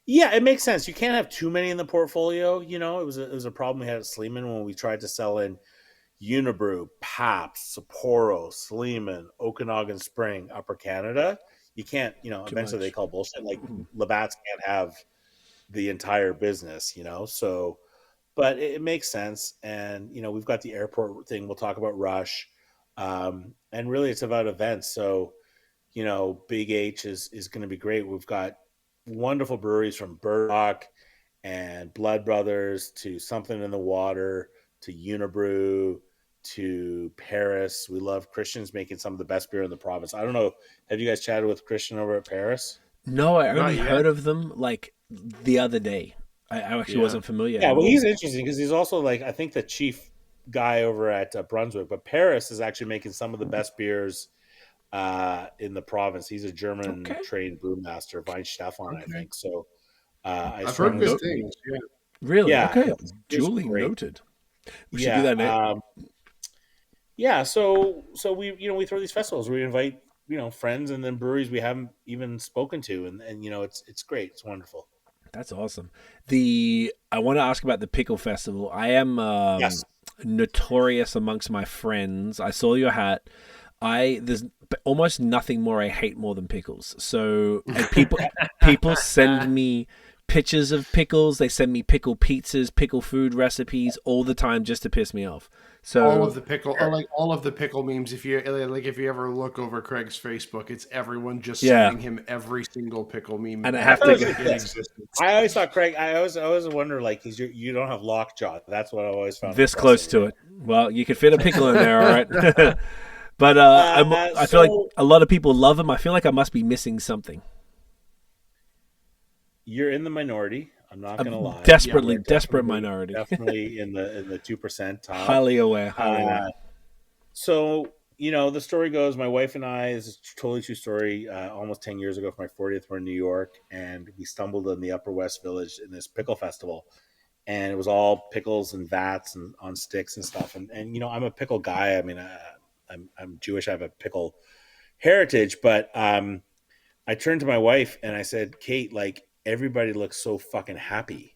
[SPEAKER 4] Yeah, it makes sense. You can't have too many in the portfolio. It was a problem we had at Sleeman when we tried to sell in Unibrew, Pabst, Sapporo, Sleeman, Okanagan Spring, Upper Canada. You can't, eventually they call bullshit. Like, Labatt's can't have the entire business, so, but it makes sense. And, we've got the airport thing. We'll talk about Rush. And really it's about events. So, Big H is going to be great. We've got wonderful breweries from Burdock and Blood Brothers to Something in the Water to Unibrew to Paris. We love Christian's making some of the best beer in the province. I don't know. Have you guys chatted with Christian over at Paris?
[SPEAKER 2] No, I only heard of them like the other day. I actually wasn't familiar.
[SPEAKER 4] Yeah, well, he's interesting because he's also I think the chief guy over at Brunswick, but Paris is actually making some of the best beers in the province. He's a German trained brewmaster, Weinstefan, I think. So
[SPEAKER 3] I've heard good things. Yeah.
[SPEAKER 2] Really?
[SPEAKER 4] Yeah.
[SPEAKER 2] Okay. Duly noted. We should do that, Nate.
[SPEAKER 4] So we throw these festivals. We invite friends and then breweries we haven't even spoken to, and it's great. It's wonderful.
[SPEAKER 2] That's awesome. I want to ask about the Pickle Festival. I am notorious amongst my friends. I saw your hat. There's almost nothing more I hate more than pickles. So, and people send me pictures of pickles. They send me pickle pizzas, pickle food recipes all the time just to piss me off. So
[SPEAKER 3] all of the pickle memes. If you ever look over Craig's Facebook, it's everyone just sending him every single pickle meme.
[SPEAKER 2] And I have to get
[SPEAKER 4] in existence. I always thought, Craig. I always wonder, you don't have lockjaw. That's what I always found.
[SPEAKER 2] This close to it. Well, you could fit a pickle in there, all right. But I feel like a lot of people love them. I feel like I must be missing something.
[SPEAKER 4] You're in the minority. I'm not going to lie.
[SPEAKER 2] Desperate minority.
[SPEAKER 4] Definitely in the 2% top.
[SPEAKER 2] Highly aware.
[SPEAKER 4] So, the story goes, my wife and I, this is a totally true story, almost 10 years ago for my 40th, we're in New York, and we stumbled in the Upper West Village in this pickle festival. And it was all pickles and vats and on sticks and stuff. And I'm a pickle guy. I mean, I'm Jewish. I have a pickle heritage. But I turned to my wife and I said, Kate, everybody looks so fucking happy.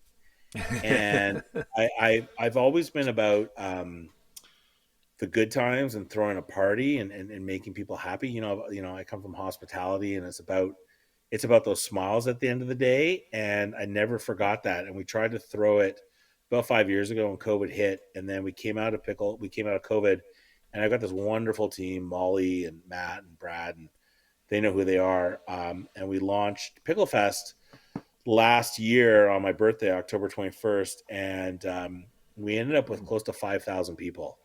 [SPEAKER 4] And I've always been about the good times and throwing a party and making people happy. I come from hospitality, and it's about those smiles at the end of the day. And I never forgot that. And we tried to throw it about 5 years ago when COVID hit. And then we came out of COVID, and I've got this wonderful team, Molly and Matt and Brad, and they know who they are. And we launched Pickle Fest last year on my birthday, October 21st. And we ended up with close to 5,000 people.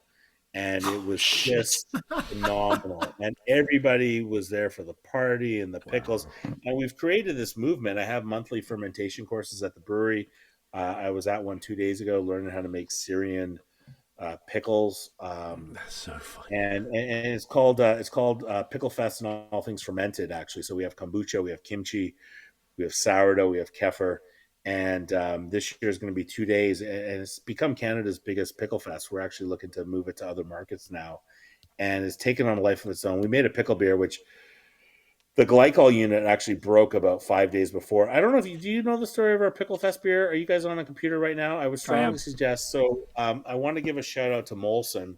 [SPEAKER 4] And it was just phenomenal. And everybody was there for the party and the pickles. Wow. And we've created this movement. I have monthly fermentation courses at the brewery. I was at one 2 days ago, learning how to make Syrian pickles.
[SPEAKER 2] That's so funny.
[SPEAKER 4] And it's called Pickle Fest and all things fermented, actually. So we have kombucha, we have kimchi, we have sourdough, we have kefir. And this year is going to be 2 days, and it's become Canada's biggest pickle fest. We're actually looking to move it to other markets now, and it's taken on a life of its own. We made a pickle beer, which the glycol unit actually broke about 5 days before. I don't know if do you know the story of our Pickle Fest beer? Are you guys on a computer right now? I would strongly suggest. So I want to give a shout out to Molson.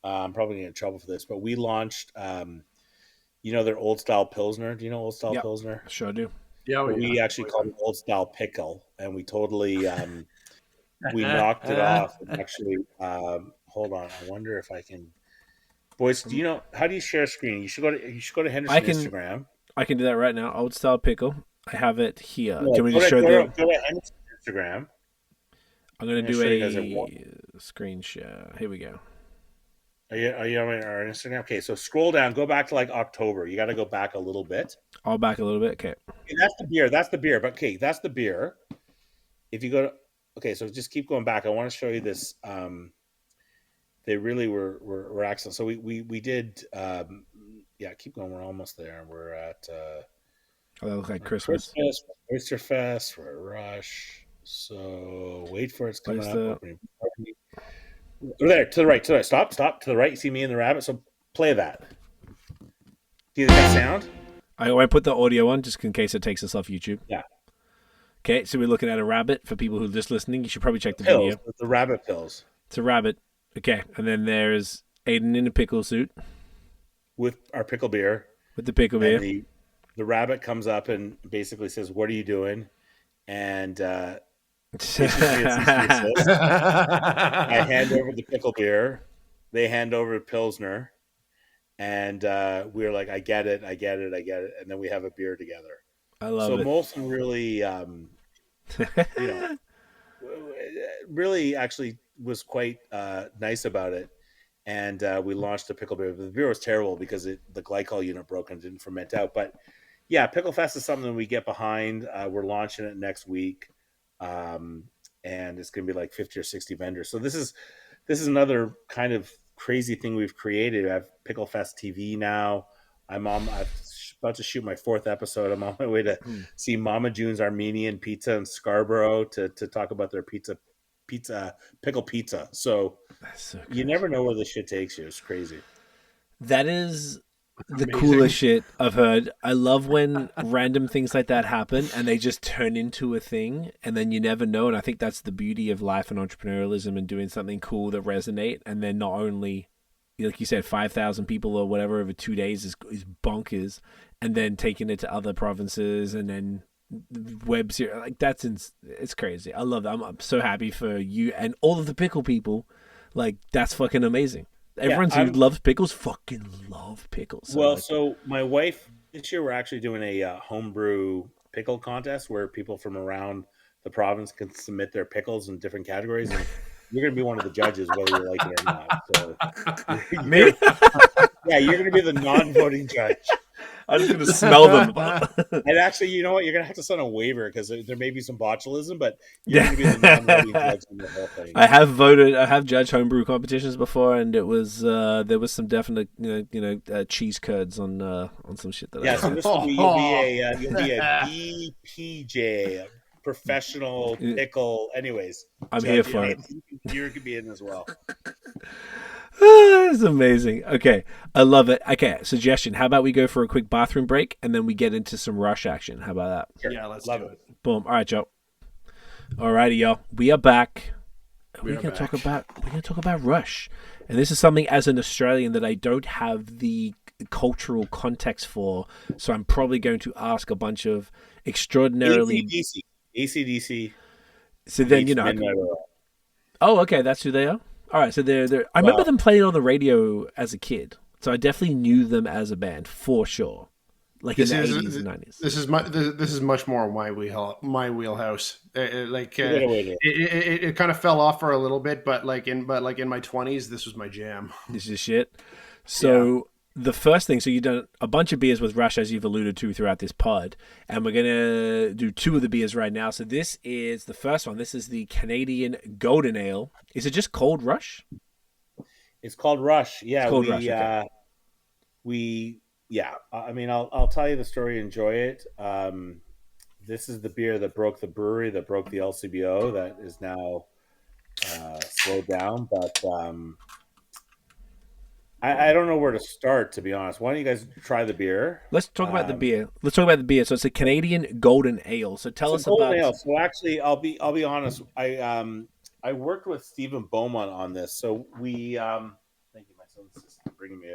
[SPEAKER 4] I'm probably going to get in trouble for this, but we launched, their old style Pilsner. Do you know old style Pilsner?
[SPEAKER 2] Sure do.
[SPEAKER 3] Yeah,
[SPEAKER 4] we actually called it old style pickle, and we totally we knocked it off. And actually, hold on, I wonder if I can. Boys, do you know how do you share a screen? You should go to Henderson Instagram.
[SPEAKER 2] I can do that right now. Old style pickle. I have it here.
[SPEAKER 4] Yeah,
[SPEAKER 2] can we just show
[SPEAKER 4] go to Henderson Instagram?
[SPEAKER 2] I'm going to do a screen share. Here we go.
[SPEAKER 4] Are you on our Instagram? Okay, so scroll down. Go back to like October. You got to go back a little bit.
[SPEAKER 2] All back a little bit. Okay.
[SPEAKER 4] That's the beer. But okay, that's the beer. If you go to so just keep going back. I want to show you this. They really were excellent. So we did. Keep going. We're almost there. We're at.
[SPEAKER 2] That looks like Christmas.
[SPEAKER 4] Oyster Fest. We're at Rush. So wait for it's coming up. There, to the right. Stop. To the right. You see me and the rabbit. So play that. Do you hear that sound?
[SPEAKER 2] I put the audio on just in case it takes us off YouTube.
[SPEAKER 4] Yeah.
[SPEAKER 2] Okay, so we're looking at a rabbit. For people who are just listening, you should probably check the video.
[SPEAKER 4] The rabbit pills.
[SPEAKER 2] It's a rabbit. Okay, and then there's Adin in a pickle suit.
[SPEAKER 4] With our pickle beer.
[SPEAKER 2] With the pickle beer.
[SPEAKER 4] The rabbit comes up and basically says, "What are you doing?" And I hand over the pickle beer. They hand over the Pilsner. And we're like, I get it. And then we have a beer together.
[SPEAKER 2] I love it.
[SPEAKER 4] So Molson really, really actually was quite nice about it. And we launched the pickle beer. The beer was terrible because the glycol unit broke and didn't ferment out. But yeah, Pickle Fest is something we get behind. We're launching it next week. And it's going to be like 50 or 60 vendors. So this is another kind of crazy thing we've created. I have Pickle Fest TV now. I'm about to shoot my 4th episode. I'm on my way to see Mama June's Armenian Pizza in Scarborough to talk about their pickle pizza. So you never know where this shit takes you. It's crazy.
[SPEAKER 2] That is the coolest shit I've heard. I love when random things like that happen and they just turn into a thing and then you never know. And I think that's the beauty of life and entrepreneurialism and doing something cool that resonate. And then not only, like you said, 5,000 people or whatever over 2 days is bonkers, and then taking it to other provinces and then web series. Like it's crazy. I love that. I'm so happy for you and all of the pickle people. Like that's fucking amazing. Everyone who loves pickles fucking love pickles.
[SPEAKER 4] So my wife, this year we're actually doing a homebrew pickle contest where people from around the province can submit their pickles in different categories. And you're going to be one of the judges, whether you like it or not. So,
[SPEAKER 2] me?
[SPEAKER 4] Yeah, you're going to be the non-voting judge.
[SPEAKER 2] I'm just going to smell them.
[SPEAKER 4] And actually, you know what? You're going to have to sign a waiver because there may be some botulism, but you're going to be the non-voting judge in the whole thing.
[SPEAKER 2] I have judged homebrew competitions before, and it was there was some definite cheese curds on some shit that.
[SPEAKER 4] So this will be you'll be a BPJ, a professional pickle. Anyways,
[SPEAKER 2] I'm here for it.
[SPEAKER 4] You could be in as well.
[SPEAKER 2] It's amazing. Okay, I love it. Okay, suggestion. How about we go for a quick bathroom break and then we get into some rush action? How about that?
[SPEAKER 3] Sure. Yeah, let's do it.
[SPEAKER 2] Boom. All right, Joe. All righty, y'all. We are back. We're gonna talk about Rush, and this is something as an Australian that I don't have the cultural context for. So I'm probably going to ask a bunch of extraordinarily
[SPEAKER 4] AC/DC.
[SPEAKER 2] So then Oh, okay, that's who they are. All right, so they're. I remember them playing on the radio as a kid, so I definitely knew them as a band for sure. Like in the 80s and 90s.
[SPEAKER 3] This is much more my wheelhouse. It kind of fell off for a little bit, but like in my 20s, this was my jam.
[SPEAKER 2] This is shit. So the first thing, so you've done a bunch of beers with Rush, as you've alluded to throughout this pod, and we're gonna do 2 of the beers right now. So this is the first one. This is the Canadian Golden Ale. Is it just called Rush?
[SPEAKER 4] It's called Rush. Yeah,
[SPEAKER 2] it's called Rush. Okay.
[SPEAKER 4] I mean, I'll tell you the story. Enjoy it. This is the beer that broke the brewery, that broke the LCBO, that is now slowed down. But I don't know where to start, to be honest. Why don't you guys try the beer?
[SPEAKER 2] Let's talk about the beer. Let's talk about the beer. So it's a Canadian golden ale. So tell
[SPEAKER 4] So
[SPEAKER 2] us
[SPEAKER 4] golden
[SPEAKER 2] about.
[SPEAKER 4] ale. So actually, I'll be honest. I worked with Stephen Beaumont on this. So we thank you, my son's just bringing me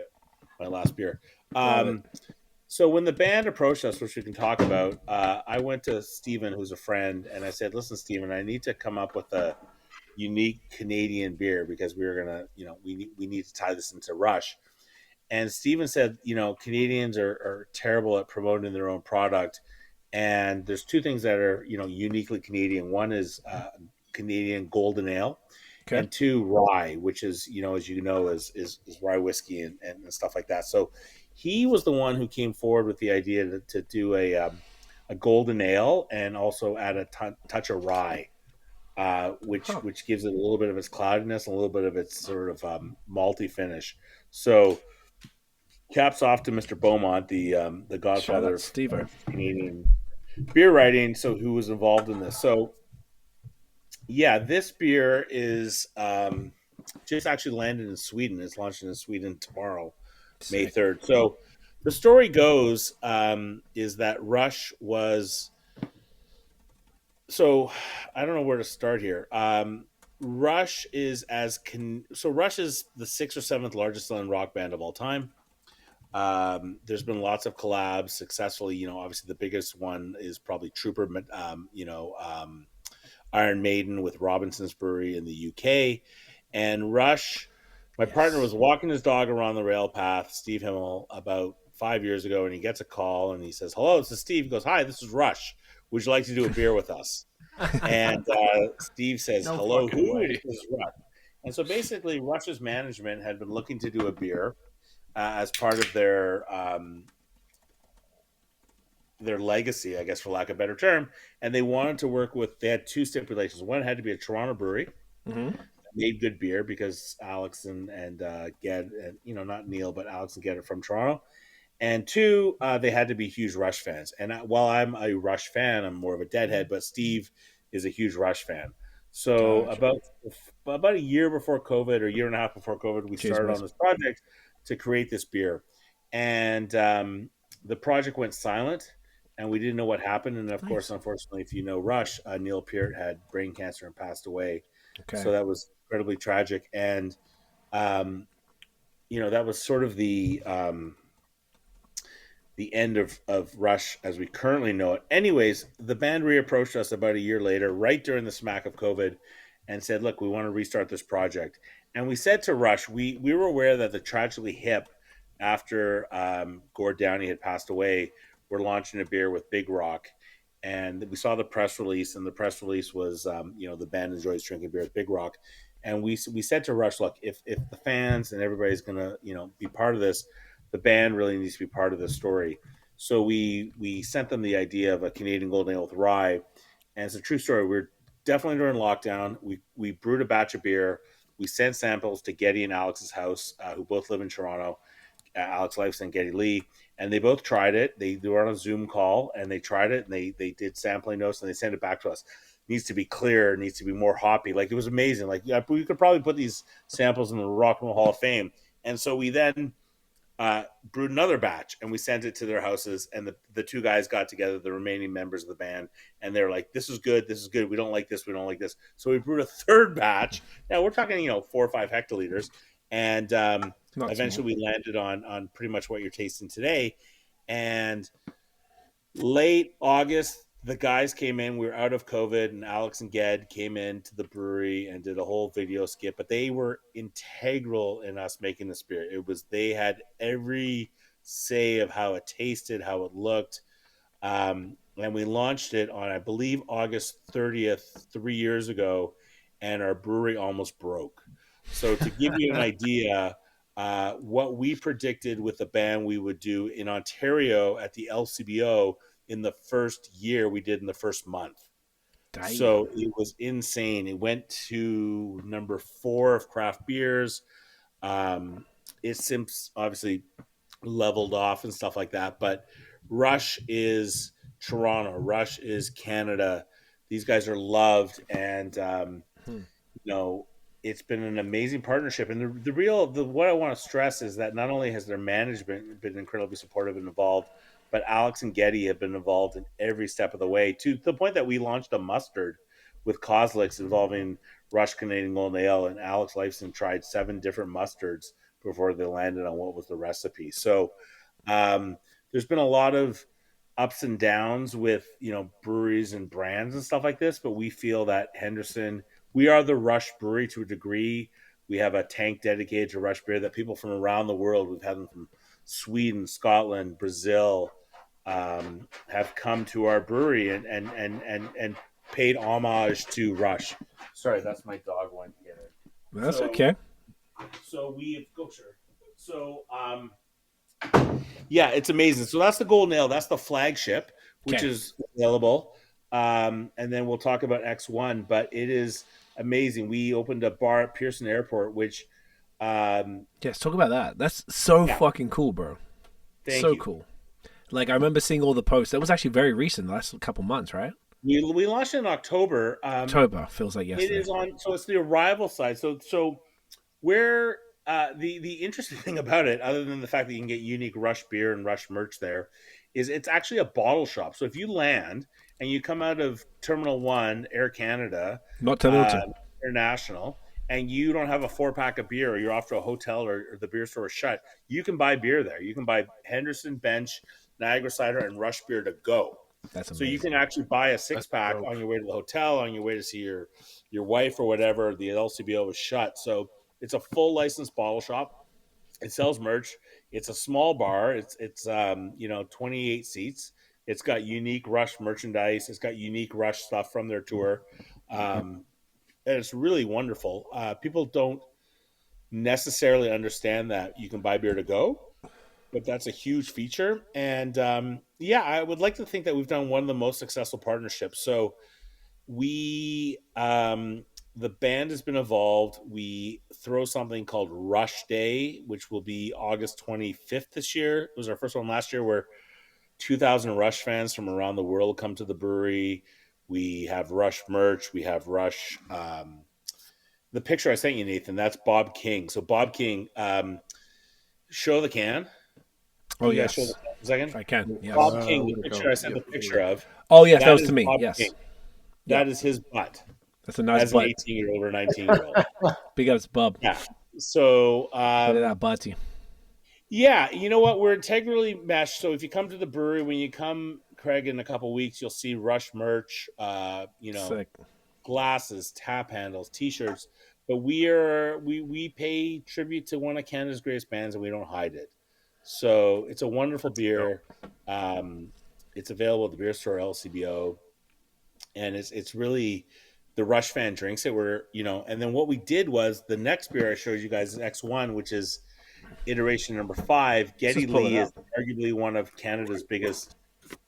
[SPEAKER 4] my last beer.
[SPEAKER 2] Love it.
[SPEAKER 4] So when the band approached us, which we can talk about, I went to Stephen, who's a friend, and I said, "Listen, Stephen, I need to come up with a unique Canadian beer because we were gonna, we need to tie this into Rush." And Steven said, Canadians are terrible at promoting their own product. And there's two things that are, uniquely Canadian. One is Canadian golden ale,
[SPEAKER 2] Okay.
[SPEAKER 4] and two, rye, which is, as you know, is rye whiskey and stuff like that. So he was the one who came forward with the idea to do a golden ale and also add a touch of rye. Which gives it a little bit of its cloudiness, and a little bit of its sort of malty finish. So caps off to Mr. Beaumont, the
[SPEAKER 2] Shout
[SPEAKER 4] godfather
[SPEAKER 2] out Steve.
[SPEAKER 4] of Canadian beer writing. So who was involved in this? So yeah, this beer is just actually landed in Sweden. It's launching in Sweden tomorrow, May
[SPEAKER 2] Sick.
[SPEAKER 4] 3rd. So the story goes is that Rush was. So I don't know where to start here. Rush is Rush is the sixth or seventh largest selling rock band of all time. There's been lots of collabs successfully. Obviously the biggest one is probably Trooper, Iron Maiden with Robinson's Brewery in the UK. And Rush, my partner was walking his dog around the rail path, Steve Himmel, about 5 years ago, and he gets a call and he says, "Hello, this is Steve." He goes, "Hi, this is Rush. Would you like to do a beer with us?" And Steve says,
[SPEAKER 3] No
[SPEAKER 4] "Hello,
[SPEAKER 3] fucking
[SPEAKER 4] who?"
[SPEAKER 3] way.
[SPEAKER 4] This is Rush. And so basically, Rush's management had been looking to do a beer as part of their legacy, I guess, for lack of a better term. And they wanted to work with. They had two stipulations. One had to be a Toronto brewery,
[SPEAKER 2] Mm-hmm.
[SPEAKER 4] made good beer because Alex and Ged, and not Neil, but Alex and Ged are from Toronto. And two, they had to be huge Rush fans. And while I'm a Rush fan, I'm more of a Deadhead. But Steve is a huge Rush fan. So
[SPEAKER 2] Gotcha.
[SPEAKER 4] about a year before COVID, or a year and a half before COVID, we
[SPEAKER 2] Cheers,
[SPEAKER 4] started
[SPEAKER 2] boys.
[SPEAKER 4] on this project to create this beer. And the project went silent, and we didn't know what happened. And of course,
[SPEAKER 2] Nice.
[SPEAKER 4] unfortunately, if you know Rush, Neil Peart had brain cancer and passed away.
[SPEAKER 2] Okay.
[SPEAKER 4] So that was incredibly tragic. And um, that was sort of the end of Rush as we currently know it. Anyways, the band reapproached us about a year later, right during the smack of COVID, and said, "Look, we want to restart this project." And we said to Rush, we were aware that the Tragically Hip, after Gord Downey had passed away, were launching a beer with Big Rock. And we saw the press release, and the press release was, the band enjoys drinking beer with Big Rock. And we said to Rush, "Look, if the fans and everybody's gonna, be part of this, the band really needs to be part of the story." So we sent them the idea of a Canadian Golden Ale with rye, and it's a true story. We're definitely during lockdown. We brewed a batch of beer. We sent samples to Getty and Alex's house, who both live in Toronto. Alex Lifes and Getty Lee, and they both tried it. They were on a Zoom call and they tried it, and they did sampling notes and they sent it back to us. Needs to be clear, needs to be more hoppy. Like, it was amazing. Like, yeah, we could probably put these samples in the Rock and Roll Hall of Fame. And so we then brewed another batch and we sent it to their houses, and the two guys got together, the remaining members of the band, and they were like, "This is good, this is good, we don't like this, we don't like this." So we brewed a third batch. Now we're talking 4 or 5 hectoliters, and eventually we landed on pretty much what you're tasting today. And late August, the guys came in. We were out of COVID, and Alex and Ged came in to the brewery and did a whole video skit. But they were integral in us making this beer. They had every say of how it tasted, how it looked. And we launched it on, I believe, August 30th, 3 years ago, and our brewery almost broke. So to give you an idea, what we predicted with the band we would do in Ontario at the LCBO in the first year, we did in the first month.
[SPEAKER 2] Damn.
[SPEAKER 4] So it was insane. It went to number 4 of craft beers. It's since obviously leveled off and stuff like that, but Rush is Toronto. Rush is Canada. These guys are loved, and you know it's been an amazing partnership. And what I want to stress is that not only has their management been incredibly supportive and involved, but Alex and Getty have been involved in every step of the way, to the point that we launched a mustard with Kozliks involving Rush Canadian Golden Ale, and Alex Lifeson tried 7 different mustards before they landed on what was the recipe. So there's been a lot of ups and downs with, breweries and brands and stuff like this, but we feel that Henderson, we are the Rush brewery to a degree. We have a tank dedicated to Rush beer that people from around the world, we've had them from Sweden, Scotland, Brazil, have come to our brewery and paid homage to Rush. Sorry, that's my dog wanting to get it.
[SPEAKER 2] That's okay.
[SPEAKER 4] So yeah, it's amazing. So that's the Golden Ale. That's the flagship, which is available. And then we'll talk about X1, but it is amazing. We opened a bar at Pearson Airport, which
[SPEAKER 2] let's talk about that. That's so fucking cool, bro.
[SPEAKER 4] Thank you.
[SPEAKER 2] Cool. Like, I remember seeing all the posts. That was actually very recent, the last couple months, right?
[SPEAKER 4] We launched in October.
[SPEAKER 2] October feels like yesterday.
[SPEAKER 4] It is on, so it's the arrival side. So where the interesting thing about it, other than the fact that you can get unique Rush beer and Rush merch there, is it's actually a bottle shop. So if you land and you come out of Terminal 1, Air Canada,
[SPEAKER 2] not Terminal 2,
[SPEAKER 4] International, and you don't have a 4-pack of beer, or you're off to a hotel or the beer store is shut, you can buy beer there. You can buy Henderson, Bench, Niagara Cider, and Rush beer to go.
[SPEAKER 2] That's amazing.
[SPEAKER 4] So you can actually buy a 6-pack on your way to the hotel, on your way to see your wife or whatever. The LCBO is shut. So it's a full licensed bottle shop. It sells merch. It's a small bar. It's 28 seats. It's got unique Rush merchandise. It's got unique Rush stuff from their tour. And it's really wonderful. People don't necessarily understand that you can buy beer to go, but that's a huge feature. And I would like to think that we've done one of the most successful partnerships. So we, the band has been involved. We throw something called Rush Day, which will be August 25th this year. It was our first one last year, where 2,000 Rush fans from around the world come to the brewery. We have Rush merch. We have Rush. The picture I sent you, Nathan, that's Bob King. So Bob King, show the can.
[SPEAKER 2] Oh, yes.
[SPEAKER 4] Show the can a second?
[SPEAKER 2] I can. Yes.
[SPEAKER 4] Bob King, the picture I sent the picture of.
[SPEAKER 2] Oh, yes, that was to me.
[SPEAKER 4] Bob
[SPEAKER 2] Yes.
[SPEAKER 4] King. That is his butt.
[SPEAKER 2] That's a nice
[SPEAKER 4] as
[SPEAKER 2] butt.
[SPEAKER 4] An 18-year-old or 19-year-old.
[SPEAKER 2] Big ups, Bob.
[SPEAKER 4] Yeah. So,
[SPEAKER 2] look at that butty.
[SPEAKER 4] Yeah, you know what? We're integrally meshed. So if you come to the brewery, when you come, Craig, in a couple of weeks, you'll see Rush merch,
[SPEAKER 2] Sick.
[SPEAKER 4] glasses, tap handles, T-shirts. But we pay tribute to one of Canada's greatest bands, and we don't hide it. So it's a wonderful beer. It's available at the beer store, LCBO, and it's really, the Rush fan drinks it. And then what we did was, the next beer I showed you guys is X1, which is iteration number 5. Geddy Lee is arguably one of Canada's biggest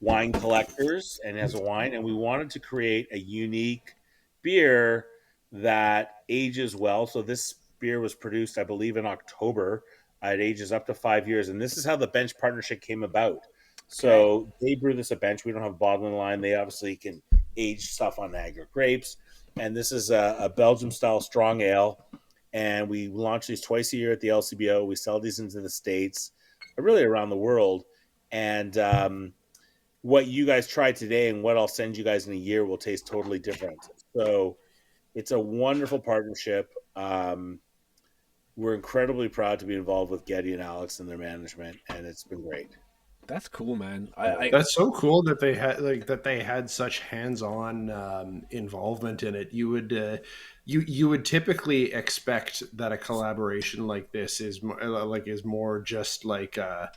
[SPEAKER 4] wine collectors and has a wine, and we wanted to create a unique beer that ages well. So this beer was produced, I believe, in October. It ages up to 5 years, and this is how the Bench partnership came about. So they brew this at Bench. We don't have a bottling line. They obviously can age stuff on Niagara grapes, and this is a Belgian-style strong ale. And we launch these twice a year at the LCBO. We sell these into the States, really around the world. And what you guys tried today and what I'll send you guys in a year will taste totally different. So it's a wonderful partnership. We're incredibly proud to be involved with Geddy and Alex and their management, and it's been great.
[SPEAKER 2] That's cool, man.
[SPEAKER 3] That's so cool that they had such hands-on involvement in it. You would typically expect that a collaboration like this is more just like a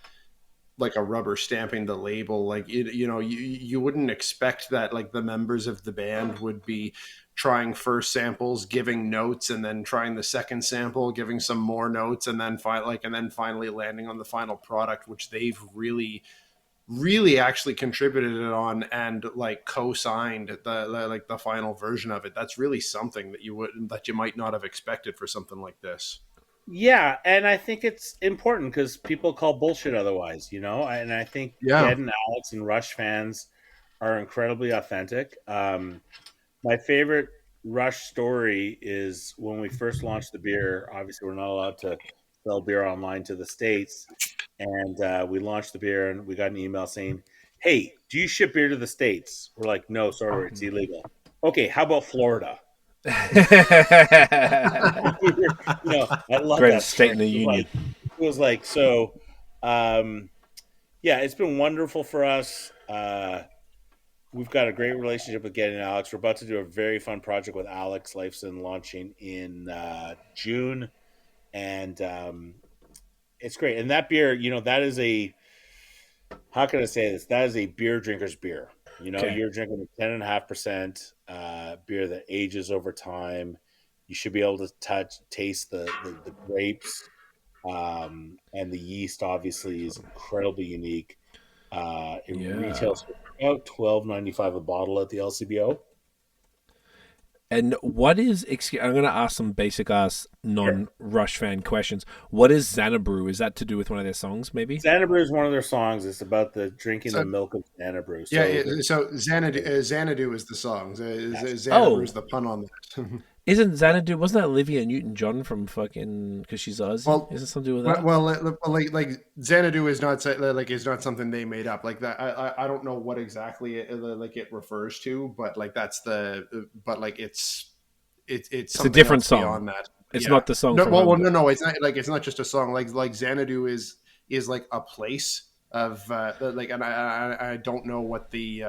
[SPEAKER 3] rubber stamping the label. Like you wouldn't expect that like the members of the band would be trying first samples, giving notes, and then trying the second sample, giving some more notes, and then finally landing on the final product, which they've really actually contributed it on and like co-signed the final version of it. That's really something that you might not have expected for something like this.
[SPEAKER 4] Yeah, and I think it's important because people call bullshit otherwise, and I think Ed and Alex and Rush fans are incredibly authentic. My favorite Rush story is when we first launched the beer. Obviously, we're not allowed to sell beer online to the States, and we launched the beer, and we got an email saying, "Hey, do you ship beer to the States?" We're like, "No, sorry, it's illegal." Okay, how about Florida? I love that
[SPEAKER 2] Greatest state
[SPEAKER 4] story.
[SPEAKER 2] in the union.
[SPEAKER 4] It was like so. Yeah, it's been wonderful for us. We've got a great relationship with Getty and Alex. We're about to do a very fun project with Alex Lifeson launching in June, and it's great. And that beer, that is how can I say this? That is a beer drinker's beer.
[SPEAKER 2] Okay.
[SPEAKER 4] You're drinking a 10.5% beer that ages over time. You should be able to taste the grapes, and the yeast. Obviously, is incredibly unique. It retails for about $12.95 a bottle at the LCBO.
[SPEAKER 2] And what is? I'm going to ask some basic ass non-Rush fan questions. What is Xanabrew? Is that to do with one of their songs? Maybe
[SPEAKER 4] Xanabrew is one of their songs. It's about the drinking the milk of Xanabrew.
[SPEAKER 3] So Xanadu is the song. Xanabrew is the pun on that.
[SPEAKER 2] Isn't Xanadu? Wasn't that Olivia Newton-John from fucking? Because she's Aussie.
[SPEAKER 3] Well,
[SPEAKER 2] isn't something to do with that?
[SPEAKER 3] Well, like Xanadu is not is not something they made up. Like that, I don't know what exactly it refers to, but like that's it's
[SPEAKER 2] a different song
[SPEAKER 3] beyond that.
[SPEAKER 2] It's not the song.
[SPEAKER 3] No, it's not it's not just a song. Like Xanadu is like a place of and I don't know what the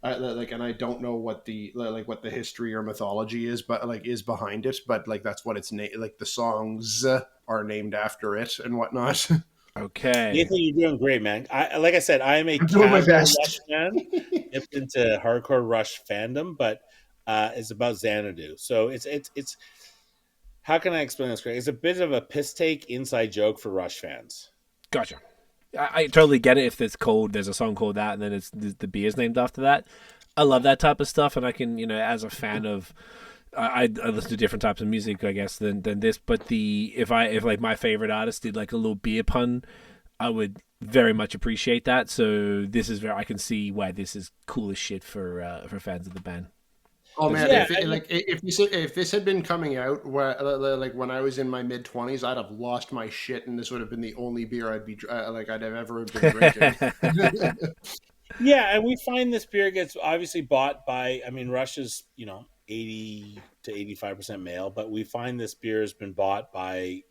[SPEAKER 3] and I don't know what the what the history or mythology is, but is behind it. But that's what it's the songs are named after it and whatnot.
[SPEAKER 2] Okay,
[SPEAKER 4] Nathan, you're doing great, man. Like I said, I am a
[SPEAKER 3] doing my best.
[SPEAKER 4] Rush fan, dipped into hardcore Rush fandom, but it's about Xanadu. So it's how can I explain this, Greg? It's a bit of a piss take inside joke for Rush fans.
[SPEAKER 2] Gotcha. I totally get it if there's a song called that and then it's the beer's named after that. I love that type of stuff, and I can, as a fan of, I listen to different types of music, I guess, than this. But if my favorite artist did like a little beer pun, I would very much appreciate that. So I can see why this is cool as shit for fans of the band.
[SPEAKER 3] Oh man! Yeah, if this had been coming out when I was in my mid-20s, I'd have lost my shit, and this would have been the only beer I'd have ever been drinking.
[SPEAKER 4] Yeah, and we find this beer gets obviously bought by. I mean, Rush is 80 to 85% male, but we find this beer has been bought by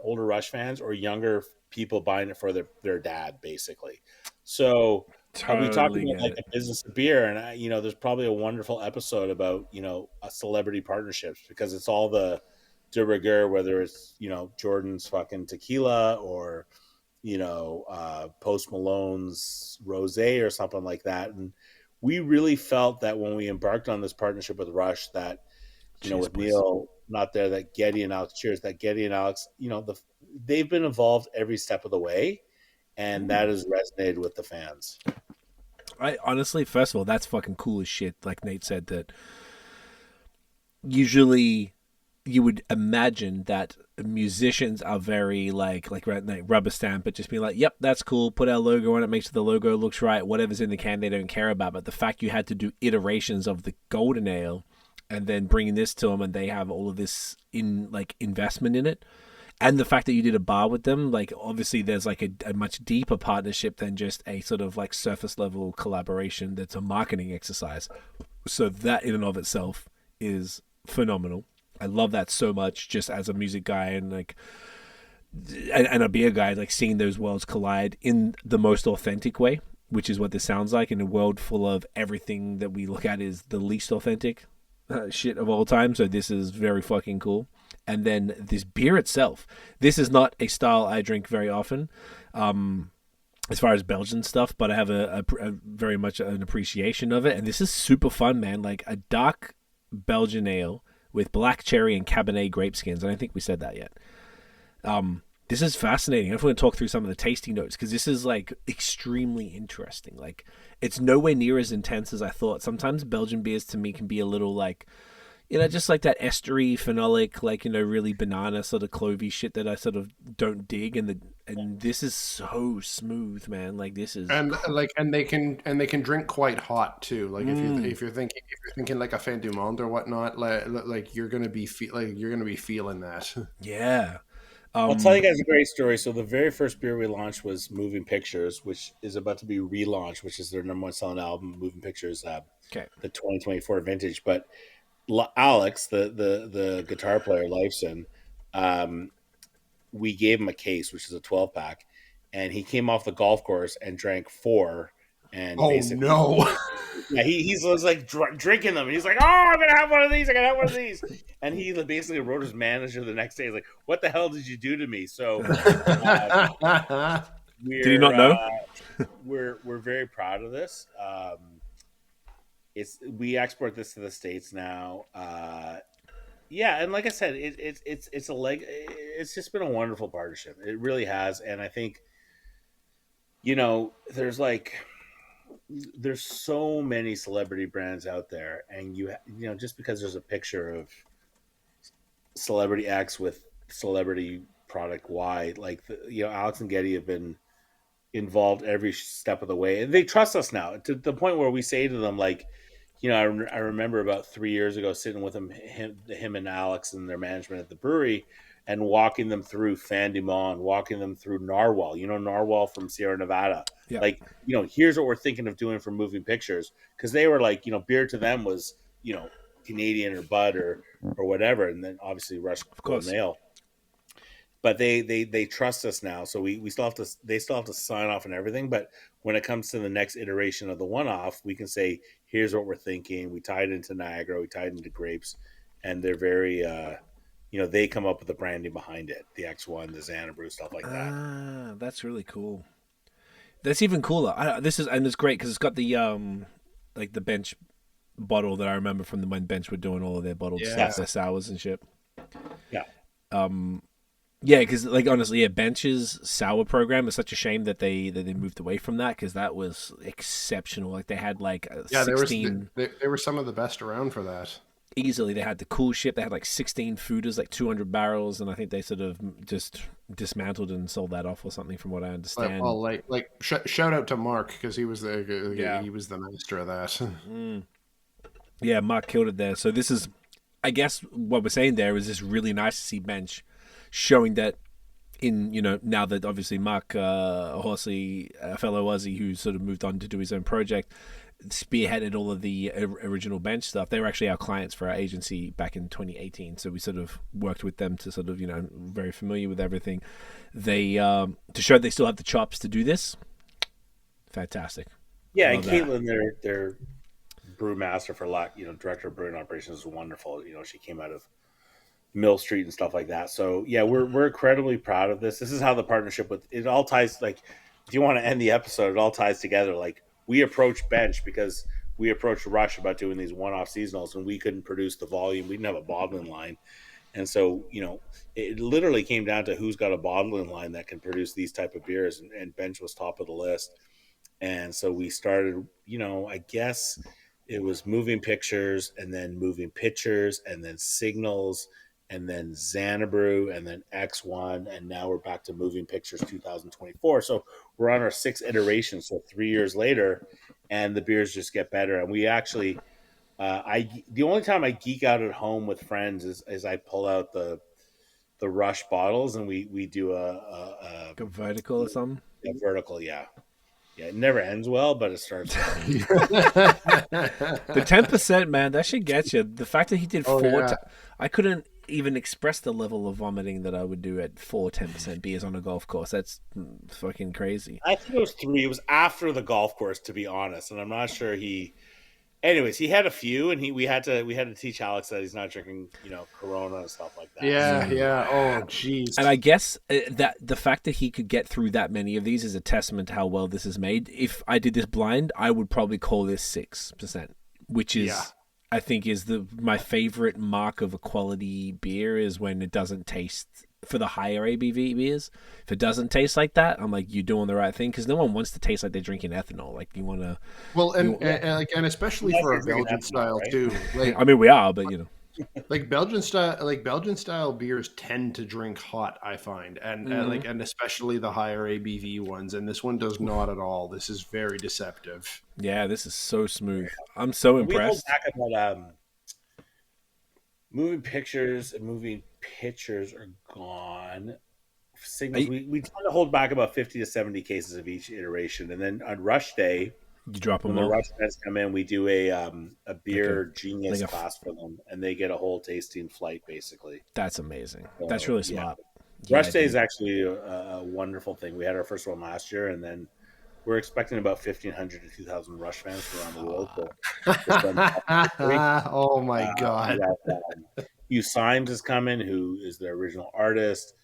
[SPEAKER 4] older Rush fans or younger people buying it for their dad, basically. So.
[SPEAKER 2] Totally
[SPEAKER 4] we talked about the business of beer, and there's probably a wonderful episode about a celebrity partnerships, because it's all the de rigueur, whether it's Jordan's fucking tequila or Post Malone's rosé or something like that. And we really felt that when we embarked on this partnership with Rush, that with Neil not there, that Getty and Alex, they've been involved every step of the way. And that has resonated with the fans.
[SPEAKER 2] I honestly, first of all, that's fucking cool as shit. Like Nate said, that usually you would imagine that musicians are very like rubber stamp it, just be like, yep, that's cool, put our logo on it, make sure the logo looks right, whatever's in the can they don't care about. But the fact you had to do iterations of the golden ale and then bringing this to them, and they have all of this investment in it. And the fact that you did a bar with them, obviously there's a much deeper partnership than just a sort of surface level collaboration that's a marketing exercise. So that in and of itself is phenomenal. I love that so much, just as a music guy and a beer guy, seeing those worlds collide in the most authentic way, which is what this sounds like, in a world full of everything that we look at is the least authentic shit of all time. So this is very fucking cool. And then this beer itself, this is not a style I drink very often, as far as Belgian stuff, but I have a very much an appreciation of it. And this is super fun, man. A dark Belgian ale with black cherry and Cabernet grape skins. I don't think we said that yet. This is fascinating. I just want to talk through some of the tasting notes, because this is extremely interesting. It's nowhere near as intense as I thought. Sometimes Belgian beers to me can be a little just like that estery, phenolic, like, really banana sort of clovey shit that I sort of don't dig. And this is so smooth, man. Like, this is
[SPEAKER 3] and they can drink quite hot too. Like if you're thinking like a fin du monde or whatnot, like you're gonna be feeling that.
[SPEAKER 2] Yeah.
[SPEAKER 4] I'll tell you guys a great story. So the very first beer we launched was Moving Pictures, which is about to be relaunched, which is their number one selling album, Moving Pictures, the 2024 vintage. But Alex, the guitar player, Lifeson, we gave him a case, which is a 12-pack, and he came off the golf course and drank 4. And basically,
[SPEAKER 3] no.
[SPEAKER 4] Yeah, he was like drinking them. And he's like, "Oh, I'm gonna have one of these. I gotta have one of these." And he basically wrote his manager the next day. He's like, "What the hell did you do to me?" So,
[SPEAKER 2] did he not know?
[SPEAKER 4] We're very proud of this. We export this to the States now. Yeah, and like I said, it's a leg. It's just been a wonderful partnership. It really has, and I think, there's so many celebrity brands out there, and just because there's a picture of celebrity X with celebrity product Y, like Alex and Getty have been involved every step of the way, and they trust us now to the point where we say to them, like, I remember about 3 years ago sitting with him and Alex and their management at the brewery, and walking them through Fin du Monde, walking them through Narwhal. Narwhal from Sierra Nevada. Yeah. Like, here's what we're thinking of doing for Moving Pictures, because they were like, beer to them was, Canadian or Bud or whatever, and then obviously Rush Golden Ale. But they trust us now, so they still have to sign off and everything. But when it comes to the next iteration of the one-off, we can say, here's what we're thinking. We tied into Niagara, we tied into grapes, and they're very they come up with the branding behind it, the X1, the Xanabrew, stuff like that.
[SPEAKER 2] Ah, that's really cool. That's even cooler. It's great because it's got the like the Bench bottle that I remember from when Bench were doing all of their bottled stuff, their sours and shit.
[SPEAKER 4] Yeah.
[SPEAKER 2] Yeah, because honestly, Bench's sour program is such a shame that they moved away from that, because that was exceptional. Like, they had 16.
[SPEAKER 3] They were some of the best around for that.
[SPEAKER 2] Easily, they had the cool shit. They had 16 fooders, 200 barrels, and I think they sort of just dismantled and sold that off or something, from what I understand.
[SPEAKER 3] Well, shout out to Mark, because he was the master of that.
[SPEAKER 2] Yeah, Mark killed it there. So this is, I guess, what we're saying there is just really nice to see Bench showing that now that obviously Mark Horsley, a fellow Aussie who sort of moved on to do his own project, spearheaded all of the original Bench stuff. They were actually our clients for our agency back in 2018, so we sort of worked with them to sort of very familiar with everything. They to show they still have the chops to do this. Fantastic.
[SPEAKER 4] Yeah, and Caitlin, their brewmaster for director of brewing operations, is wonderful. She came out of Mill Street and stuff like that. So yeah, we're incredibly proud of this. This is how the partnership with it all ties. Like, if you want to end the episode, it all ties together. Like, we approached Bench because we approached Rush about doing these one-off seasonals, and we couldn't produce the volume. We didn't have a bottling line, and so it literally came down to who's got a bottling line that can produce these type of beers, and Bench was top of the list. And so we started. I guess it was Moving Pictures, and then Moving Pictures, and then Signals, and then Xanabrew, and then X1, and now we're back to Moving Pictures 2024. So we're on our 6th iteration, so 3 years later, and the beers just get better. And we actually, the only time I geek out at home with friends is I pull out the Rush bottles, and we do a
[SPEAKER 2] vertical or something.
[SPEAKER 4] A vertical, yeah. Yeah, it never ends well, but it starts well.
[SPEAKER 2] The 10%, man, that should get you. The fact that he did 4, I couldn't even express the level of vomiting that I would do at 4 10% beers on a golf course. That's fucking crazy.
[SPEAKER 4] I think it was 3. It was after the golf course, to be honest, and I'm not sure he. Anyways, he had a few, and we had to teach Alex that he's not drinking, Corona and stuff like that.
[SPEAKER 3] Yeah. Oh, jeez.
[SPEAKER 2] And I guess that the fact that he could get through that many of these is a testament to how well this is made. If I did this blind, I would probably call this 6%, which is, I think, is my favorite mark of a quality beer, is when it doesn't taste, for the higher ABV beers, if it doesn't taste like that, I'm like, you're doing the right thing, because no one wants to taste like they're drinking ethanol. Like, you want to,
[SPEAKER 3] and especially for a Belgian style, right? Too.
[SPEAKER 2] I mean, we are, but
[SPEAKER 3] Like Belgian style beers tend to drink hot, I find, and and especially the higher ABV ones. And this one does not at all. This is very deceptive.
[SPEAKER 2] Yeah, this is so smooth. I'm so
[SPEAKER 4] We hold
[SPEAKER 2] impressed.
[SPEAKER 4] back about moving pictures and moving pictures are gone. Signals, we try to hold back about 50 to 70 cases of each iteration, and then on rush day,
[SPEAKER 2] You drop them
[SPEAKER 4] when the
[SPEAKER 2] all.
[SPEAKER 4] rush fans come in, we do a beer
[SPEAKER 2] Like
[SPEAKER 4] genius
[SPEAKER 2] like
[SPEAKER 4] class for them, and they get a whole tasting flight basically.
[SPEAKER 2] That's amazing.
[SPEAKER 4] So,
[SPEAKER 2] That's really
[SPEAKER 4] yeah.
[SPEAKER 2] smart.
[SPEAKER 4] Rush
[SPEAKER 2] Yeah,
[SPEAKER 4] day
[SPEAKER 2] dude.
[SPEAKER 4] is actually a wonderful thing. We had our first one last year, and then we're expecting about 1,500 to 2,000 Rush fans from around the world.
[SPEAKER 3] Oh my god!
[SPEAKER 4] Hugh Symes is coming, who is the original artist.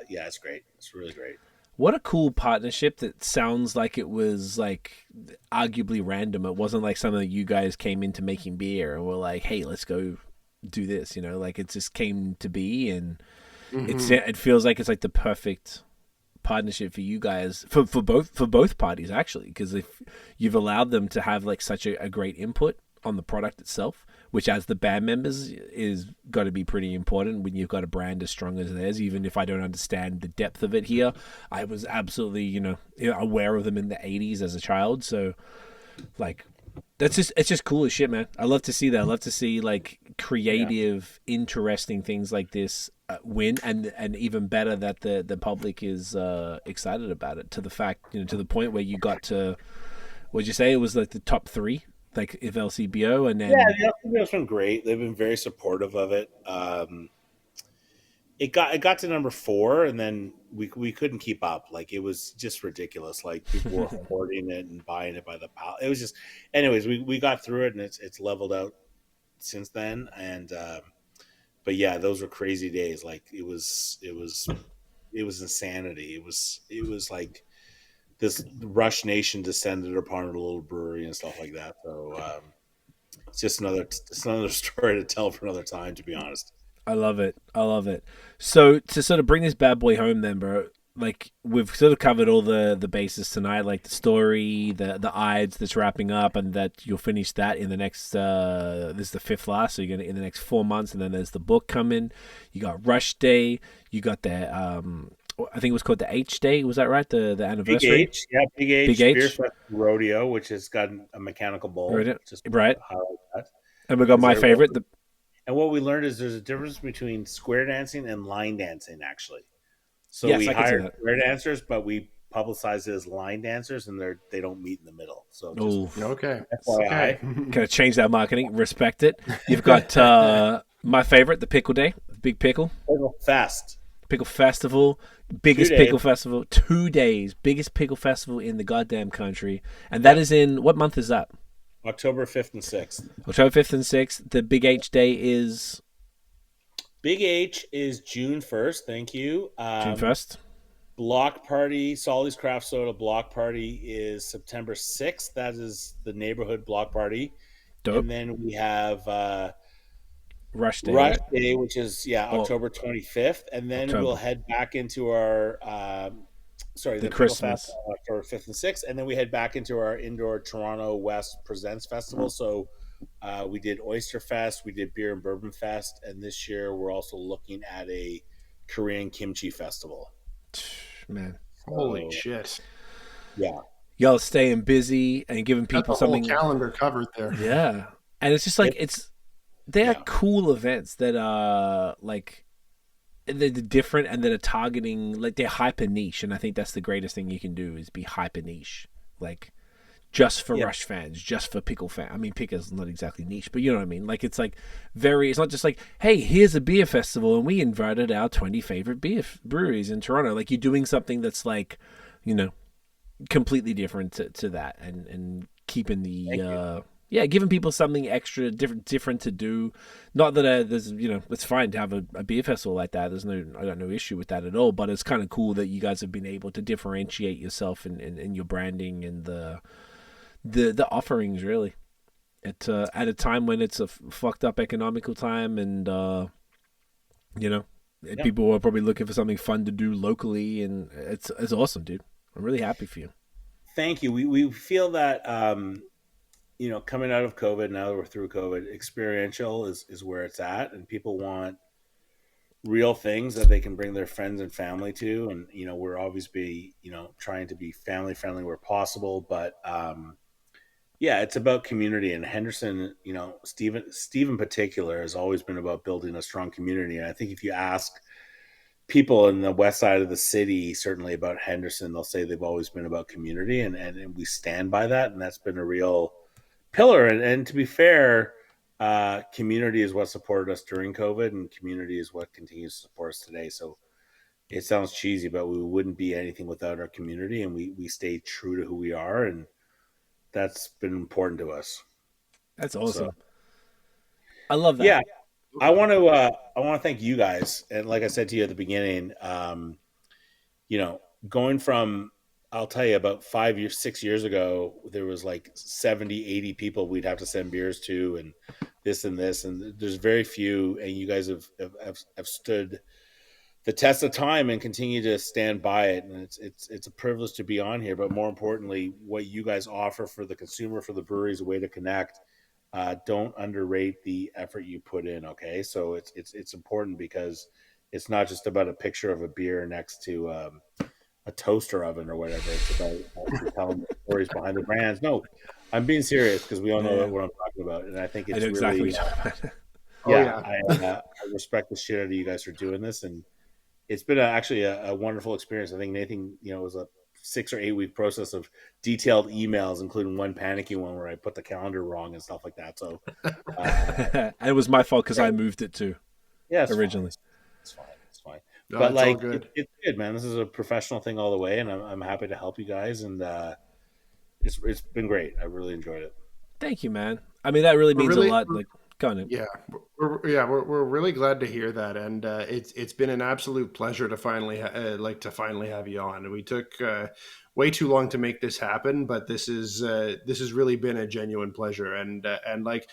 [SPEAKER 4] Yeah, it's great. It's really great.
[SPEAKER 2] What a cool partnership that sounds like it was like arguably random. It wasn't like something that you guys came into making beer and were like, hey, let's go do this, you know, like it just came to be, and it feels like it's like the perfect partnership for you guys, for both parties actually, because if you've allowed them to have like such a great input on the product itself, which as the band members is got to be pretty important when you've got a brand as strong as theirs. Even if I don't understand the depth of it here, I was absolutely, you know, aware of them in the 80s as a child. So like it's just cool as shit, man. I love to see that. I love to see like creative, interesting things like this win, and even better that the public is excited about it, to the fact, you know, to the point where you got to, what'd you say, it was like the top 3, like if LCBO, and then
[SPEAKER 4] the LCBO's been great. They've been very supportive of it. It got to number 4, and then we couldn't keep up. Like it was just ridiculous. Like people were hoarding it and buying it by the pound. It was just, anyways. We got through it, and it's leveled out since then. And but yeah, those were crazy days. Like it was insanity. It was like this Rush Nation descended upon a little brewery and stuff like that. So it's just another story to tell for another time, to be honest.
[SPEAKER 2] I love it. So to sort of bring this bad boy home then, bro, like we've sort of covered all the bases tonight, like the story, the Ides that's wrapping up, and that you'll finish that in the next this is the 5th last, so you're gonna in the next 4 months, and then there's the book coming. You got Rush Day, you got the I think it was called the H Day, was that right? The anniversary.
[SPEAKER 4] Big H, yeah, Big H Beer Fest Rodeo, which has got a mechanical bowl.
[SPEAKER 2] Right. And we got my favorite.
[SPEAKER 4] And what we learned is there's a difference between square dancing and line dancing, actually. So yes, we hired square dancers, but we publicize it as line dancers, and they don't meet in the middle. So just
[SPEAKER 3] okay.
[SPEAKER 2] Gotta change that marketing. Respect it. You've got my favorite, the Pickle Day, Big Pickle. Pickle Festival, biggest pickle festival, 2 days, biggest pickle festival in the goddamn country. And that is in, what month is that?
[SPEAKER 4] October 5th and 6th.
[SPEAKER 2] October 5th and 6th. The Big H Day is?
[SPEAKER 4] Big H is June 1st. Thank you.
[SPEAKER 2] June 1st.
[SPEAKER 4] Block Party, Solly's Craft Soda Block Party is September 6th. That is the neighborhood block party.
[SPEAKER 2] Dope.
[SPEAKER 4] And then we have
[SPEAKER 2] Rush Day,
[SPEAKER 4] which is October 25th, and then we'll head back into our the
[SPEAKER 2] Christmas
[SPEAKER 4] October 5th and 6th, and then we head back into our indoor Toronto West Presents Festival. So we did Oyster Fest, we did Beer and Bourbon Fest, and this year we're also looking at a Korean Kimchi Festival.
[SPEAKER 2] Man,
[SPEAKER 3] holy shit!
[SPEAKER 2] Yeah, y'all staying busy and giving people something.
[SPEAKER 3] Whole calendar covered there.
[SPEAKER 2] Yeah, and it's just like they're cool events that are like they're different and that are targeting, like they're hyper niche, and I think that's the greatest thing you can do is be hyper niche, like just for Rush fans, just for pickle fans. I mean, pickle's not exactly niche, but you know what I mean. Like it's like it's not just like, hey, here's a beer festival and we invited our 20 favorite beer breweries in Toronto. Like you're doing something that's like, you know, completely different to that, and keeping the giving people something extra different to do. Not that there's, you know, it's fine to have a beer festival like that. I got no issue with that at all. But it's kind of cool that you guys have been able to differentiate yourself in your branding and the offerings, really. At a time when it's a fucked up economical time, and you know, people are probably looking for something fun to do locally, and it's awesome, dude. I'm really happy for you.
[SPEAKER 4] Thank you. We feel that coming out of COVID, now that we're through COVID, experiential is where it's at, and people want real things that they can bring their friends and family to. And, we're always trying to be family friendly where possible, but, yeah, it's about community. And Henderson, Steve in particular has always been about building a strong community. And I think if you ask people in the west side of the city, certainly about Henderson, they'll say they've always been about community, and we stand by that. And that's been a real pillar. And to be fair, community is what supported us during COVID, and community is what continues to support us today. So it sounds cheesy, but we wouldn't be anything without our community, and we stay true to who we are. And that's been important to us.
[SPEAKER 2] That's awesome. So, I love that.
[SPEAKER 4] Yeah. I want to thank you guys. And like I said to you at the beginning, going from, I'll tell you, about 6 years ago, there was like 70, 80 people we'd have to send beers to, and this, and there's very few. And you guys have stood the test of time and continue to stand by it. And it's a privilege to be on here, but more importantly, what you guys offer for the consumer, for the brewery, is a way to connect. Don't underrate the effort you put in. Okay. So it's important, because it's not just about a picture of a beer next to a toaster oven or whatever. It's about telling the stories behind the brands. No, I'm being serious, because we all know what I'm talking about. And I think it's really, I respect the shit out of you guys for doing this. And it's been actually a wonderful experience. I think Nathan, it was a 6 or 8 week process of detailed emails, including one panicky one where I put the calendar wrong and stuff like that. So
[SPEAKER 2] it was my fault, because I moved it too.
[SPEAKER 4] Yeah,
[SPEAKER 2] originally.
[SPEAKER 4] It's fine.
[SPEAKER 3] No,
[SPEAKER 4] but
[SPEAKER 3] like, good.
[SPEAKER 4] It's good, man. This is a professional thing all the way, and I'm happy to help you guys. And it's been great. I really enjoyed it.
[SPEAKER 2] Thank you, man. I mean, that really means a lot. Like, kind of.
[SPEAKER 3] Yeah, we're really glad to hear that, and it's been an absolute pleasure to finally have you on. We took way too long to make this happen, but this has really been a genuine pleasure, and like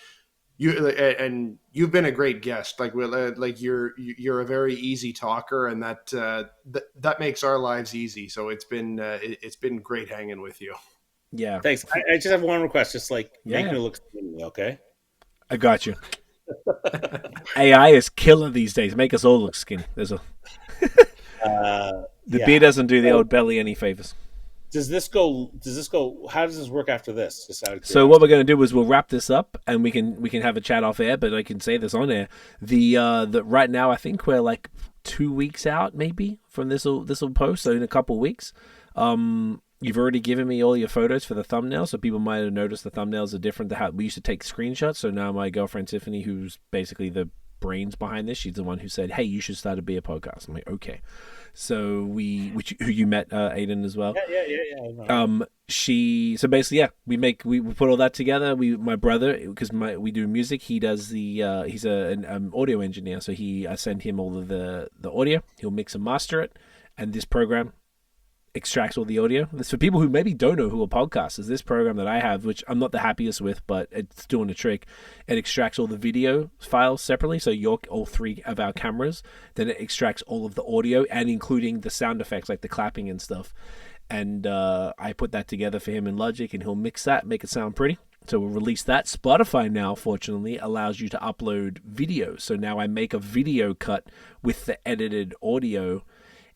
[SPEAKER 3] you've been a great guest. Like you're a very easy talker, and that makes our lives easy. So it's been great hanging with you.
[SPEAKER 2] Yeah,
[SPEAKER 4] thanks. I just have one request, just make me look skinny, okay?
[SPEAKER 2] I got you. AI is killer these days. Make us all look skinny. The beer doesn't do the old belly any favors.
[SPEAKER 4] Does this go? How does this work after this?
[SPEAKER 2] So what we're going to do is we'll wrap this up, and we can have a chat off air. But I can say this on air. The right now, I think we're like 2 weeks out, maybe, from this will post. So in a couple of weeks. You've already given me all your photos for the thumbnail, so people might have noticed the thumbnails are different to how we used to take screenshots. So now my girlfriend Tiffany, who's basically the brains behind this, she's the one who said, "Hey, you should start a beer podcast." I'm like, okay. So who you met, Adin, as well.
[SPEAKER 4] Yeah.
[SPEAKER 2] So basically, we put all that together. My brother, because we do music, he does he's an audio engineer, so I send him all of the audio. He'll mix and master it, and this program extracts all the audio. This, for people who maybe don't know who are podcasters, this program that I have, which I'm not the happiest with, but it's doing a trick. It extracts all the video files separately, so all 3 of our cameras. Then it extracts all of the audio, and including the sound effects like the clapping and stuff. And I put that together for him in Logic, and he'll mix that, make it sound pretty. So we'll release that. Spotify now, fortunately, allows you to upload video. So now I make a video cut with the edited audio,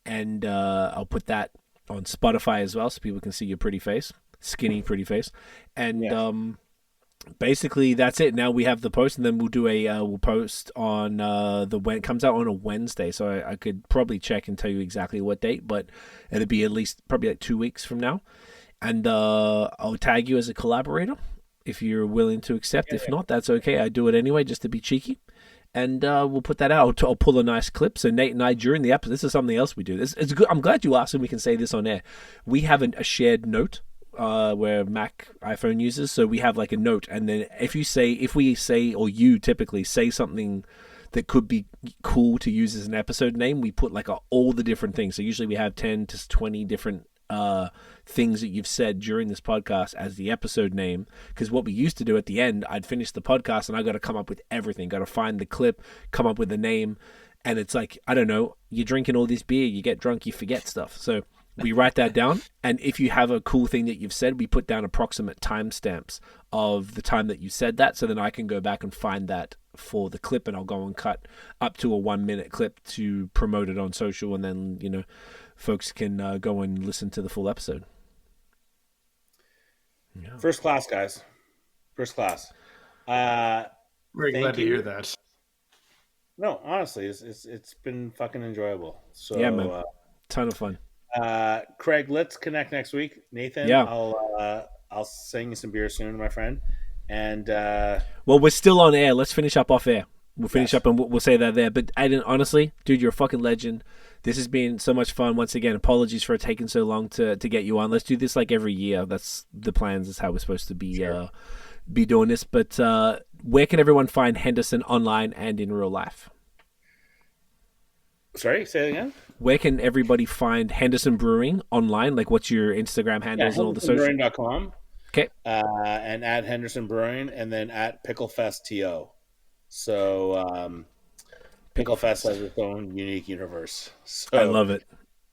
[SPEAKER 2] and I'll put that on Spotify as well, so people can see your pretty face, skinny pretty face. And basically that's it. Now we have the post, and then we'll do we'll post on when it comes out on a Wednesday. So I could probably check and tell you exactly what date, but it'll be at least probably like 2 weeks from now. And I'll tag you as a collaborator if you're willing to accept. If not, that's okay. I do it anyway just to be cheeky. And we'll put that out. I'll pull a nice clip. So Nate and I, during the episode, this is something else we do. It's good. I'm glad you asked, and we can say this on air. We have a shared note where Mac iPhone uses. So we have like a note, and then if we say, or you typically say something that could be cool to use as an episode name, we put like all the different things. So usually we have 10 to 20 different things that you've said during this podcast as the episode name, because what we used to do at the end, I'd finish the podcast and I got to come up with everything, got to find the clip, come up with the name, and it's like, I don't know, you're drinking all this beer, you get drunk, you forget stuff. So we write that down. And if you have a cool thing that you've said, we put down approximate timestamps of the time that you said that. So then I can go back and find that for the clip, and I'll go and cut up to a 1 minute clip to promote it on social. And then, you know, folks can go and listen to the full episode.
[SPEAKER 4] Yeah. First class, guys. First class.
[SPEAKER 3] Very glad to hear that.
[SPEAKER 4] No, honestly, it's been fucking enjoyable. So
[SPEAKER 2] yeah, man, ton of fun.
[SPEAKER 4] Craig, let's connect next week. Nathan, yeah. I'll sing you some beer soon, my friend. And
[SPEAKER 2] well, we're still on air. Let's finish up off air. We'll finish up and we'll say that there. But Adin, honestly, dude, you're a fucking legend. This has been so much fun. Once again, apologies for it taking so long to get you on. Let's do this like every year. That's the plans. Is how we're supposed to be be doing this. But where can everyone find Henderson online and in real life?
[SPEAKER 4] Sorry, say it again.
[SPEAKER 2] Where can everybody find Henderson Brewing online? Like, what's your Instagram handles and all the social?
[SPEAKER 4] HendersonBrewing.com.
[SPEAKER 2] Okay.
[SPEAKER 4] And at Henderson Brewing, and then at Pickle Fest TO. So Pickle Fest has its own unique universe. So,
[SPEAKER 2] I love it.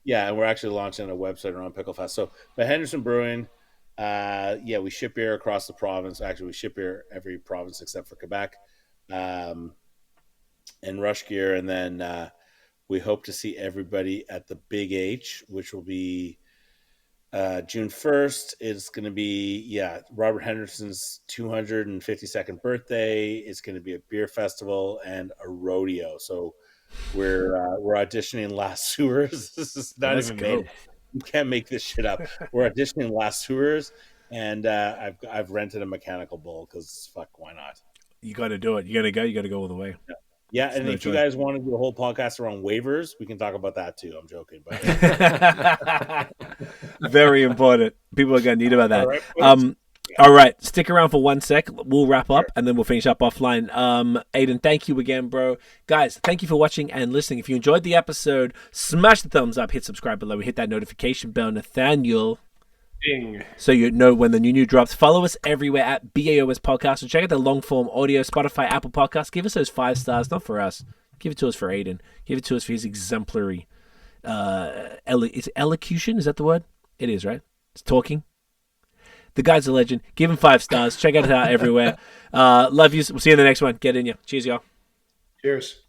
[SPEAKER 4] Yeah, and we're actually launching a website around Pickle Fest. So, but Henderson Brewing, we ship beer across the province. Actually, we ship beer every province except for Quebec, and Rush Gear, and then we hope to see everybody at the Big H, which will be June 1st. It's going to be, Robert Henderson's 252nd birthday. It's going to be a beer festival and a rodeo. So we're auditioning Last Sewers. This is not even made. You can't make this shit up. We're auditioning Last Sewers, and I've rented a mechanical bull because fuck, why not?
[SPEAKER 2] You got to do it. You got to go. You got to go all the way.
[SPEAKER 4] Yeah, and if you guys want to do a whole podcast around waivers, we can talk about that too. I'm joking, but
[SPEAKER 2] very important. People are going to need about that. All right, stick around for 1 sec. We'll wrap up and then we'll finish up offline. Adin, thank you again, bro. Guys, thank you for watching and listening. If you enjoyed the episode, smash the thumbs up, hit subscribe below, hit that notification bell. Nathaniel.
[SPEAKER 3] Ding.
[SPEAKER 2] So you know when the new drops. Follow us everywhere at BAOS Podcast. And check out the long form audio, Spotify, Apple Podcasts. Give us those 5 stars, not for us. Give it to us for Adin. Give it to us for his exemplary is elocution? Is that the word? It is, right? It's talking. The guy's a legend. Give him 5 stars. Check it out everywhere. Love you. We'll see you in the next one. Get in you. Cheers, y'all.
[SPEAKER 3] Cheers.